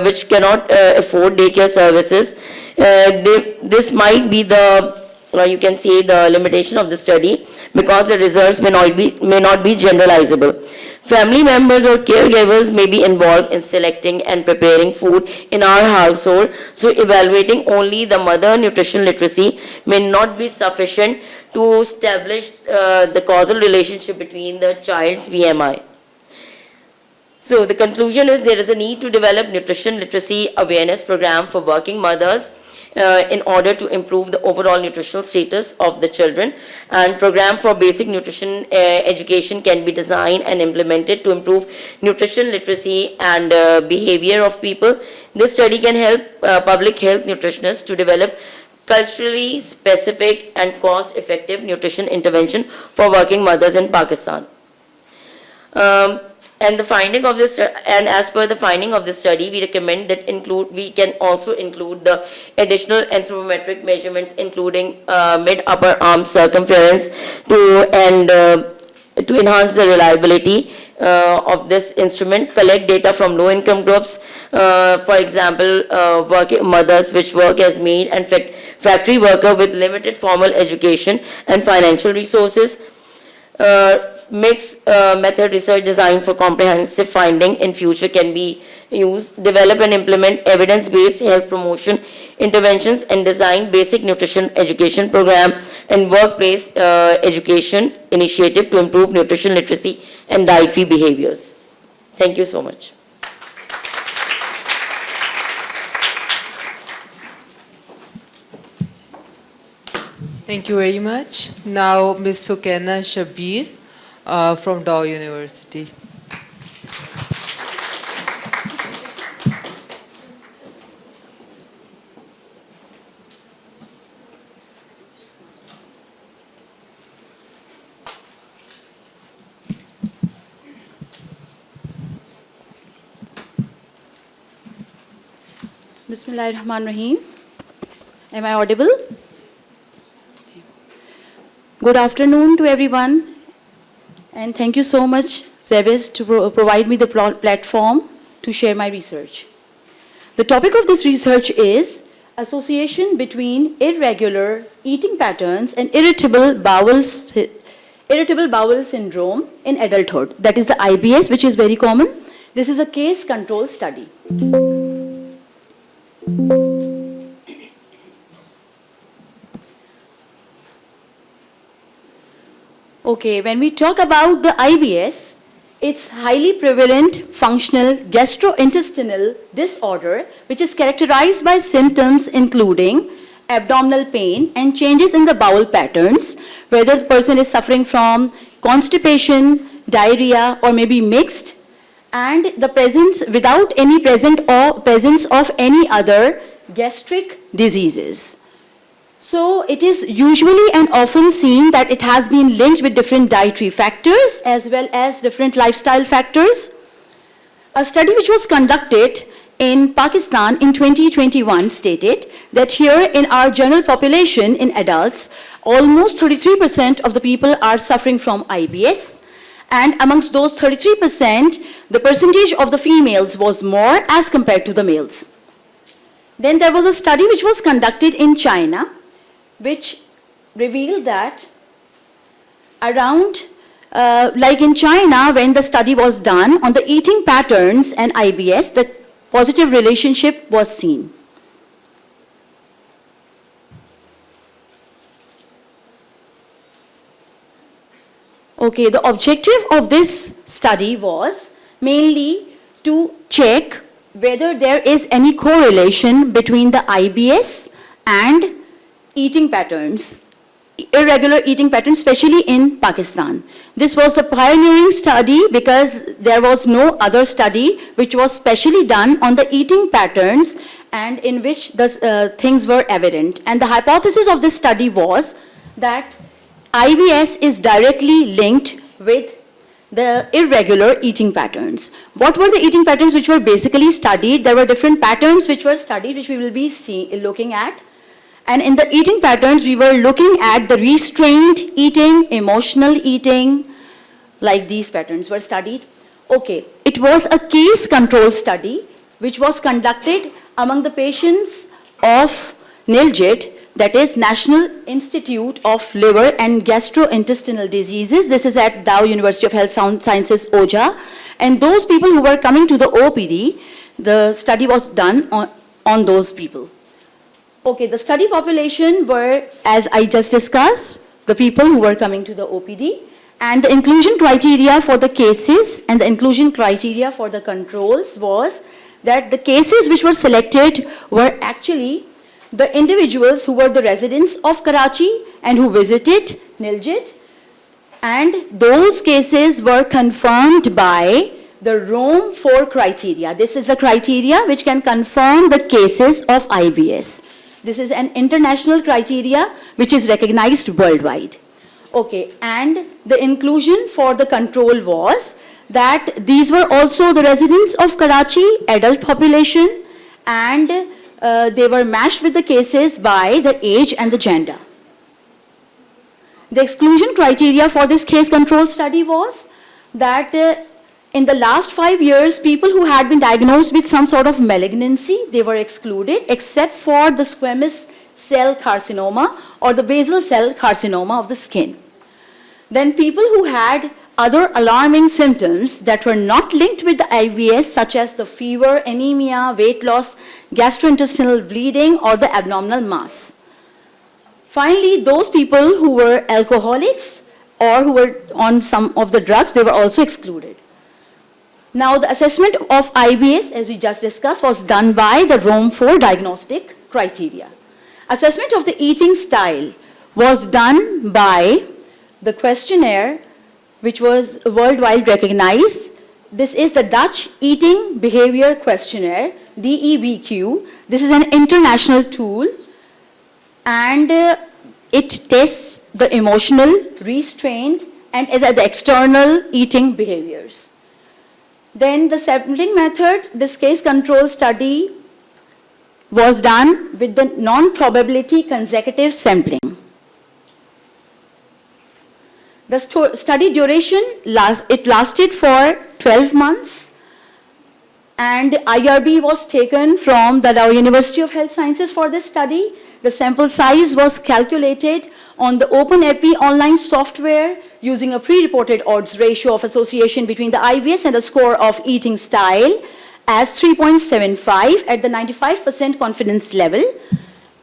which cannot afford daycare services. This might be the you can say the limitation of the study, because the results may not be generalizable. Family members or caregivers may be involved in selecting and preparing food in our household, so evaluating only the mother nutrition literacy may not be sufficient to establish the causal relationship between the child's BMI. So the conclusion is there is a need to develop nutrition literacy awareness program for working mothers in order to improve the overall nutritional status of the children, and program for basic nutrition education can be designed and implemented to improve nutrition literacy and behavior of people. This study can help public health nutritionists to develop culturally specific and cost-effective nutrition intervention for working mothers in Pakistan. And as per the finding of this study, we recommend that we can also include the additional anthropometric measurements, including mid-upper arm circumference, to enhance the reliability of this instrument. Collect data from low-income groups, for example, working mothers which work as maid and factory worker with limited formal education and financial resources. Mixed method research designed for comprehensive finding in future can be used. Develop and implement evidence-based health promotion interventions and design basic nutrition education program and workplace education initiative to improve nutrition literacy and dietary behaviors. Thank you so much. Thank you very much. Now, Ms. Sukena Shabir from Dow University. Bismillahirrahmanirrahim. Am I audible? Good afternoon to everyone, and thank you so much, ZABIST, to provide me the platform to share my research. The topic of this research is association between irregular eating patterns and irritable bowel syndrome in adulthood. That is the IBS, which is very common. This is a case control study. Okay, when we talk about the IBS, it's highly prevalent functional gastrointestinal disorder, which is characterized by symptoms including abdominal pain and changes in the bowel patterns, whether the person is suffering from constipation, diarrhea, or maybe mixed, and the presence without any presence of any other gastric diseases. So it is usually and often seen that it has been linked with different dietary factors as well as different lifestyle factors. A study which was conducted in Pakistan in 2021 stated that here in our general population in adults, almost 33% of the people are suffering from IBS. And amongst those 33%, the percentage of the females was more as compared to the males. Then there was a study which was conducted in China, which revealed that around, like in China, when the study was done on the eating patterns and IBS, the positive relationship was seen. Okay, the objective of this study was mainly to check whether there is any correlation between the IBS and eating patterns, irregular eating patterns, especially in Pakistan. This was the pioneering study because there was no other study which was specially done on the eating patterns and in which the things were evident. And the hypothesis of this study was that IBS is directly linked with the irregular eating patterns. What were the eating patterns which were basically studied? There were different patterns which were studied, which we will be looking at. And in the eating patterns, we were looking at the restrained eating, emotional eating, like these patterns were studied. Okay, it was a case control study which was conducted among the patients of NILGID, that is National Institute of Liver and Gastrointestinal Diseases. This is at Dow University of Health Sciences, OJA. And those people who were coming to the OPD, the study was done on those people. Okay, the study population were, as I just discussed, the people who were coming to the OPD. And the inclusion criteria for the cases and the inclusion criteria for the controls was that the cases which were selected were actually the individuals who were the residents of Karachi and who visited NILGID, and those cases were confirmed by the Rome 4 criteria. This is the criteria which can confirm the cases of IBS. This is an international criteria which is recognized worldwide. Okay, and the inclusion for the control was that these were also the residents of Karachi, adult population, and they were matched with the cases by the age and the gender. The exclusion criteria for this case control study was that in the last 5 years, people who had been diagnosed with some sort of malignancy, they were excluded except for the squamous cell carcinoma or the basal cell carcinoma of the skin. Then people who had other alarming symptoms that were not linked with the IBS, such as the fever, anemia, weight loss, gastrointestinal bleeding, or the abdominal mass. Finally, those people who were alcoholics or who were on some of the drugs, they were also excluded. Now, the assessment of IBS, as we just discussed, was done by the Rome 4 diagnostic criteria. Assessment of the eating style was done by the questionnaire which was worldwide recognized. This is the Dutch Eating Behavior Questionnaire, DEBQ. This is an international tool, and it tests the emotional, restrained, and the external eating behaviors. Then the sampling method, this case control study was done with the non-probability consecutive sampling. The study duration, it lasted for 12 months, and IRB was taken from the Dow University of Health Sciences for this study. The sample size was calculated on the OpenEpi online software using a pre-reported odds ratio of association between the IBS and the score of eating style as 3.75 at the 95% confidence level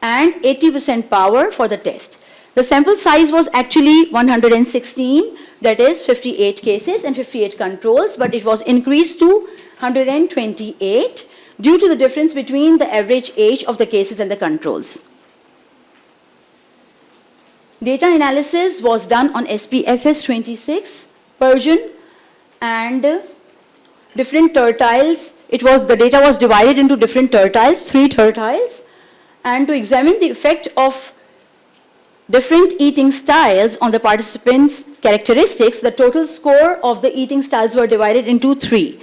and 80% power for the test. The sample size was actually 116, that is 58 cases and 58 controls, but it was increased to 128 due to the difference between the average age of the cases and the controls. Data analysis was done on SPSS 26, Persian, and different tertiles. The data was divided into different tertiles, 3 tertiles, and to examine the effect of different eating styles on the participants' characteristics, the total score of the eating styles were divided into 3.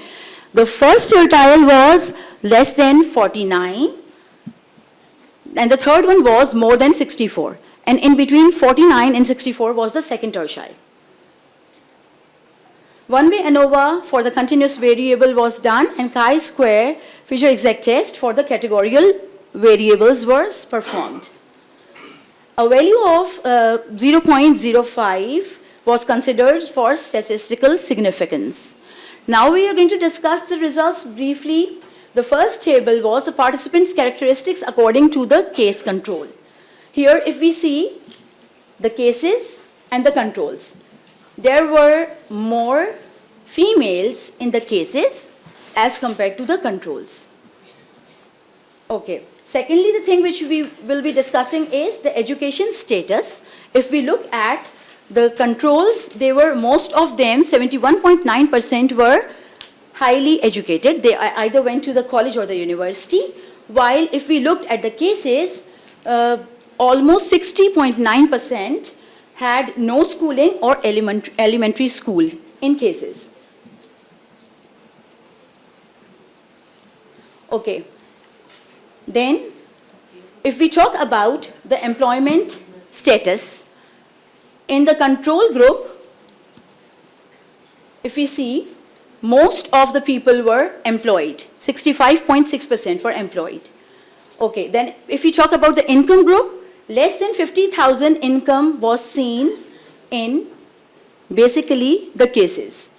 The first tertile was less than 49, and the third one was more than 64. and in between 49 and 64 was the second tertile. One-way ANOVA for the continuous variable was done, and chi-square feature exact test for the categorical variables was performed. A value of 0.05 was considered for statistical significance. Now we are going to discuss the results briefly. The first table was the participants' characteristics according to the case control. Here, if we see the cases and the controls, there were more females in the cases as compared to the controls. Okay. Secondly, the thing which we will be discussing is the education status. If we look at the controls, they were, most of them, 71.9% were highly educated. They either went to the college or the university. While if we looked at the cases, almost 60.9% had no schooling or elementary school in cases. Okay. Then, if we talk about the employment status, in the control group, if we see, most of the people were employed. 65.6% were employed. Okay, then if we talk about the income group, less than 50,000 income was seen in basically the cases.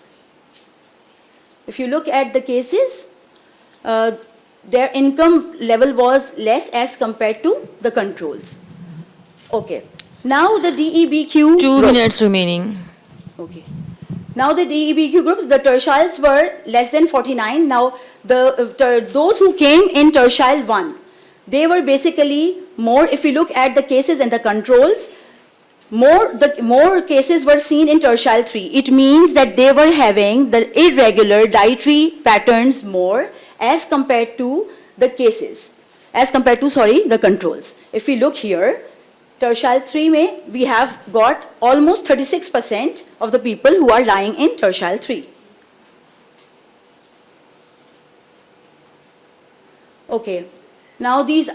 If you look at the cases, their income level was less as compared to the controls. Okay. Now the DEBQ 2 group. minutes remaining. Okay. Now the DEBQ group, the tertiles were less than 49. Now those who came in tertile 1, they were basically more, if you look at the cases and the controls, more cases were seen in tertile 3. It means that they were having the irregular dietary patterns more as compared to the cases, as compared to, the controls. If we look here, tertile 3 we have got almost 36% of the people who are lying in tertile 3. Okay, now this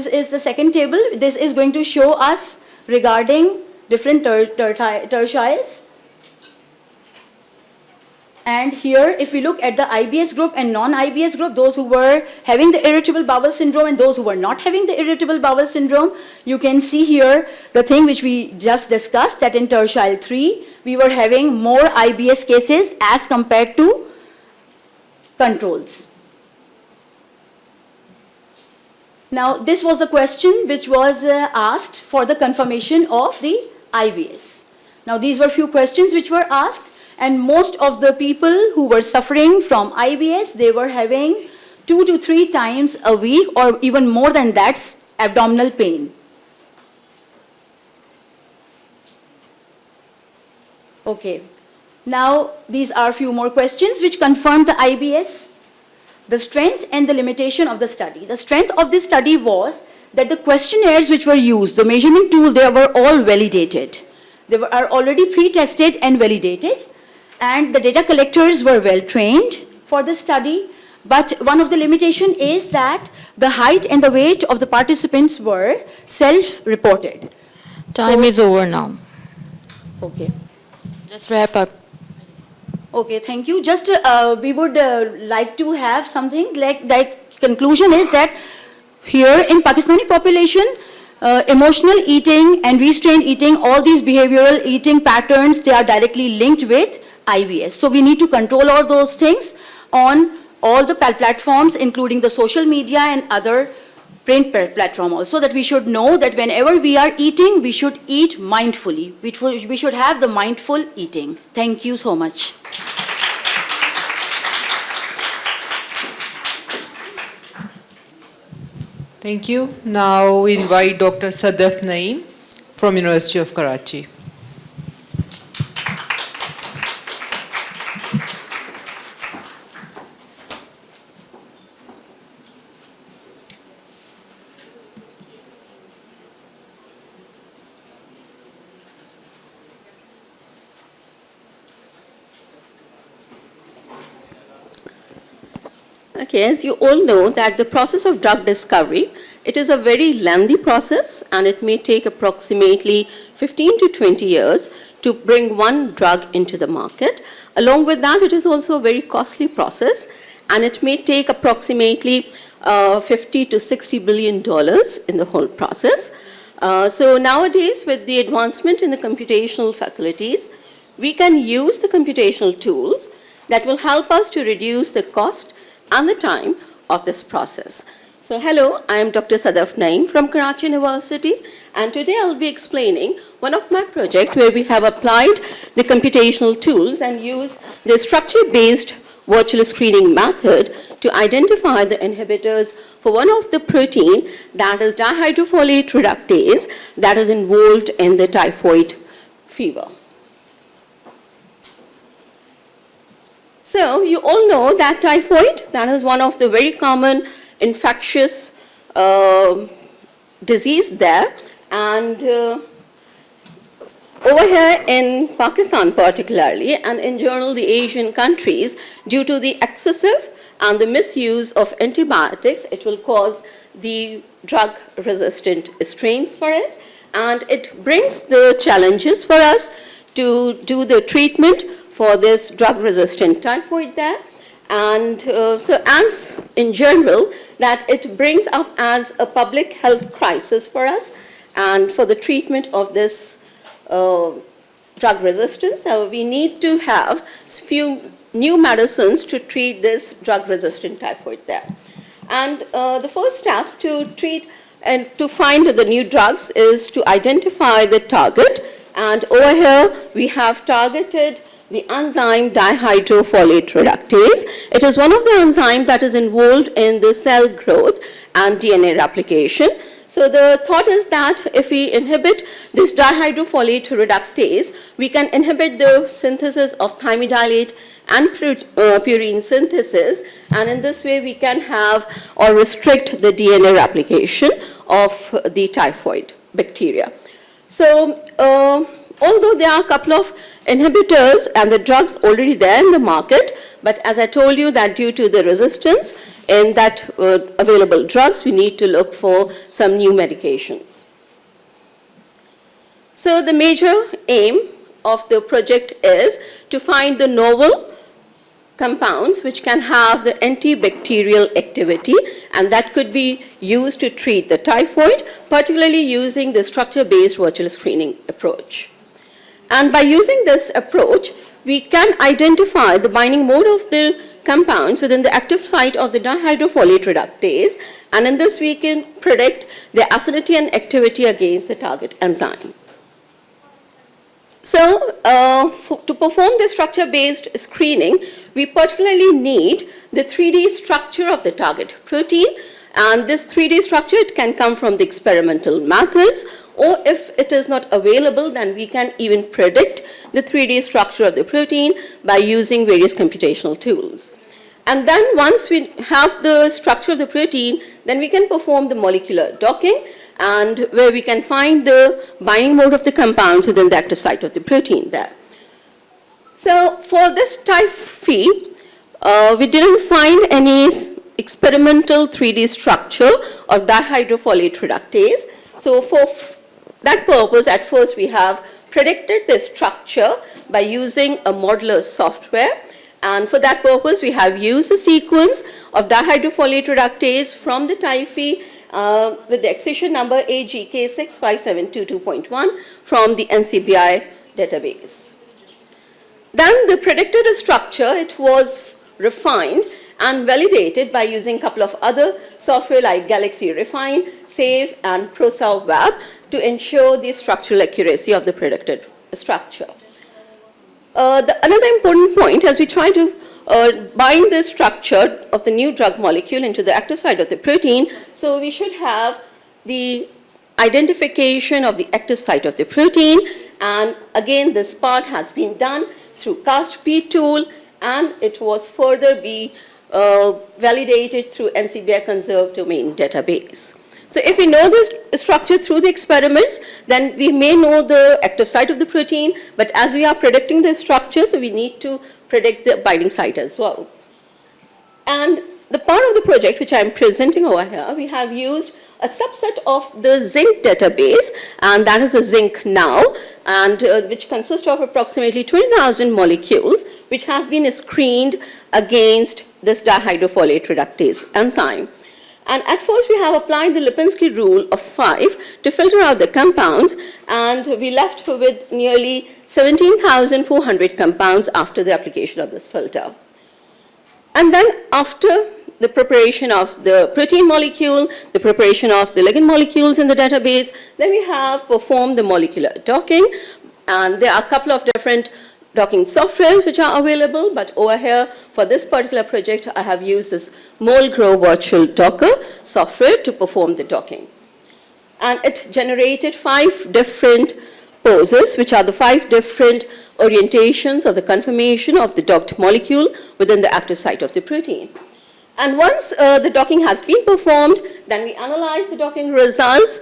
is the second table. This is going to show us regarding different tertiles. And here, if we look at the IBS group and non-IBS group, those who were having the irritable bowel syndrome and those who were not having the irritable bowel syndrome, you can see here the thing which we just discussed, that in tertile 3, we were having more IBS cases as compared to controls. Now, this was the question which was asked for the confirmation of the IBS. Now, these were few questions which were asked. And most of the people who were suffering from IBS, they were having 2 to 3 times a week or even more than that abdominal pain. Okay. Now, these are few more questions which confirmed the IBS. The strength and the limitation of the study. The strength of this study was that the questionnaires which were used, the measurement tool, they were all validated. They are already pre-tested and validated. And the data collectors were well trained for this study, but one of the limitations is that the height and the weight of the participants were self-reported. Time is over now. Okay. Just wrap up. Okay, thank you. Just we would like to have something like conclusion is that here in Pakistani population, emotional eating and restrained eating, all these behavioral eating patterns, they are directly linked with IBS. So we need to control all those things on all the platforms, including the social media and other print platform also, that we should know that whenever we are eating, we should eat mindfully. We should have the mindful eating. Thank you so much. Thank you. Now we invite Dr. 𝗪𝗪𝗻𝗍𝗪 Naeem from University of Karachi. Okay, as you all know that the process of drug discovery It is a very lengthy process, and it may take approximately 15 to 20 years to bring one drug into the market. Along with that, it is also a very costly process, and it may take approximately $50 to $60 billion in the whole process. So nowadays, with the advancement in the computational facilities, we can use the computational tools that will help us to reduce the cost and the time of this process. So hello, I am Dr. 𝗟𝗵𝗲𝗍𝗂 𝗍𝗏 from Karachi University, and today I'll be explaining one of my projects where we have applied the computational tools and used the structure-based virtual screening method to identify the inhibitors for one of the protein, that is dihydrofolate reductase, that is involved in the typhoid fever. So you all know that typhoid, that is one of the very common infectious disease there, and over here in Pakistan particularly, and in general the Asian countries, due to the excessive and the misuse of antibiotics, it will cause the drug-resistant strains for it, and it brings the challenges for us to do the treatment for this drug-resistant typhoid there. And so as in general, that it brings up as a public health crisis for us, and for the treatment of this drug resistance, we need to have few new medicines to treat this drug-resistant typhoid there. And the first step to treat and to find the new drugs is to identify the target, and over here we have targeted the enzyme dihydrofolate reductase. It is one of the enzymes that is involved in the cell growth and DNA replication. So the thought is that if we inhibit this dihydrofolate reductase, we can inhibit the synthesis of thymidylate and purine synthesis, and in this way we can have or restrict the DNA replication of the typhoid bacteria. So although there are a couple of inhibitors and the drugs already there in the market, but as I told you that due to the resistance in that available drugs, we need to look for some new medications. So the major aim of the project is to find the novel compounds which can have the antibacterial activity, and that could be used to treat the typhoid, particularly using the structure-based virtual screening approach. And by using this approach, we can identify the binding mode of the compounds within the active site of the dihydrofolate reductase, and in this we can predict their affinity and activity against the target enzyme. So to perform the structure-based screening, we particularly need the 3D structure of the target protein, and this 3D structure, it can come from the experimental methods, or if it is not available, then we can even predict the 3D structure of the protein by using various computational tools. And then once we have the structure of the protein, then we can perform the molecular docking, and where we can find the binding mode of the compounds within the active site of the protein there. So for this type phi, we didn't find any experimental 3D structure of dihydrofolate reductase. So for that purpose, at first we have predicted the structure by using a modeler software, and for that purpose we have used a sequence of dihydrofolate reductase from the type phi with the accession number AGK65722.1 from the NCBI database. Then the predicted structure, it was refined and validated by using a couple of other software like Galaxy Refine, Save, and ProSalWeb to ensure the structural accuracy of the predicted structure. Another important point, as we try to bind the structure of the new drug molecule into the active site of the protein, so we should have the identification of the active site of the protein, and again this part has been done through CAST-P tool, and it was further validated through NCBI conserved domain database. So if we know this structure through the experiments, then we may know the active site of the protein, but as we are predicting the structure, so we need to predict the binding site as well. And the part of the project which I am presenting over here, we have used a subset of the zinc database, and that is the zinc now, and which consists of approximately 20,000 molecules which have been screened against this dihydrofolate reductase enzyme. And at first we have applied the Lipinski rule of 5 to filter out the compounds, and we left with nearly 17,400 compounds after the application of this filter. And then after the preparation of the protein molecule, the preparation of the ligand molecules in the database, then we have performed the molecular docking, and there are a couple of different docking softwares which are available, but over here for this particular project I have used this MolGrow virtual docker software to perform the docking. And it generated 5 different poses, which are the 5 different orientations of the conformation of the docked molecule within the active site of the protein. And once the docking has been performed, then we analyze the docking results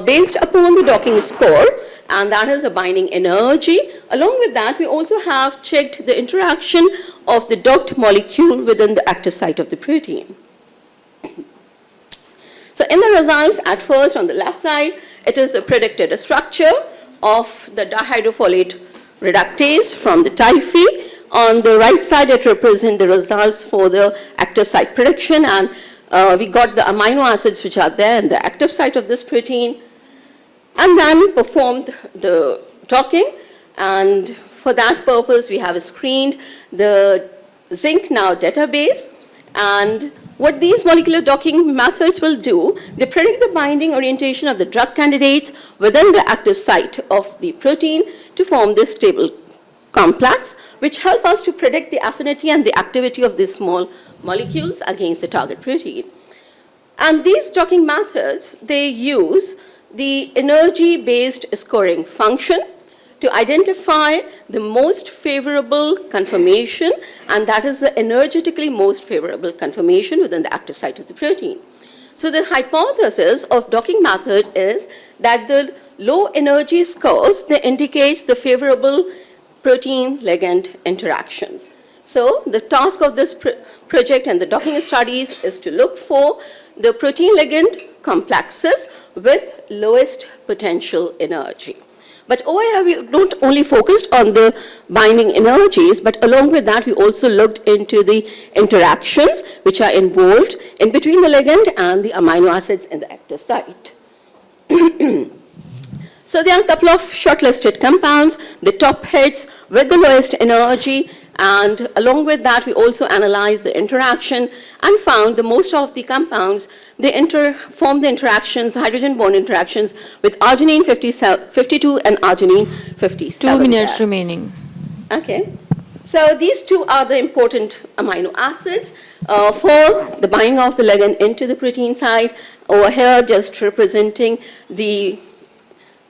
based upon the docking score, and that is a binding energy. Along with that, we also have checked the interaction of the docked molecule within the active site of the protein. So in the results, at first on the left side, it is the predicted structure of the dihydrofolate reductase from the type Phi. On the right side, it represents the results for the active site prediction, and we got the amino acids which are there in the active site of this protein, and then performed the docking. And for that purpose, we have screened the zinc now database. And what these molecular docking methods will do, they predict the binding orientation of the drug candidates within the active site of the protein to form this stable complex, which help us to predict the affinity and the activity of these small molecules against the target protein. And these docking methods, they use the energy-based scoring function to identify the most favorable conformation, and that is the energetically most favorable conformation within the active site of the protein. So the hypothesis of docking method is that the low energy scores, they indicates the favorable protein-ligand interactions. So the task of this project and the docking studies is to look for the protein-ligand complexes with lowest potential energy. But over here, we don't only focused on the binding energies, but along with that, we also looked into the interactions which are involved in between the ligand and the amino acids in the active site. So there are a couple of shortlisted compounds, the top hits with the lowest energy, and along with that, we also analyzed the interaction and found that most of the compounds, they form the interactions, hydrogen bond interactions with arginine 52 and arginine 57. 2 minutes remaining. Okay. So these two are the important amino acids for the binding of the ligand into the protein site. Over here, just representing the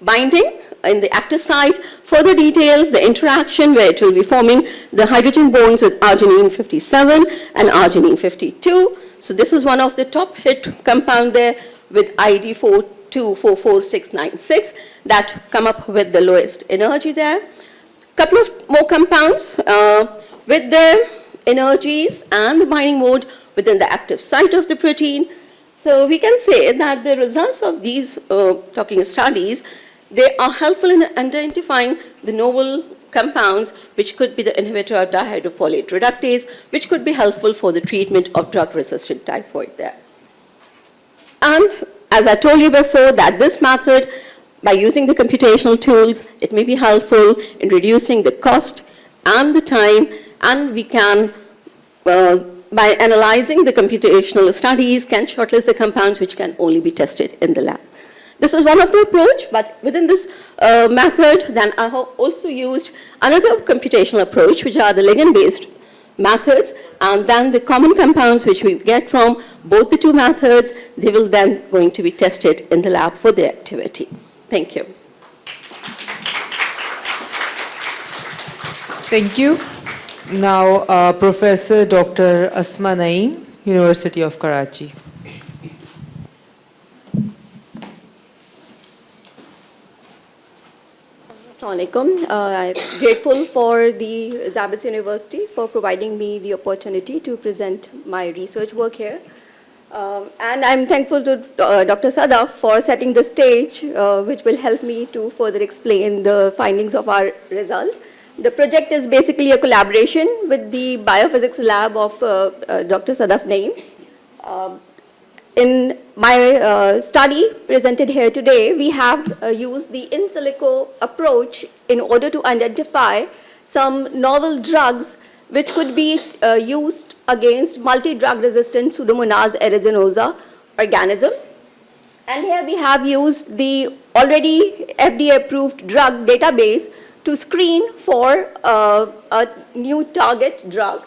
binding in the active site. Further details, the interaction where it will be forming the hydrogen bonds with arginine 57 and arginine 52. So this is one of the top hit compound there with ID 4244696 that come up with the lowest energy there. Couple of more compounds with their energies and the binding mode within the active site of the protein. So we can say that the results of these docking studies, they are helpful in identifying the novel compounds which could be the inhibitor of dihydrofolate reductase, which could be helpful for the treatment of drug-resistant typhoid there. And as I told you before, that this method, by using the computational tools, it may be helpful in reducing the cost and the time, and we can, by analyzing the computational studies, can shortlist the compounds which can only be tested in the lab. This is one of the approach, but within this method, then I have also used another computational approach, which are the ligand-based methods, and then the common compounds which we get from both the two methods, they will then going to be tested in the lab for their activity. Thank you. Thank you. Now, Professor Dr. Asma Naeem, University of Karachi. Assalamualaikum. I'm grateful for the ZABIST University for providing me the opportunity to present my research work here. And I'm thankful to Dr. Sadaf for setting the stage, which will help me to further explain the findings of our result. The project is basically a collaboration with the biophysics lab of Dr. Sadaf Naeem. In my study presented here today, we have used the in silico approach in order to identify some novel drugs which could be used against multi-drug resistant Pseudomonas aeruginosa organism. And here we have used the already FDA approved drug database to screen for a new target drug.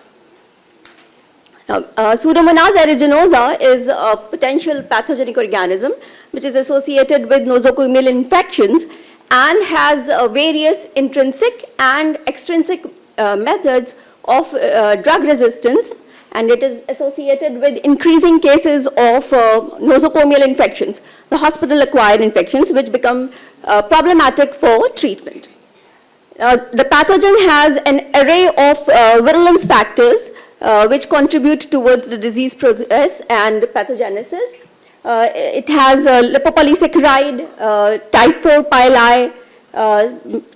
Now, Pseudomonas aeruginosa is a potential pathogenic organism which is associated with nosocomial infections and has various intrinsic and extrinsic methods of drug resistance, and it is associated with increasing cases of nosocomial infections, the hospital-acquired infections, which become problematic for treatment. The pathogen has an array of virulence factors which contribute towards the disease progress and pathogenesis. It has a lipopolysaccharide, type 4 pili,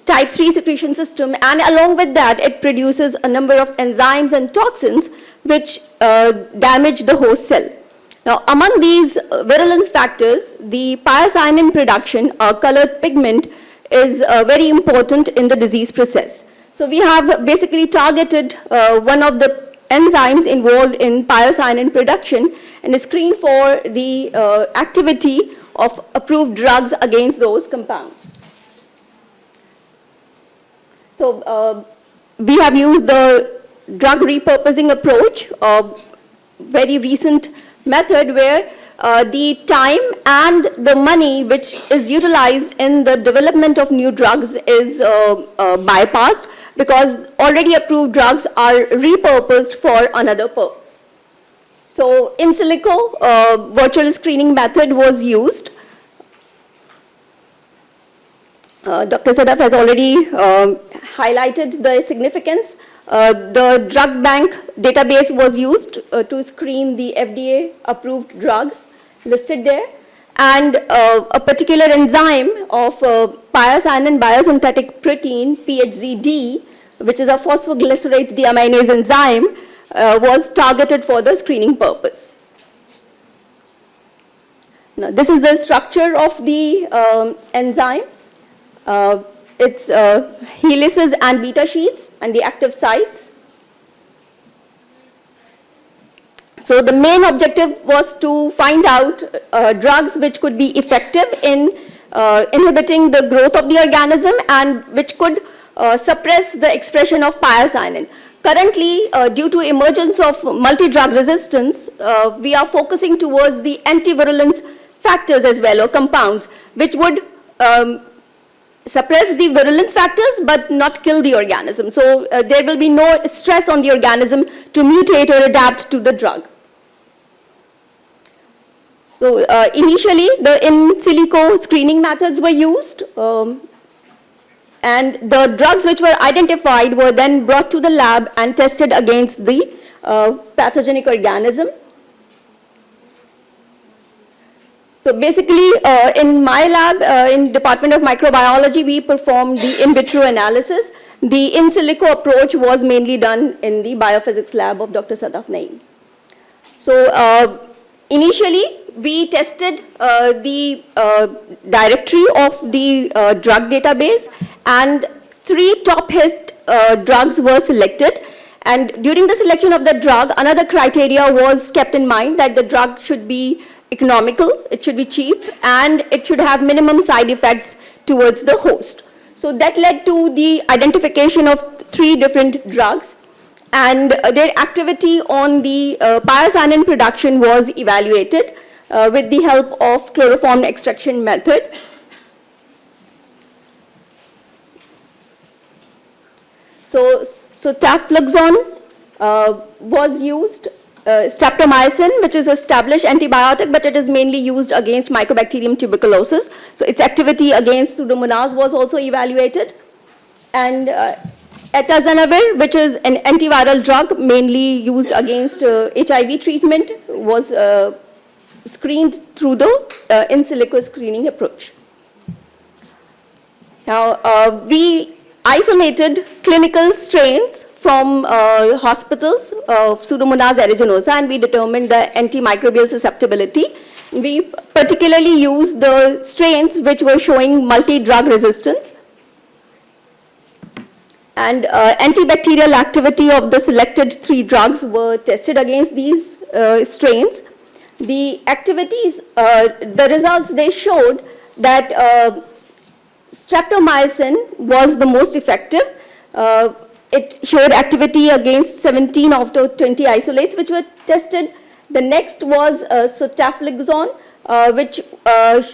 type 3 secretion system, and along with that it produces a number of enzymes and toxins which damage the host cell. Now, among these virulence factors, the pyacinin production, a colored pigment, is very important in the disease process. So we have basically targeted one of the enzymes involved in pyacinin production and screened for the activity of approved drugs against those compounds. So we have used the drug repurposing approach, a very recent method where the time and the money which is utilized in the development of new drugs is bypassed, because already approved drugs are repurposed for another purpose. So in silico virtual screening method was used. Dr. Sadaf has already highlighted the significance. The drug bank database was used to screen the FDA approved drugs listed there, and a particular enzyme of pyacinin biosynthetic protein, PHZD, which is a phosphoglycerate deaminase enzyme, was targeted for the screening purpose. Now, this is the structure of the enzyme. It's helices and beta sheets and the active sites. So the main objective was to find out drugs which could be effective in inhibiting the growth of the organism and which could suppress the expression of pyacinin. Currently, due to emergence of multi-drug resistance, we are focusing towards the antivirulence factors as well, or compounds, which would suppress the virulence factors but not kill the organism. So there will be no stress on the organism to mutate or adapt to the drug. So initially the in silico screening methods were used, and the drugs which were identified were then brought to the lab and tested against the pathogenic organism. So basically, in my lab, in Department of Microbiology, we performed the in vitro analysis. The in silico approach was mainly done in the biophysics lab of Dr. Sadaf Naeem. So initially, we tested the directory of the drug database, and 3 top hit drugs were selected. And during the selection of the drug, another criteria was kept in mind, that the drug should be economical, it should be cheap, and it should have minimum side effects towards the host. So that led to the identification of 3 different drugs, and their activity on the pyacinin production was evaluated with the help of chloroform extraction method. So tafloxone was used. Streptomycin, which is established antibiotic, but it is mainly used against Mycobacterium tuberculosis. So its activity against Pseudomonas was also evaluated. And atazanavir, which is an antiviral drug mainly used against HIV treatment, was screened through the in silico screening approach. Now, we isolated clinical strains from hospitals of Pseudomonas aeruginosa, and we determined the antimicrobial susceptibility. We particularly used the strains which were showing multi-drug resistance. And antibacterial activity of the selected 3 drugs were tested against these strains. The activities, the results, they showed that streptomycin was the most effective. It showed activity against 17 out of 20 isolates which were tested. The next was sotaflixone, which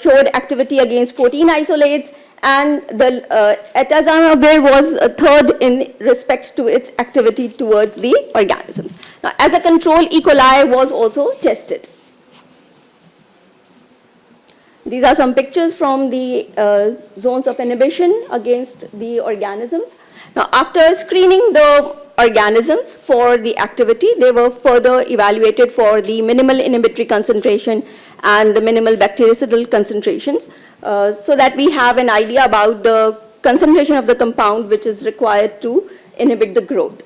showed activity against 14 isolates, and the atazanavir was third in respect to its activity towards the organisms. Now, as a control, E. coli was also tested. These are some pictures from the zones of inhibition against the organisms. Now, after screening the organisms for the activity, they were further evaluated for the minimal inhibitory concentration and the minimal bactericidal concentrations, so that we have an idea about the concentration of the compound which is required to inhibit the growth.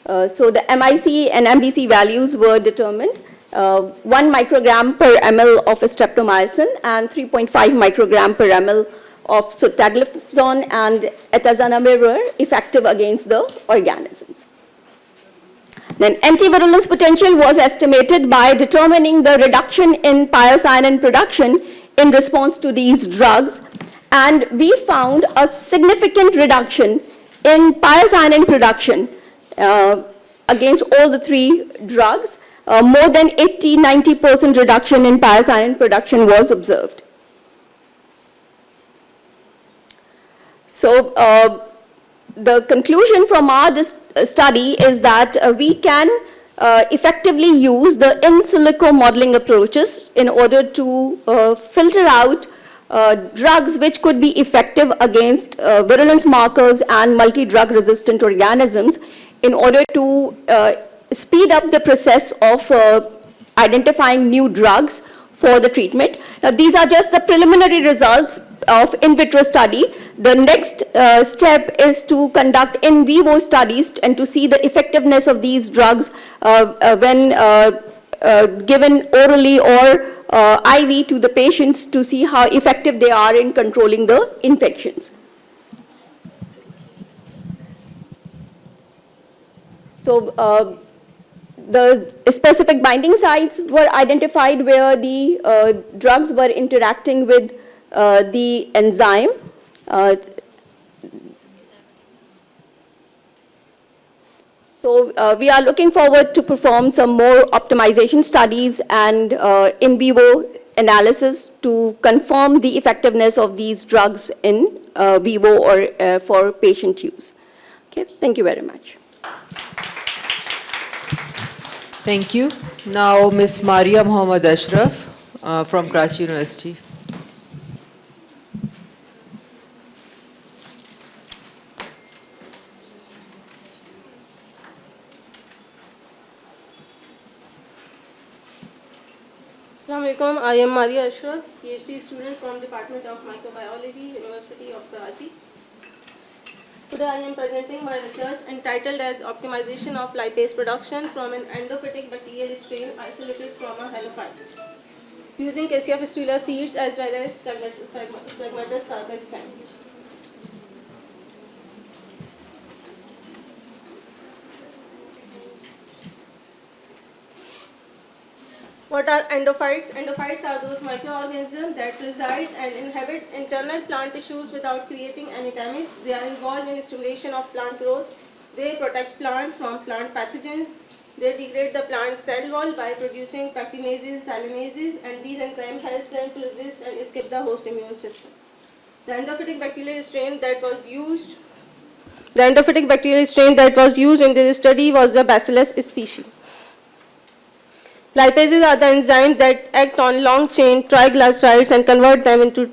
So the MIC and MBC values were determined. 1 microgram per ml of streptomycin and 3.5 microgram per ml of sotagliflozin and atazanavir were effective against the organisms. Then antivirulence potential was estimated by determining the reduction in pyocyanin production in response to these drugs, and we found a significant reduction in pyocyanin production against all the 3 drugs. More than 80–90% reduction in pyocyanin production was observed. So the conclusion from our study is that we can effectively use the in silico modeling approaches in order to filter out drugs which could be effective against virulence markers and multi-drug resistant organisms in order to speed up the process of identifying new drugs for the treatment. Now, these are just the preliminary results of in vitro study. The next step is to conduct in vivo studies and to see the effectiveness of these drugs when given orally or IV to the patients to see how effective they are in controlling the infections. So the specific binding sites were identified where the drugs were interacting with the enzyme. So we are looking forward to perform some more optimization studies and in vivo analysis to confirm the effectiveness of these drugs in vivo or for patient use. Okay, thank you very much. Thank you. Now, Ms. Maria Mohammed Ashraf from Karachi University. Assalamu alaikum. I am Maria Ashraf, PhD student from Department of Microbiology, University of Karachi. Today I am presenting my research entitled as Optimization of Lipase Production from an Endophytic Bacterial Strain Isolated from a Helophyte, using Cassiophystulla seeds as well as Phlegmatis carpus stem. What are endophytes? Endophytes are those microorganisms that reside and inhabit internal plant tissues without creating any damage. They are involved in stimulation of plant growth. They protect plant from plant pathogens. They degrade the plant cell wall by producing pectinases, salinases, and these enzymes help them to resist and escape the host immune system. The endophytic bacterial strain that was used in this study was the Bacillus species. Lipases are the enzymes that act on long-chain triglycerides and convert them into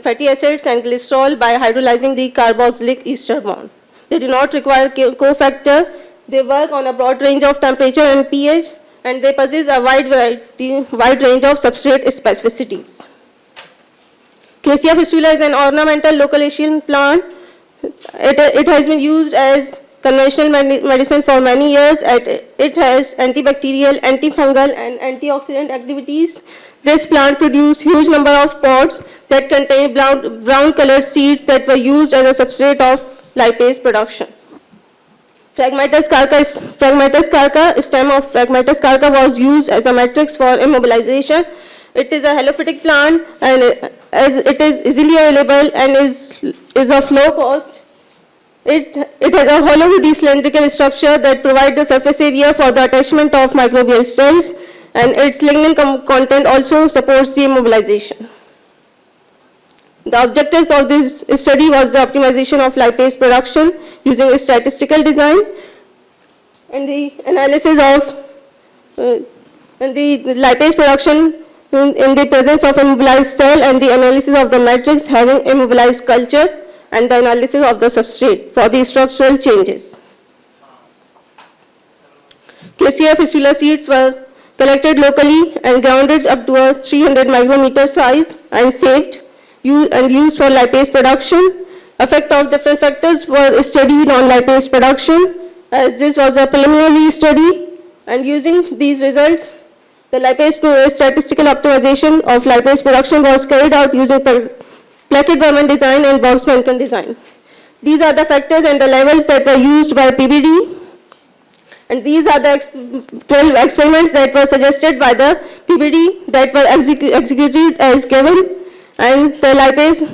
fatty acids and glycerol by hydrolyzing the carboxylic ester bond. They do not require cofactor. They work on a broad range of temperature and pH. and they possess a wide range of substrate specificities. Hlacia fistula is an ornamental local Asian plant. It has been used as conventional medicine for many years. It has antibacterial, antifungal, and antioxidant activities. This plant produced huge number of pods that contain brown-colored seeds that were used as a substrate of lipase production. Phragmites 𝗟𝗏, stem of Phragmites 𝗟𝗏 was used as a matrix for immobilization. It is a helophytic plant, and as it is easily available and is of low cost. It has a hollow woody cylindrical structure that provides the surface area for the attachment of microbial cells, and its lignin content also supports the immobilization. The objectives of this study was the optimization of lipase production using a statistical design, and the analysis of the lipase production in the presence of immobilized cell, and the analysis of the matrix having immobilized culture, and the analysis of the substrate for the structural changes. Hlacia fistula seeds were collected locally and grounded up to a 300 micrometer size and saved and used for lipase production. Effect of different factors were studied on lipase production, as this was a preliminary study, and using these results, the lipase statistical optimization of lipase production was carried out using Plackett-Berman design and Box-Mankin design. These are the factors and the levels that were used by PBD, and these are the 12 experiments that were suggested by the PBD that were executed as given, and the lipase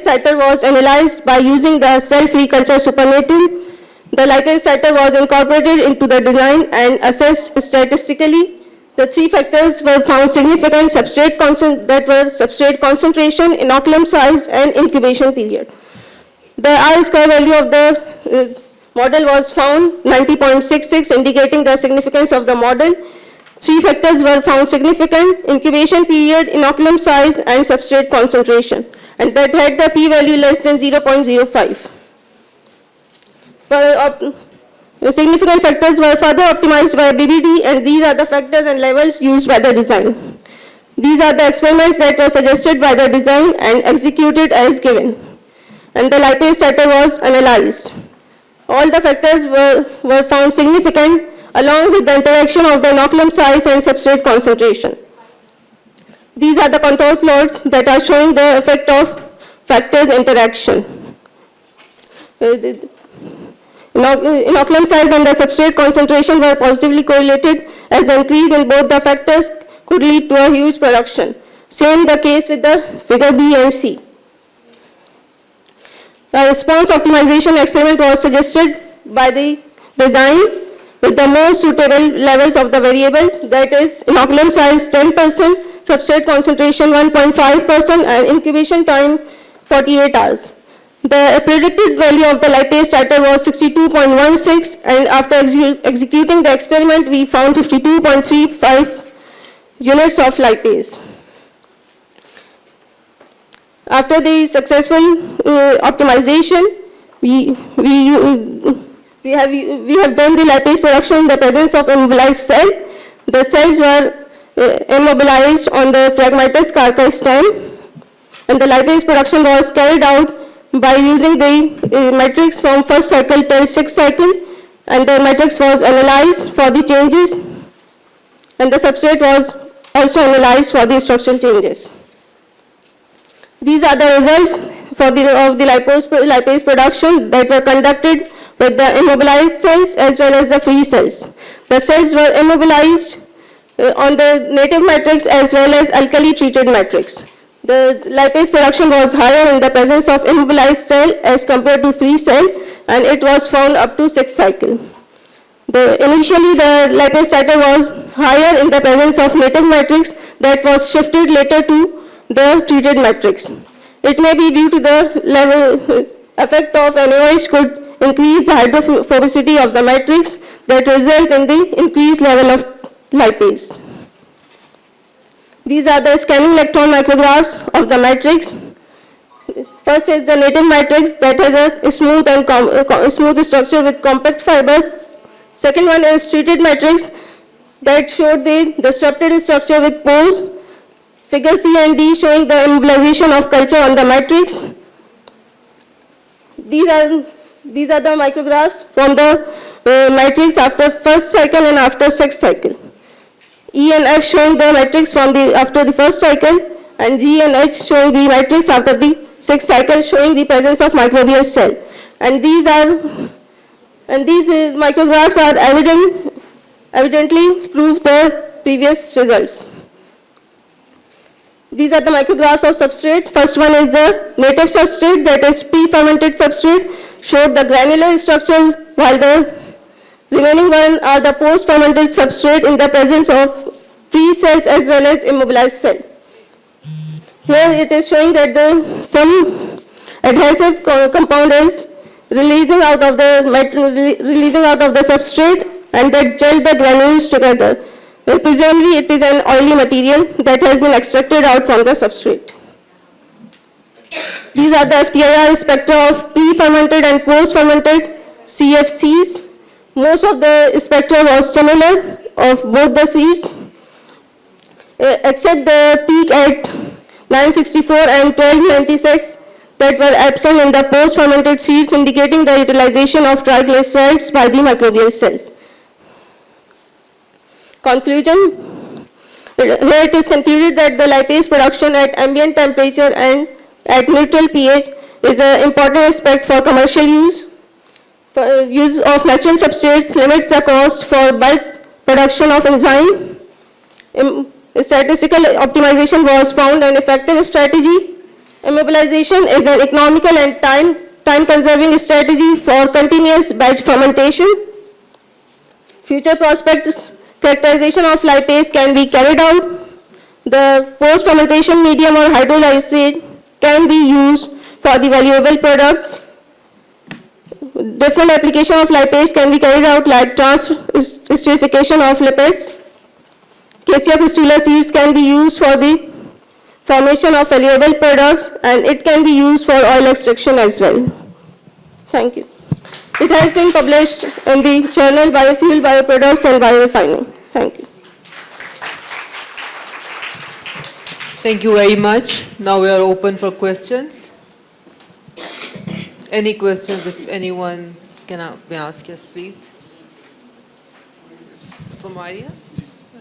titer was analyzed by using the cell-free culture supernatant. The lipase titer was incorporated into the design and assessed statistically. The three factors were found significant: substrate concentration, inoculum size, and incubation period. The R-square value of the model was found 90.66, indicating the significance of the model. Three factors were found significant: incubation period, inoculum size, and substrate concentration, and that had the p-value less than 0.05. The significant factors were further optimized by BBD, and these are the factors and levels used by the design. These are the experiments that were suggested by the design and executed as given, and the lipase titer was analyzed. All the factors were found significant, along with the interaction of the inoculum size and substrate concentration. These are the control plots that are showing the effect of factors interaction. Inoculum size and the substrate concentration were positively correlated, as the increase in both the factors could lead to a huge production. Same the case with the figure B and C. A response optimization experiment was suggested by the design with the most suitable levels of the variables, that is inoculum size 10%, substrate concentration 1.5%, and incubation time 48 hours. The predicted value of the lipase titer was 62.16, and after executing the experiment, we found 52.35 units of lipase. After the successful optimization, we have done the lipase production in the presence of immobilized cell. The cells were immobilized on the Phragmites 𝗟𝗏 stem, and the lipase production was carried out by using the matrix from first cycle till sixth cycle, and the matrix was analyzed for the changes, and the substrate was also analyzed for the structural changes. These are the results of the lipase production that were conducted with the immobilized cells as well as the free cells. The cells were immobilized on the native matrix as well as alkali treated matrix. The lipase production was higher in the presence of immobilized cell as compared to free cell, and it was found up to sixth cycle. Initially, the lipase titer was higher in the presence of native matrix that was shifted later to the treated matrix. It may be due to the level effect of NaOH could increase the hydrophobicity of the matrix that result in the increased level of lipase. These are the scanning electron micrographs of the matrix. First is the native matrix that has a smooth structure with compact fibers. Second one is treated matrix that showed the disrupted structure with pores. Figure C and D showing the immobilization of culture on the matrix. These are the micrographs from the matrix after first cycle and after sixth cycle. E and F showing the matrix after the first cycle, and G and H showing the matrix after the sixth cycle, showing the presence of microbial cell. And these micrographs are evidently prove the previous results. These are the micrographs of substrate. First one is the native substrate, that is pre-fermented substrate, showed the granular structure, while the remaining one are the post-fermented substrate in the presence of free cells as well as immobilized cell. Here it is showing that some adhesive compound is releasing out of the substrate, and that gel the granules together. Presumably it is an oily material that has been extracted out from the substrate. These are the FTIR spectra of pre-fermented and post-fermented CF seeds. Most of the spectra was similar of both the seeds, except the peak at 964 and 1296 that were absent in the post-fermented seeds, indicating the utilization of triglycerides by the microbial cells. Conclusion, here it is concluded that the lipase production at ambient temperature and at neutral pH is an important aspect for commercial use. For use of natural substrates limits the cost for bulk production of enzyme. Statistical optimization was found an effective strategy. Immobilization is an economical and time-conserving strategy for continuous batch fermentation. Future prospects characterization of lipase can be carried out. The post-fermentation medium or hydrolysate can be used for the valuable products. Different application of lipase can be carried out, like transesterification of lipids. KCF fistula seeds can be used for the formation of valuable products, and it can be used for oil extraction as well. Thank you. It has been published in the journal Biofuel, Bioproducts and Biorefining. Thank you. Thank you very much. Now we are open for questions. Any questions, if anyone can ask? Yes, please. For Maria?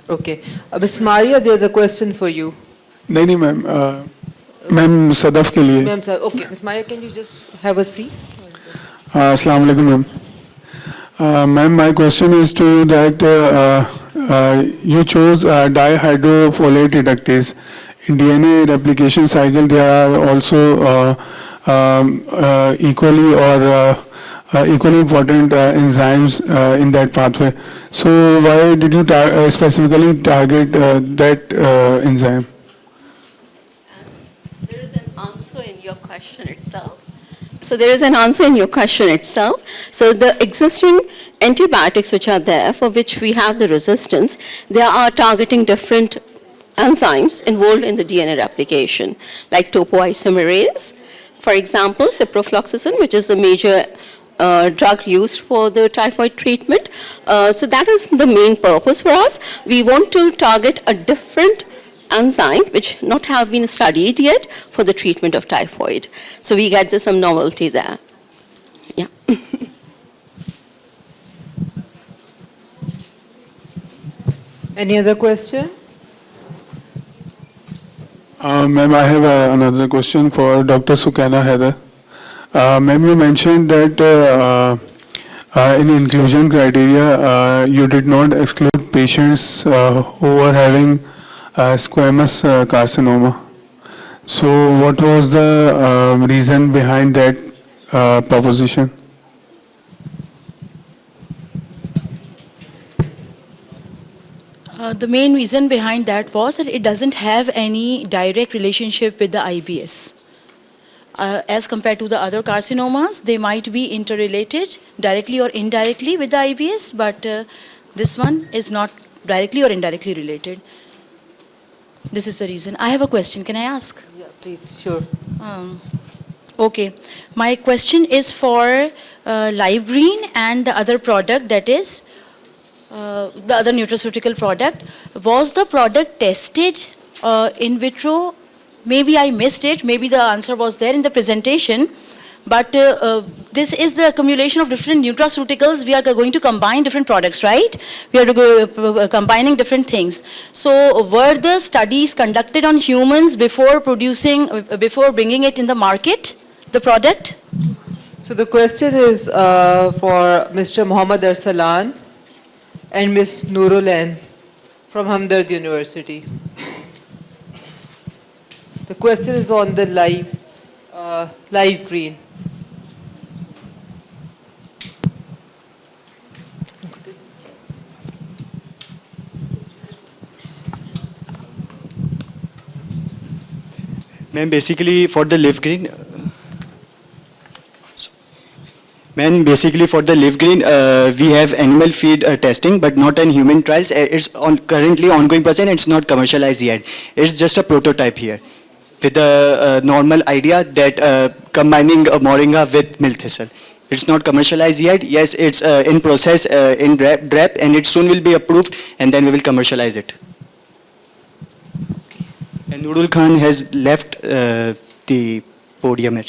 Okay. Ms. Maria, there's a question for you. नहीं ma'am, ma'am Sadaf के लिए. Ma'am, sir. Okay. Ms. Maria, can you just have a seat? Assalamu alaikum, ma'am. Ma'am, my question is to you that you chose dihydrofolate reductase. In DNA replication cycle, there are also equally important enzymes in that pathway. So why did you specifically target that enzyme? There is an answer in your question itself. So the existing antibiotics which are there, for which we have the resistance, they are targeting different enzymes involved in the DNA replication, like topoisomerase, for example, ciprofloxacin, which is the major drug used for the typhoid treatment. So that is the main purpose for us. We want to target a different enzyme which not have been studied yet for the treatment of typhoid. So we get some novelty there. Yeah. Any other question? Ma'am, I have another question for Dr. Sukaina Haider. Ma'am, you mentioned that in inclusion criteria, you did not exclude patients who were having squamous carcinoma. So what was the reason behind that proposition? The main reason behind that was that it doesn't have any direct relationship with the IBS. As compared to the other carcinomas, they might be interrelated directly or indirectly with the IBS, but this one is not directly or indirectly related. This is the reason. I have a question. Can I ask? Yeah, please, sure. Okay. My question is for Live Green and the other product, that is the other nutraceutical product. Was the product tested in vitro? Maybe I missed it. Maybe the answer was there in the presentation. But this is the accumulation of different nutraceuticals. We are going to combine different products, right? We are combining different things. So were the studies conducted on humans before bringing it in the market, the product? So the question is for Mr. Mohammad Arsalan and Ms. Nurul from Hamdard University. The question is on the live green. Ma'am, basically for the live green, we have animal feed testing, but not in human trials. It's currently ongoing process. It's not commercialized yet. It's just a prototype here, with a normal idea that combining moringa with milk thistle. It's not commercialized yet. Yes, it's in process in DREP, and it soon will be approved, and then we will commercialize it. And Nurul Khan has left the podium.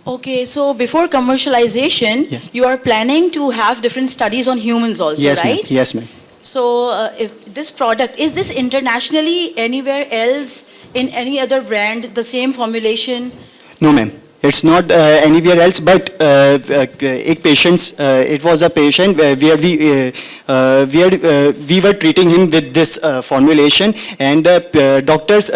Okay, so before commercialization, yes, you are planning to have different studies on humans also, yes, right? Yes, ma'am. So if this product, is this internationally anywhere else in any other brand, the same formulation? No, ma'am. It's not anywhere else, but it was a patient where we were treating him with this formulation, and the doctors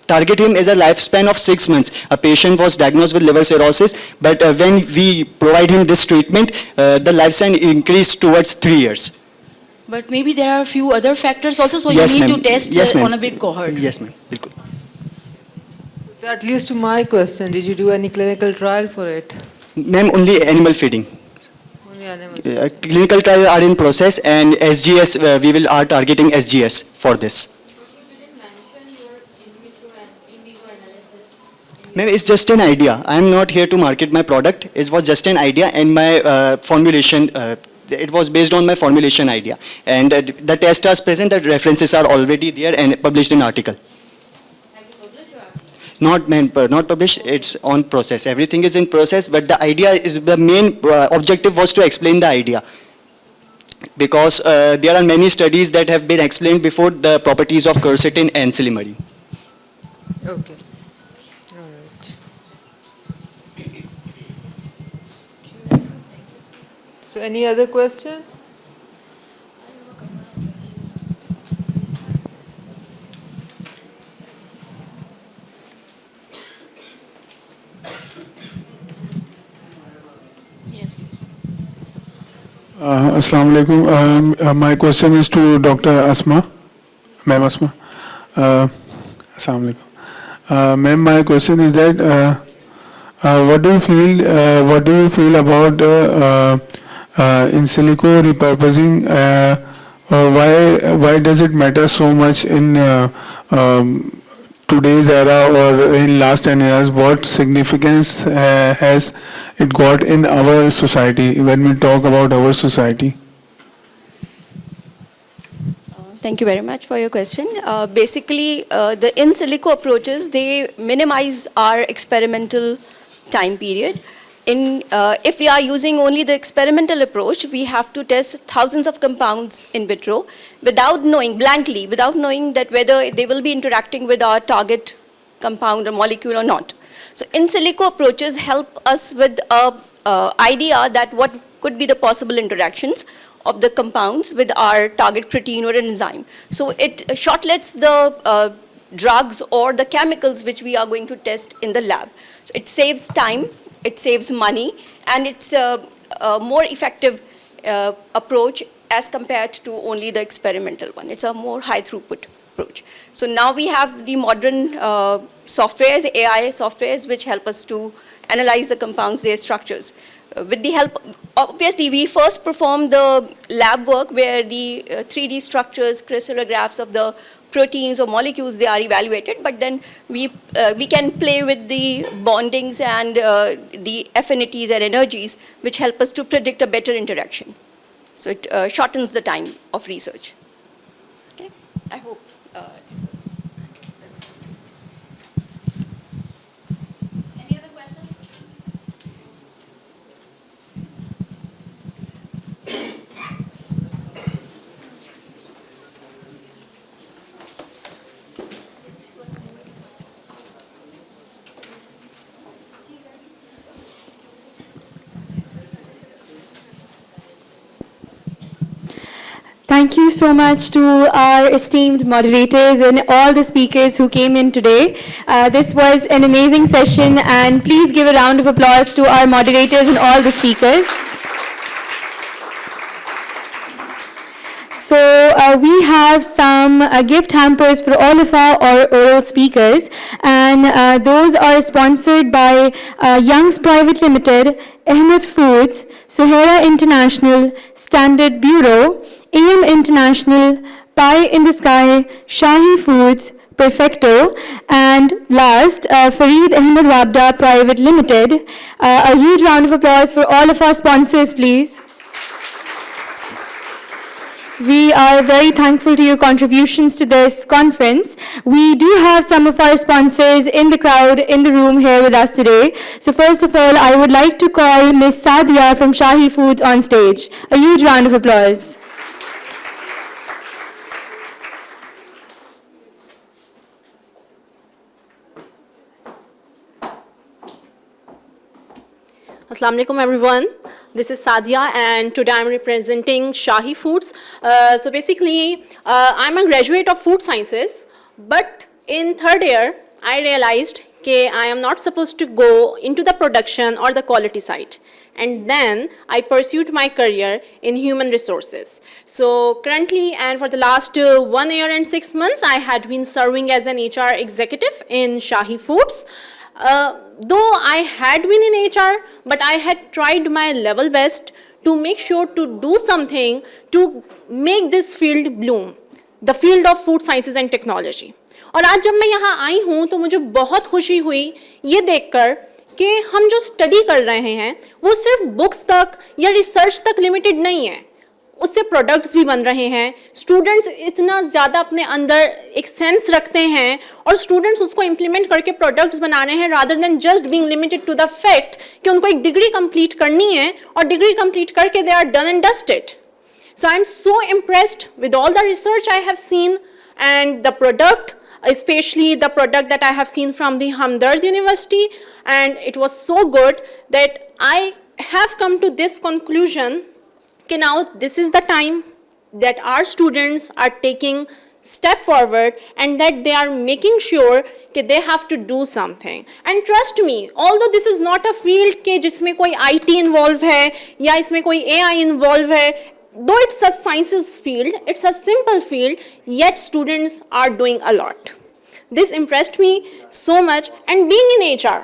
target him as a lifespan of 6 months. A patient was diagnosed with liver cirrhosis, but when we provide him this treatment, the lifespan increased towards 3 years. But maybe there are a few other factors also, so yes, you need to test on a big cohort. Yes, ma'am. That leads to my question. Did you do any clinical trial for it? Ma'am, only animal feeding. Only animal. Clinical trials are in process, and SGS, we are targeting SGS for this. Ma'am, it's just an idea. I'm not here to market my product. It was just an idea, and my formulation, it was based on my formulation idea. And the test is present, the references are already there and published in article. Not published, it's on process. Everything is in process, but the idea is, the main objective was to explain the idea. Because there are many studies that have been explained before, the properties of quercetin and silymarin. Okay. So any other question? Assalamu alaikum. My question is to Dr. Asma. Ma'am Asma. Assalamu alaikum. Ma'am, my question is that what do you feel about in silico repurposing? Why does it matter so much in today's era or in last 10 years? What significance has it got in our society when we talk about our society? Thank you very much for your question. Basically, the in silico approaches, they minimize our experimental time period. If we are using only the experimental approach, we have to test thousands of compounds in vitro without knowing, blankly, without knowing that whether they will be interacting with our target compound or molecule or not. So in silico approaches help us with an idea that what could be the possible interactions of the compounds with our target protein or enzyme. So it shortlets the drugs or the chemicals which we are going to test in the lab. So it saves time, it saves money, and it's a more effective approach as compared to only the experimental one. It's a more high throughput approach. So now we have the modern softwares, AI softwares, which help us to analyze the compounds, their structures. With the help, obviously, we first perform the lab work where the 3D structures, crystallographs of the proteins or molecules, they are evaluated, but then we can play with the bondings and the affinities and energies, which help us to predict a better interaction. So it shortens the time of research. Okay, I hope. Any other questions? Thank you so much to our esteemed moderators and all the speakers who came in today. This was an amazing session, and please give a round of applause to our moderators and all the speakers. So we have some gift hampers for all of our oral speakers, and those are sponsored by Young's Private Limited, Ahmed Foods, Suhaira International, Standard Bureau, AM International, Pie in the Sky, Shahi Foods, Perfecto, and last, 𝗮𝗙𝗻𝗻𝗄 𝗬𝗏 Private Limited. A huge round of applause for all of our sponsors, please. We are very thankful to your contributions to this conference. We do have some of our sponsors in the crowd, in the room here with us today. So first of all, I would like to call Ms. Sadia from Shahi Foods on stage. A huge round of applause. Assalamu alaikum everyone. This is Sadia, and today I'm representing Shahi Foods. So basically, I'm a graduate of food sciences, but in third year, I realized that I am not supposed to go into the production or the quality side. And then I pursued my career in human resources. So currently, and for the last 1 year and 6 months, I had been serving as an HR executive in Shahi Foods. Though I had been in HR, but I had tried my level best to make sure to do something to make this field bloom, the field of food sciences and technology. और आज जब मैं यहाँ आई हूँ तो मुझे बहुत खुशी हुई ये देखकर कि हम जो स्टडी कर रहे हैं वो सिर्फ बुक्स तक या रिसर्च तक लिमिटेड नहीं है, उससे प्रोडक्ट्स भी बन रहे हैं. स्टूडेंट्स इतना ज़्यादा अपने अंदर एक सेंस रखते हैं और स्टूडेंट्स उसको इम्प्लीमेंट करके प्रोडक्ट्स बना रहे हैं, rather than just being limited to the fact कि उनको एक डिग्री कंप्लीट करनी है और डिग्री कंप्लीट करके they are done and dusted. So I am so impressed with all the research I have seen and the product, especially the product that I have seen from the Hamdard University, and it was so good that I have come to this conclusion that now this is the time that our students are taking step forward and that they are making sure that they have to do something. And trust me, although this is not a field के जिसमें कोई IT involved है या इसमें कोई AI involved है, though it's a sciences field, it's a simple field, yet students are doing a lot. This impressed me so much, and being in HR,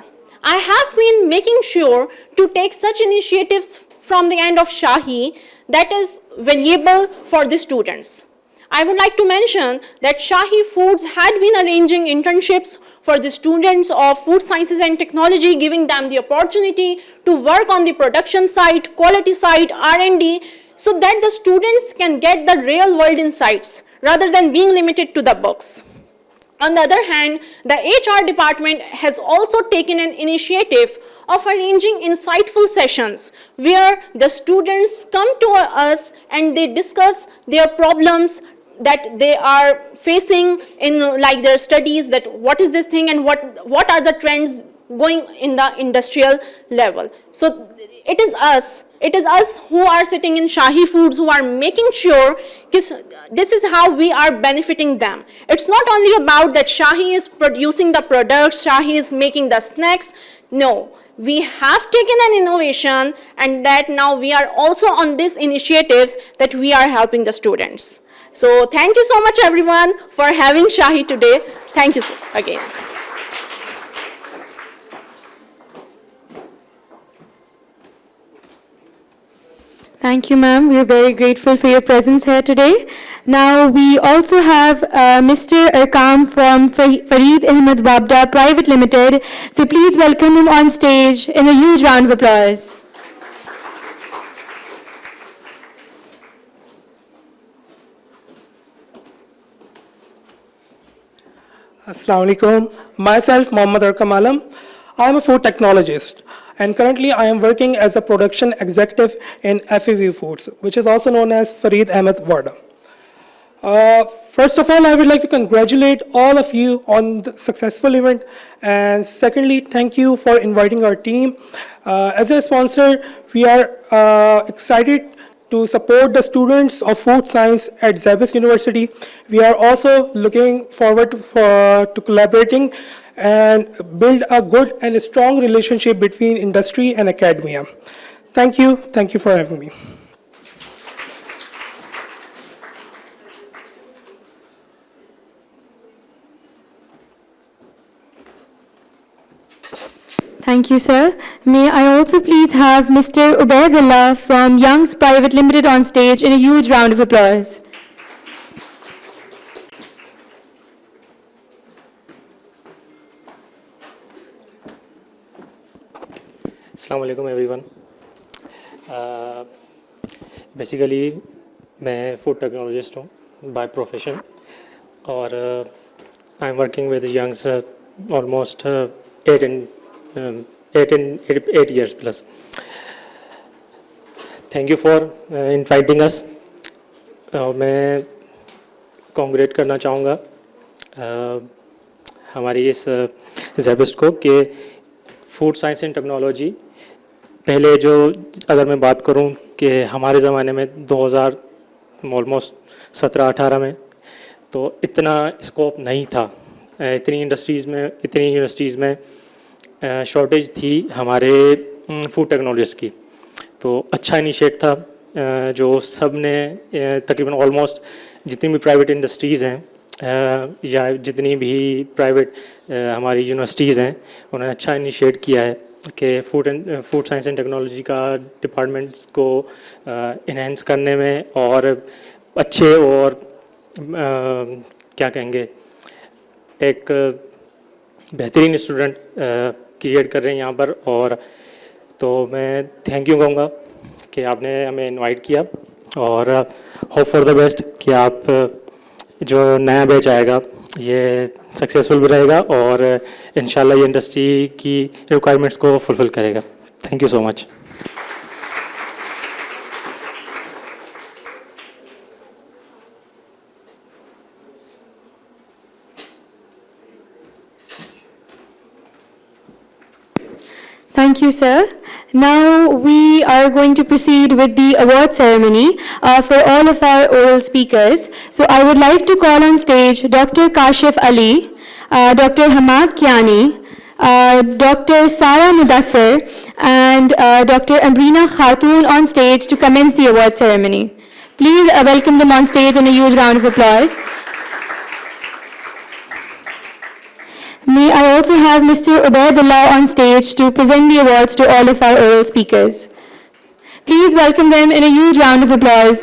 I have been making sure to take such initiatives from the end of Shahi that is valuable for the students. I would like to mention that Shahi Foods had been arranging internships for the students of food sciences and technology, giving them the opportunity to work on the production side, quality side, R&D, so that the students can get the real world insights rather than being limited to the books. On the other hand, the HR department has also taken an initiative of arranging insightful sessions where the students come to us and they discuss their problems that they are facing in like their studies, that what is this thing and what are the trends going in the industrial level. So it is us who are sitting in Shahi Foods who are making sure this is how we are benefiting them. It's not only about that Shahi is producing the products, Shahi is making the snacks. No, we have taken an innovation, and that now we are also on these initiatives that we are helping the students. So thank you so much everyone for having Shahi today. Thank you again. Thank you, ma'am. We are very grateful for your presence here today. Now, we also have Mr. Arkam from 𝗮𝗙𝗻𝗻𝗄 𝗬𝗏 Private Limited. So please welcome him on stage in a huge round of applause. Assalamu alaikum. Myself, Mohammad Arkam Alam. I am a food technologist, and currently I am working as a production executive in FEV Foods, which is also known as 𝗟𝗏 𝗏𝗏𝗏. First of all, I would like to congratulate all of you on the successful event, and secondly, thank you for inviting our team. As a sponsor, we are excited to support the students of food science at SZABIST University. We are also looking forward to collaborating and build a good and strong relationship between industry and academia. Thank you for having me. Thank you, sir. May I also please have Mr. 𝗟𝗏𝗧𝗏 from Young's Private Limited on stage in a huge round of applause. Assalamu alaikum everyone. Basically, मैं food technologist हूँ by profession और I'm working with youngs almost 8 years plus. Thank you for inviting us. मैं congratulate करना चाहूँगा हमारी इस SZABIST को कि फूड साइंस एंड टेक्नोलॉजी पहले जो अगर मैं बात करूं कि हमारे ज़माने में 2000 ऑलमोस्ट 17-18 में तो इतना स्कोप नहीं था, इतनी यूनिवर्सिटीज़ में शॉर्टेज थी हमारे फूड टेक्नोलॉजिस्ट की। तो अच्छा इनिशिएट था जो सब ने तकरीबन ऑलमोस्ट जितनी भी प्राइवेट इंडस्ट्रीज़ हैं या जितनी भी प्राइवेट हमारी यूनिवर्सिटीज़ हैं उन्होंने अच्छा इनिशिएट किया है कि फूड साइंस एंड टेक्नोलॉजी का डिपार्टमेंट्स को इन्हेंस करने में और अच्छे और क्या कहेंगे एक बेहतरीन स्टूडेंट क्रिएट कर रहे हैं यहाँ पर। और तो मैं थैंक यू कहूँगा कि आपने हमें इनवाइट किया और होप फॉर द बेस्ट कि आप जो नया बैच आएगा ये सक्सेसफुल भी रहेगा और इंशाल्लाह ये इंडस्ट्री की रिक्वायरमेंट्स को फुलफिल करेगा। Thank you so much. Thank you, sir. Now we are going to proceed with the award ceremony for all of our oral speakers. So I would like to call on stage Dr. Kashif Ali, Dr. Hamad Kiani, Dr. Sara Mudassir, and Dr. Amrina Khatoon on stage to commence the award ceremony. Please welcome them on stage in a huge round of applause. May I also have Mr. 𝗟𝗏𝗏𝗏 on stage to present the awards to all of our oral speakers. Please welcome them in a huge round of applause.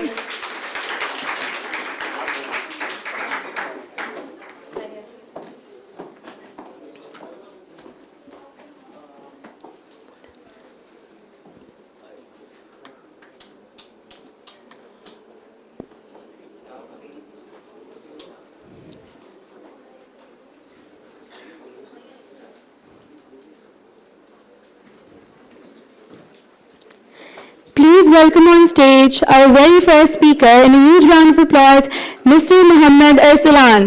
Please welcome on stage our very first speaker in a huge round of applause, Mr. Muhammad Arsalan.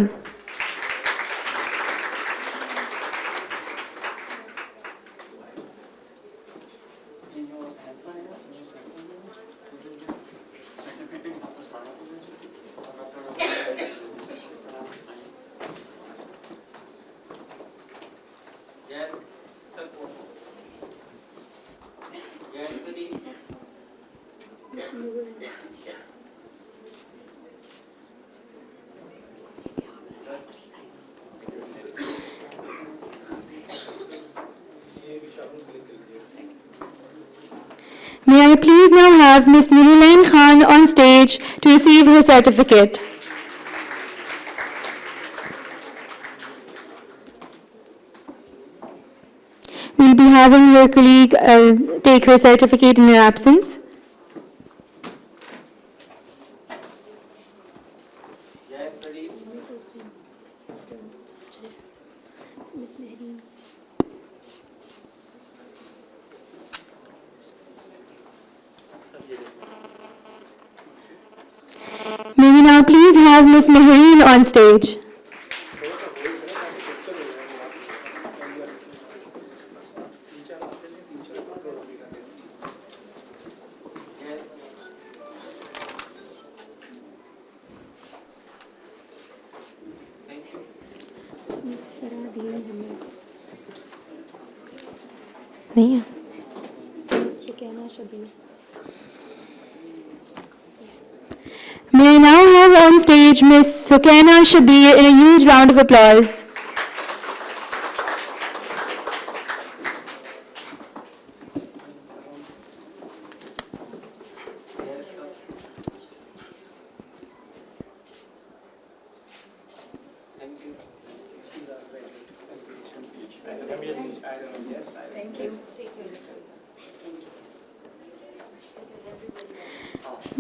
May I please now have Ms. Nurulain Khan on stage to receive her certificate. We'll be having her colleague take her certificate in her absence. May we now please have Ms. Mehreen on stage. नहीं है May I now have on stage Ms. 𝗧𝗵𝗲 in a huge round of applause.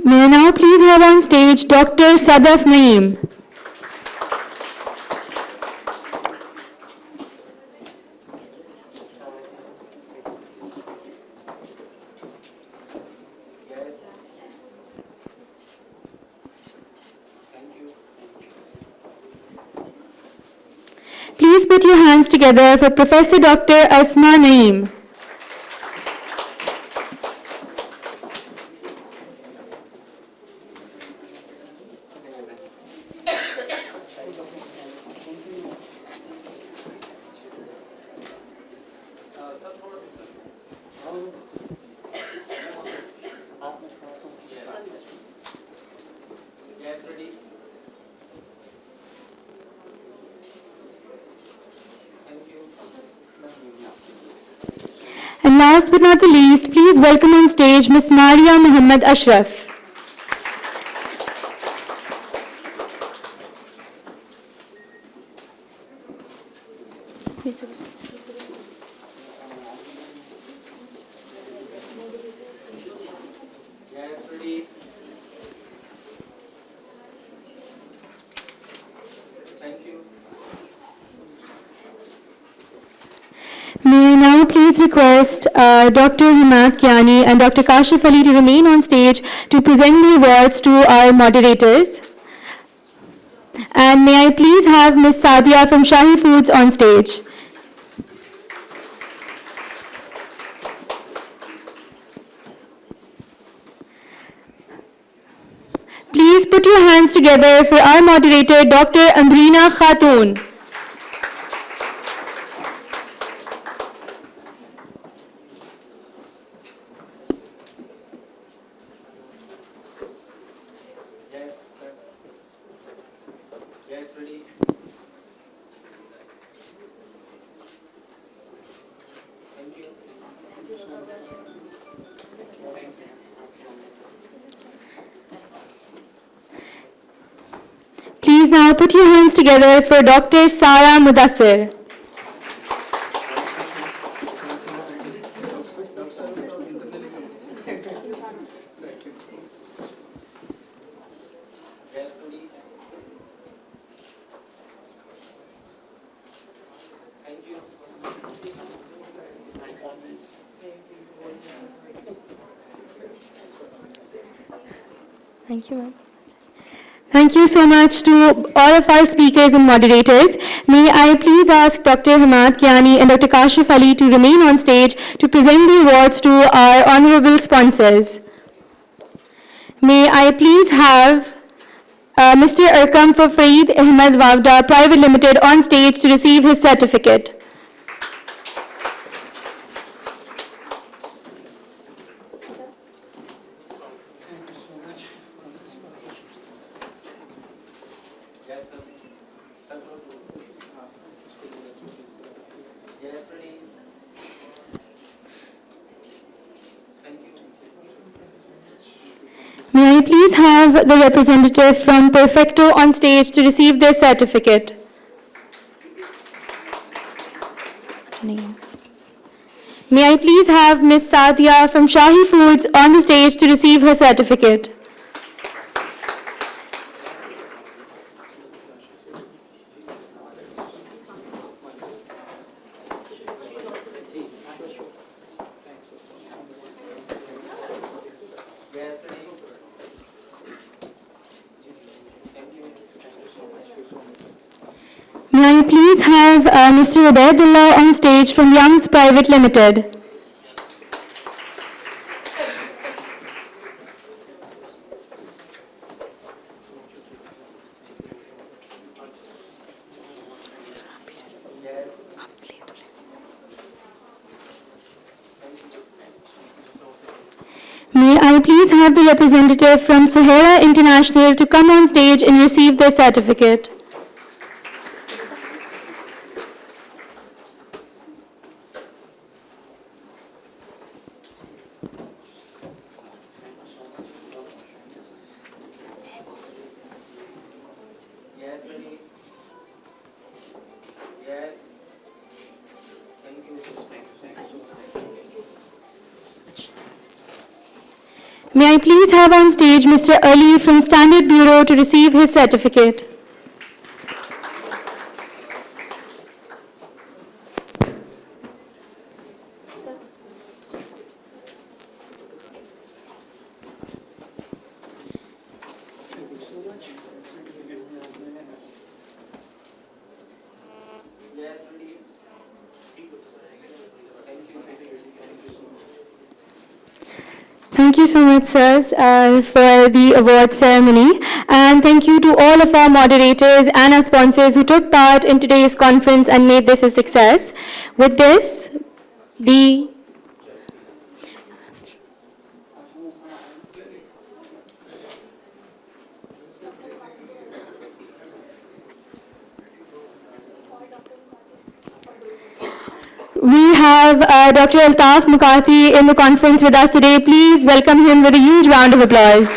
May I now please have on stage Dr. Sadaf Naeem. Please put your hands together for Professor Dr. Asma Naeem. And last but not the least, please welcome on stage Ms. Maria Muhammad Ashraf. May I now please request Dr. Himmat Kiani and Dr. Kashif Ali to remain on stage to present the awards to our moderators. And may I please have Ms. Sadia from Shahi Foods on stage. Please put your hands together for our moderator, Dr. Amrina Khatoon. Please now put your hands together for Dr. Sara Mudassir. Thank you, ma'am. Thank you so much to all of our speakers and moderators. May I please ask Dr. Himmat Kiani and Dr. Kashif Ali to remain on stage to present the awards to our honorable sponsors. May I please have Mr. 𝗟𝗏𝗪𝗏 Private Limited on stage to receive his certificate. May I please have the representative from Perfecto on stage to receive their certificate. May I please have Ms. Sadia from Shahi Foods on the stage to receive her certificate. May I please have Mr. 𝗟𝗏𝗪𝗏 on stage from Young's Private Limited. May I please have the representative from Sahara International to come on stage and receive their certificate. May I please have on stage Mr. Ali from Standard Bureau to receive his certificate. Thank you so much, sirs, for the award ceremony. And thank you to all of our moderators and our sponsors who took part in today's conference and made this a success. With this, we have Dr. 𝗟𝗏𝗪𝗏 in the conference with us today. Please welcome him with a huge round of applause.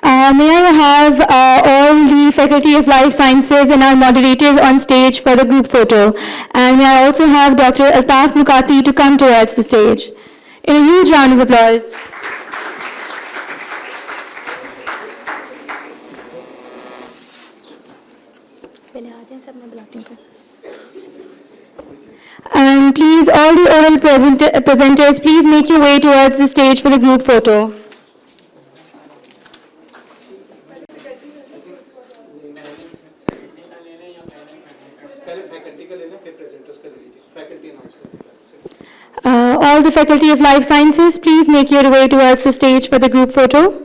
May I have all the Faculty of Life Sciences and our moderators on stage for the group photo. And may I also have Dr. 𝗟𝗏𝗪𝗏 to come towards the stage. In a huge round of applause. And please, all the oral presenters, please make your way towards the stage for the group photo. All the Faculty of Life Sciences, please make your way towards the stage for the group photo.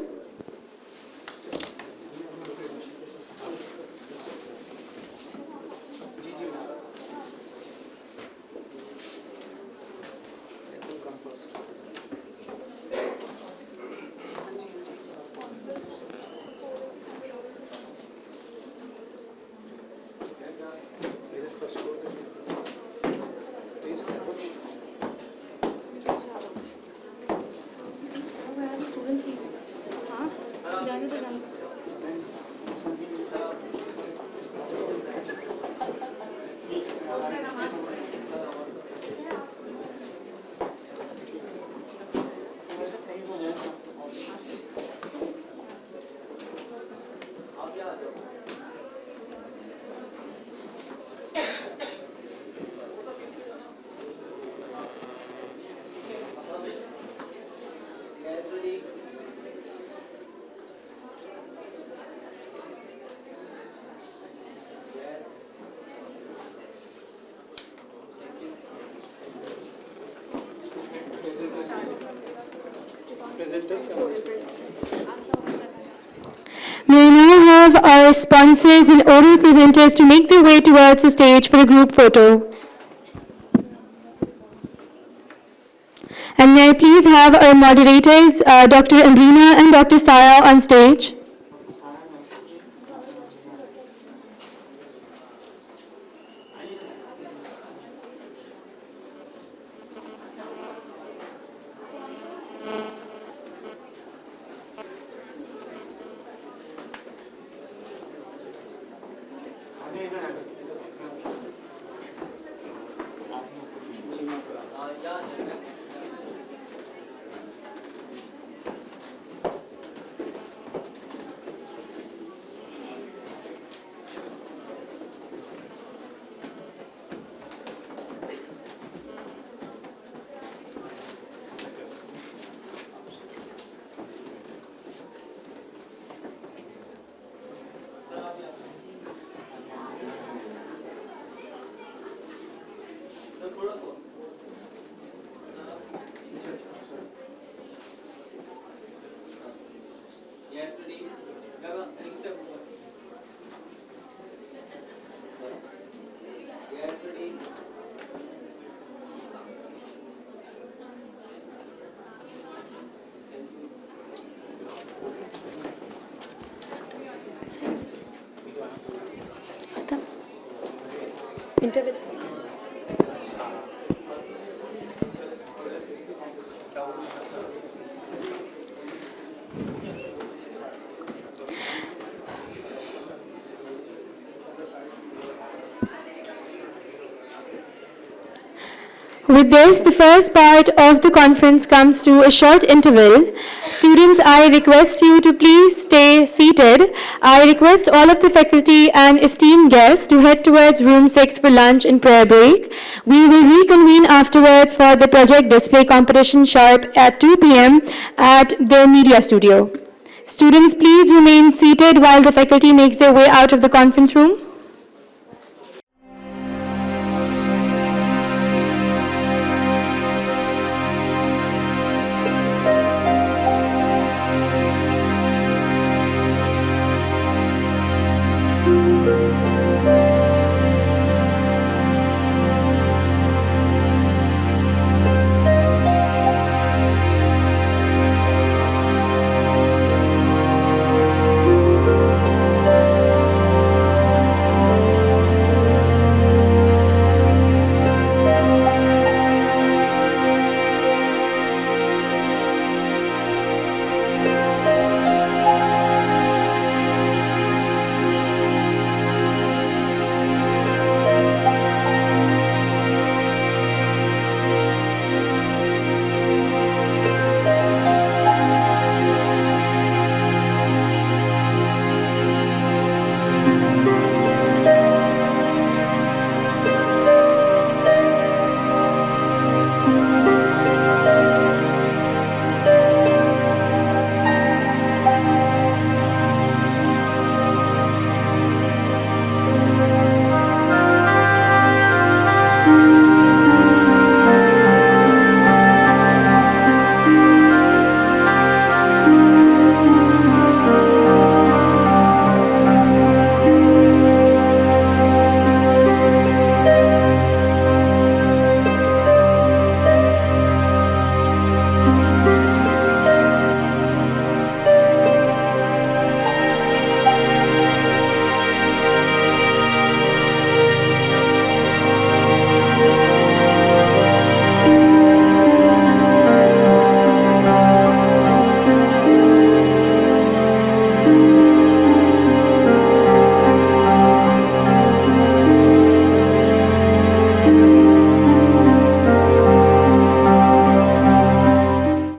May I now have our sponsors and oral presenters to make their way towards the stage for the group photo. And may I please have our moderators, Dr. Amrina and Dr. Saya on stage. Interval. With this, the first part of the conference comes to a short interval. Students, I request you to please stay seated. I request all of the faculty and esteemed guests to head towards room 6 for lunch and prayer break. We will reconvene afterwards for the project display competition sharp at 2 p.m. at the media studio. Students, please remain seated while the faculty makes their way out of the conference room.